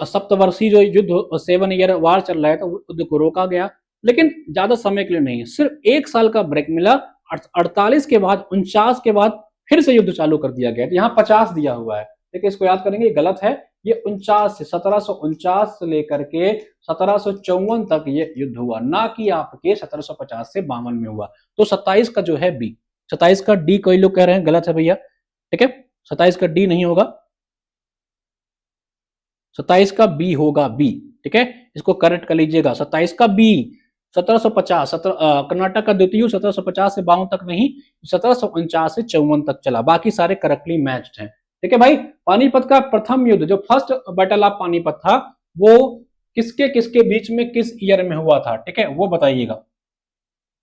सप्तवर्षीय जो युद्ध 7 ईयर वार चल रहा है, तो युद्ध को रोका गया, लेकिन ज्यादा समय के लिए नहीं, सिर्फ 1 साल का ब्रेक मिला। 48 के बाद 49 के बाद फिर से युद्ध चालू कर दिया गया। यहाँ 50 दिया हुआ है, लेकिन इसको याद करेंगे, गलत है। ये 49 से 1749 से लेकर के 1754 तक ये युद्ध हुआ, ना कि आपके 1750 से 52 में हुआ। तो 27 का जो है बी, 27 का डी कई लोग कह रहे हैं गलत है भैया। ठीक है, 27 का डी नहीं होगा, 27 का बी होगा, बी। ठीक है, इसको करेक्ट कर लीजिएगा, 27 का बी। 1750 कर्नाटक का द्वितीय 1750 से 52 तक नहीं, 1749 से 54 तक चला, बाकी सारे करेक्टली मैच्ड हैं। ठीक है भाई, पानीपत का प्रथम युद्ध जो फर्स्ट बैटल ऑफ पानीपत था, वो किसके किसके बीच में किस ईयर में हुआ था, ठीक है, वो बताइएगा।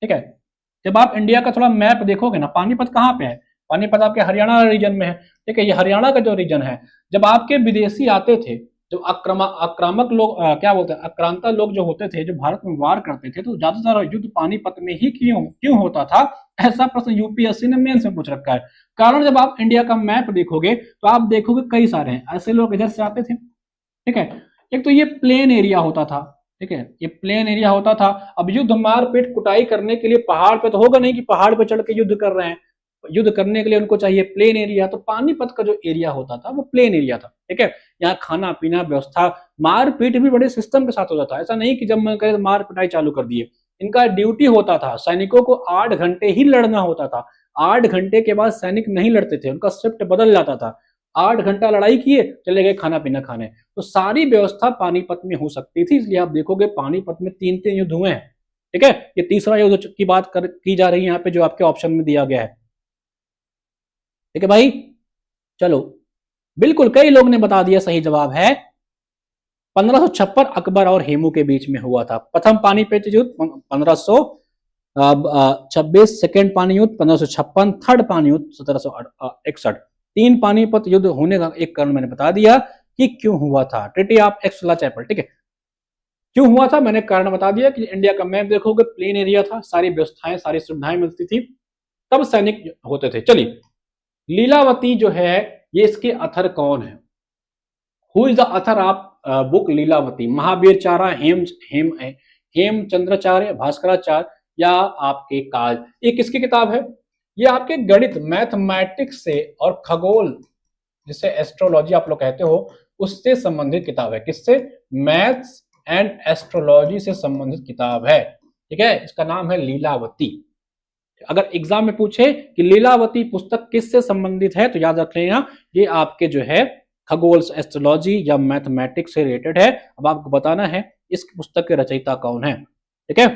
ठीक है, जब आप इंडिया का थोड़ा मैप देखोगे ना, पानीपत कहाँ पे है, पानीपत आपके हरियाणा रीजन में है। ठीक है, ये हरियाणा का जो रीजन है, जब आपके विदेशी आते थे, जो आक्रामक लोग, क्या बोलते हैं, आक्रांता लोग जो होते थे, जो भारत में वार करते थे, तो ज्यादातर युद्ध पानीपत में ही क्यों होता था, ऐसा प्रश्न यूपीएससी ने मेंस में पूछ रखा है। कारण जब आप इंडिया का मैप देखोगे, तो आप देखोगे कई सारे हैं ऐसे लोग इधर से आते थे। ठीक है, एक तो ये प्लेन एरिया होता था। ठीक है, ये प्लेन एरिया होता था। अब युद्ध मारपीट कुटाई करने के लिए पहाड़ पे तो होगा नहीं कि पहाड़ पे चढ़ के युद्ध कर रहे हैं, युद्ध करने के लिए उनको चाहिए प्लेन एरिया। तो पानीपत का जो एरिया होता था वो प्लेन एरिया था। ठीक है, यहाँ खाना पीना व्यवस्था, मारपीट भी बड़े सिस्टम के साथ हो जाता है, ऐसा नहीं कि जब मन करे मार पिटाई चालू कर दिए। इनका ड्यूटी होता था, सैनिकों को 8 घंटे ही लड़ना होता था। 8 घंटे के बाद सैनिक नहीं लड़ते थे, उनका शिफ्ट बदल जाता था। 8 घंटा लड़ाई किए, चले गए खाना पीना खाने। तो सारी व्यवस्था पानीपत में हो सकती थी, इसलिए आप देखोगे पानीपत में 3 युद्ध हुए हैं। ठीक है, ये तीसरा युद्ध की बात की जा रही है यहाँ पे, जो आपके ऑप्शन में दिया गया है। ठीक है भाई, चलो बिल्कुल कई लोग ने बता दिया, सही जवाब है 1556 अकबर और हेमू के बीच में हुआ था। प्रथम पानीपत युद्ध 1526, सेकेंड पानी युद्ध 1556, थर्ड पानी युद्ध 1761। तीन पानीपत युद्ध होने का एक कारण मैंने बता दिया कि क्यों हुआ था। ट्रिटी ऑफ एक्सुलाचैपल, ठीक है, क्यों हुआ था मैंने कारण बता दिया कि इंडिया का मैप देखोगे प्लेन एरिया था, सारी व्यवस्थाएं सारी सुविधाएं मिलती थी, तब सैनिक होते थे। चलिए, लीलावती जो है ये इसके अथर कौन है? Who is the author of book Lilavati? Mahaviracharya, Hemachandracharya, Bhaskaracharya या आपके काल? ये किसकी किताब है? ये आपके गणित मैथमेटिक्स से और खगोल जिसे एस्ट्रोलॉजी आप लोग कहते हो उससे संबंधित किताब है। किससे? मैथ्स एंड एस्ट्रोलॉजी से संबंधित किताब है। ठीक है, इसका नाम है लीलावती। अगर एग्जाम में पूछे कि लीलावती पुस्तक किससे संबंधित है तो याद रख लेना ये आपके जो है खगोल एस्ट्रोलॉजी या मैथमेटिक्स से रिलेटेड है। अब आपको बताना है इस पुस्तक के रचयिता कौन है। ठीक है,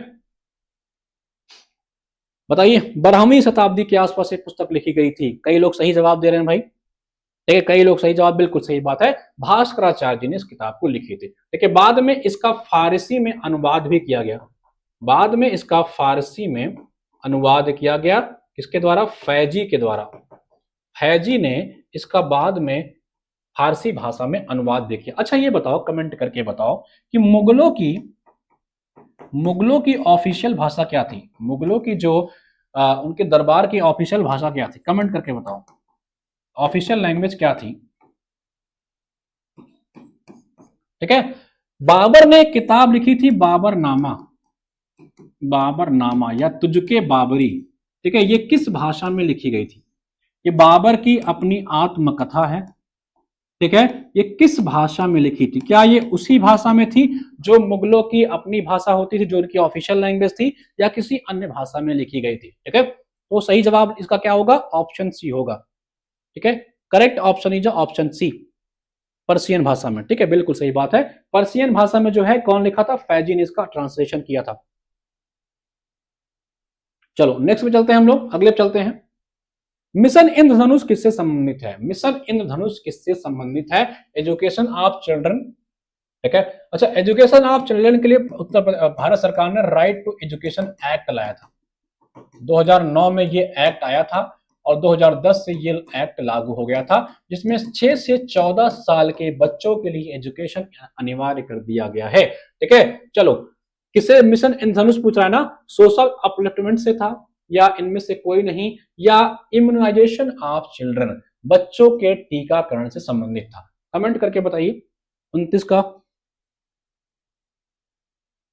बताइए 12वीं शताब्दी के आसपास एक पुस्तक लिखी गई थी। कई लोग सही जवाब दे रहे हैं भाई, ठीक है, कई लोग सही जवाब, बिल्कुल सही बात है, भास्कराचार्य जी ने इस किताब को लिखी थी। ठीक है, बाद में इसका फारसी में अनुवाद भी किया गया। बाद में इसका फारसी में अनुवाद किया गया, किसके द्वारा? फैजी के द्वारा। फैजी ने इसका बाद में फारसी भाषा में अनुवाद भी किया। अच्छा ये बताओ, कमेंट करके बताओ कि मुगलों की ऑफिशियल भाषा क्या थी? मुगलों की जो उनके दरबार की ऑफिशियल भाषा क्या थी? कमेंट करके बताओ, ऑफिशियल लैंग्वेज क्या थी? ठीक है, बाबर ने किताब लिखी थी बाबरनामा, बाबरनामा या तुझके बाबरी। ठीक है, ये किस भाषा में लिखी गई थी? ये बाबर की अपनी आत्मकथा है। ठीक है, ये किस भाषा में लिखी थी? क्या ये उसी भाषा में थी जो मुगलों की अपनी भाषा होती थी, जो उनकी ऑफिशियल लैंग्वेज थी, या किसी अन्य भाषा में लिखी गई थी? ठीक है, तो सही जवाब इसका क्या होगा? ऑप्शन सी होगा। ठीक है, correct option is option C, Persian भाषा में। ठीक है, बिल्कुल सही बात है, पर्शियन भाषा में जो है कौन लिखा था? फैजी ने इसका ट्रांसलेशन किया था। चलो नेक्स्ट में चलते हैं हम लोग, अगले चलते हैं। मिशन इंद्रधनुष किससे संबंधित है? मिशन इंद्रधनुष किससे संबंधित है? Education of children. ठीक है, अच्छा एजुकेशन ऑफ चिल्ड्रन के लिए भारत सरकार ने राइट टू एजुकेशन एक्ट लाया था। 2009 में ये एक्ट आया था और 2010 से ये एक्ट लागू हो गया था, जिसमें 6 से 14 साल के बच्चों के लिए एजुकेशन अनिवार्य कर दिया गया है। ठीक है, चलो किसे मिशन इंद्रधनुष पूछ रहा है ना? सोशल अपलिफ्टमेंट से था या इनमें से कोई नहीं, या इम्यूनाइजेशन ऑफ चिल्ड्रन, बच्चों के टीकाकरण से संबंधित था? कमेंट करके बताइए। 29 का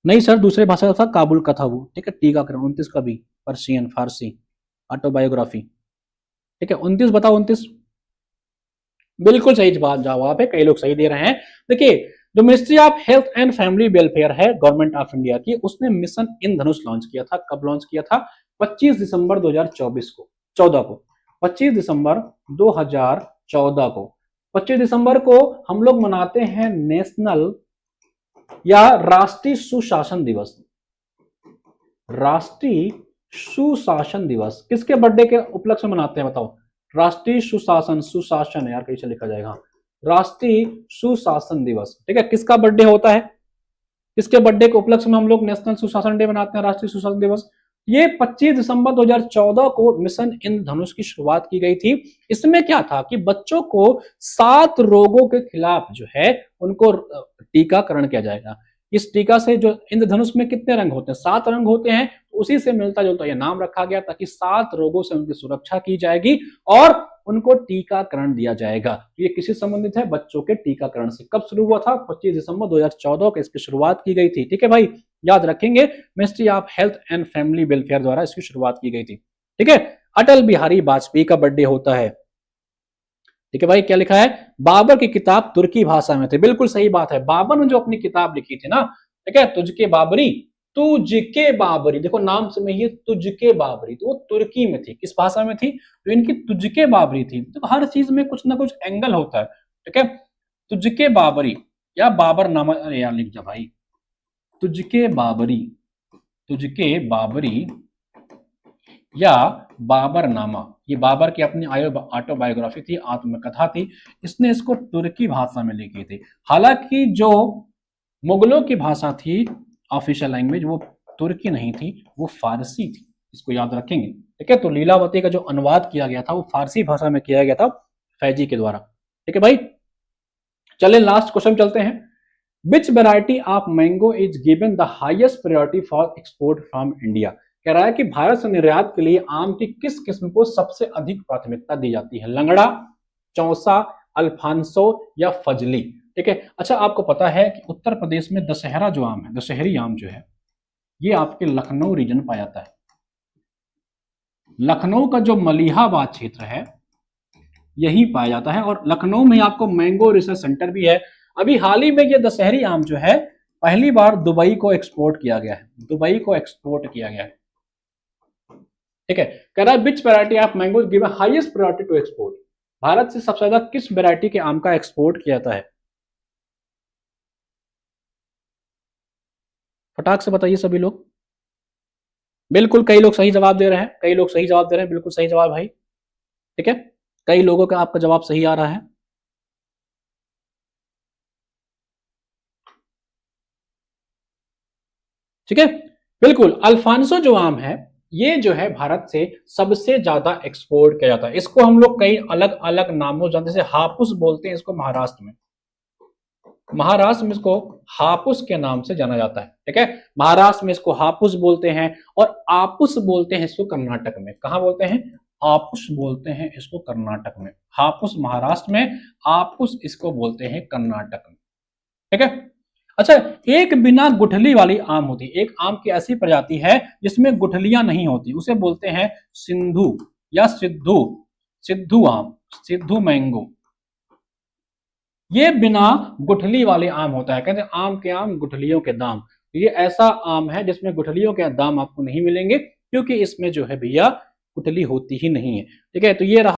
नहीं सर, दूसरे भाषा का था, काबुल का था वो। ठीक है, टीकाकरण 29 का भी पर्शियन, फारसी, ऑटोबायोग्राफी। ठीक है, 29 बताओ, 29 बिल्कुल सही जवाब है, कई लोग सही दे रहे हैं। देखिए जो ministry of health and family welfare है गवर्नमेंट ऑफ इंडिया की, उसने मिशन इंद्रधनुष लॉन्च किया था। कब लॉन्च किया था? 25 दिसंबर 2024 को, 14 को, 25 दिसंबर 2014 को। 25 दिसंबर को हम लोग मनाते हैं नेशनल या राष्ट्रीय सुशासन दिवस। राष्ट्रीय सुशासन दिवस किसके बर्थडे के उपलक्ष्य में मनाते हैं बताओ? राष्ट्रीय सुशासन, सुशासन यार कैसे लिखा जाएगा? राष्ट्रीय सुशासन दिवस। ठीक है, किसका बर्थडे होता है? किसके बर्थडे के उपलक्ष्य में हम लोग नेशनल सुशासन डे मनाते हैं, राष्ट्रीय सुशासन दिवस? ये 25 दिसंबर 2014 को मिशन इंद्रधनुष की शुरुआत की गई थी। इसमें क्या था कि बच्चों को 7 रोगों के खिलाफ जो है उनको टीकाकरण किया जाएगा। इस टीका से जो इंद्रधनुष में कितने रंग होते हैं? 7 रंग होते हैं, उसी से मिलता जुलता यह नाम रखा गया ताकि 7 रोगों से उनकी सुरक्षा की जाएगी और उनको टीकाकरण दिया जाएगा। ये किसी संबंधित है? बच्चों के टीकाकरण से। कब शुरू हुआ था? 25 दिसंबर 2014 को इसकी शुरुआत की गई थी। ठीक है भाई, याद रखेंगे, ministry of health and family welfare द्वारा इसकी शुरुआत की गई थी। ठीक है, अटल बिहारी वाजपेयी का बर्थडे होता है। ठीक है भाई, क्या लिखा है? बाबर की किताब तुर्की भाषा में थी। बिल्कुल सही बात है, बाबर ने जो अपनी किताब लिखी थी ना, ठीक है, तुझके बाबरी, तुझके बाबरी, देखो नाम से में ये तुझके बाबरी, तो वो तुर्की में थी। किस भाषा में थी? तो इनकी तुझके बाबरी थी। तो हर चीज में कुछ ना कुछ एंगल होता है। ठीक है, तुझके बाबरी या बाबर नामा, अरे यार लिख जा भाई, तुझके बाबरी। तुझके बाबरी या बाबरनामा, ये बाबर की अपनी ऑटोबायोग्राफी थी, आत्मकथा थी। इसने इसको तुर्की भाषा में लिखी थी। हालांकि जो मुगलों की भाषा थी ऑफिशियल लैंग्वेज, वो तुर्की नहीं थी, वो फारसी थी। इसको याद रखेंगे, ठीक है। तो लीलावती का जो अनुवाद किया गया था वो फारसी भाषा में किया गया था फैजी के द्वारा, ठीक है भाई। चले लास्ट क्वेश्चन चलते हैं। Which variety of mango is given the highest priority for export from India. कह रहा है कि भारत से निर्यात के लिए आम की किस किस्म को सबसे अधिक प्राथमिकता दी जाती है? लंगड़ा, चौसा, अल्फांसो या फजली, ठीक है। अच्छा, आपको पता है कि उत्तर प्रदेश में दशहरा जो आम है, दशहरी आम जो है, ये आपके लखनऊ रीजन पाया जाता है। लखनऊ का जो मलिहाबाद क्षेत्र है यही पाया जाता है, और लखनऊ में आपको मैंगो रिसर्च सेंटर भी है। अभी हाल ही में ये दशहरी आम जो है पहली बार दुबई को एक्सपोर्ट किया गया है, दुबई को एक्सपोर्ट किया गया है, ठीक है। कह रहा है which variety of mango given highest priority to export. Bharat से सबसे ज्यादा किस वैरायटी के आम का एक्सपोर्ट किया जाता है? फटाक से बताइए सभी लोग। बिल्कुल, कई लोग सही जवाब दे रहे हैं, कई लोग सही जवाब दे रहे हैं, बिल्कुल सही जवाब भाई, ठीक है। कई लोगों का आपका जवाब सही आ रहा है। ठीक है, बिल्कुल। अल्फांसो जो आम है ये जो है भारत से सबसे ज्यादा एक्सपोर्ट किया जाता है। इसको हम लोग कई अलग अलग नामों जानते हैं, जैसे हापुस बोलते हैं इसको महाराष्ट्र में, महाराष्ट्र में इसको हापुस के नाम से जाना जाता है, ठीक है। महाराष्ट्र में इसको हापुस बोलते हैं, और आपुस बोलते हैं इसको कर्नाटक में। कहां बोलते हैं? आपुस बोलते हैं इसको कर्नाटक में। हापुस महाराष्ट्र में, आपुस इसको बोलते हैं कर्नाटक में, ठीक है। अच्छा, एक बिना गुठली वाली आम होती है, एक आम की ऐसी प्रजाति है जिसमें गुठलियां नहीं होती, उसे बोलते हैं सिंधु या सिद्धू, सिद्धू आम, सिद्धू मैंगो। ये बिना गुठली वाले आम होता है, कहते हैं आम के आम गुठलियों के दाम। ये ऐसा आम है जिसमें गुठलियों के दाम आपको नहीं मिलेंगे, क्योंकि इसमें जो है भैया गुठली होती ही नहीं है, ठीक है। तो ये रहा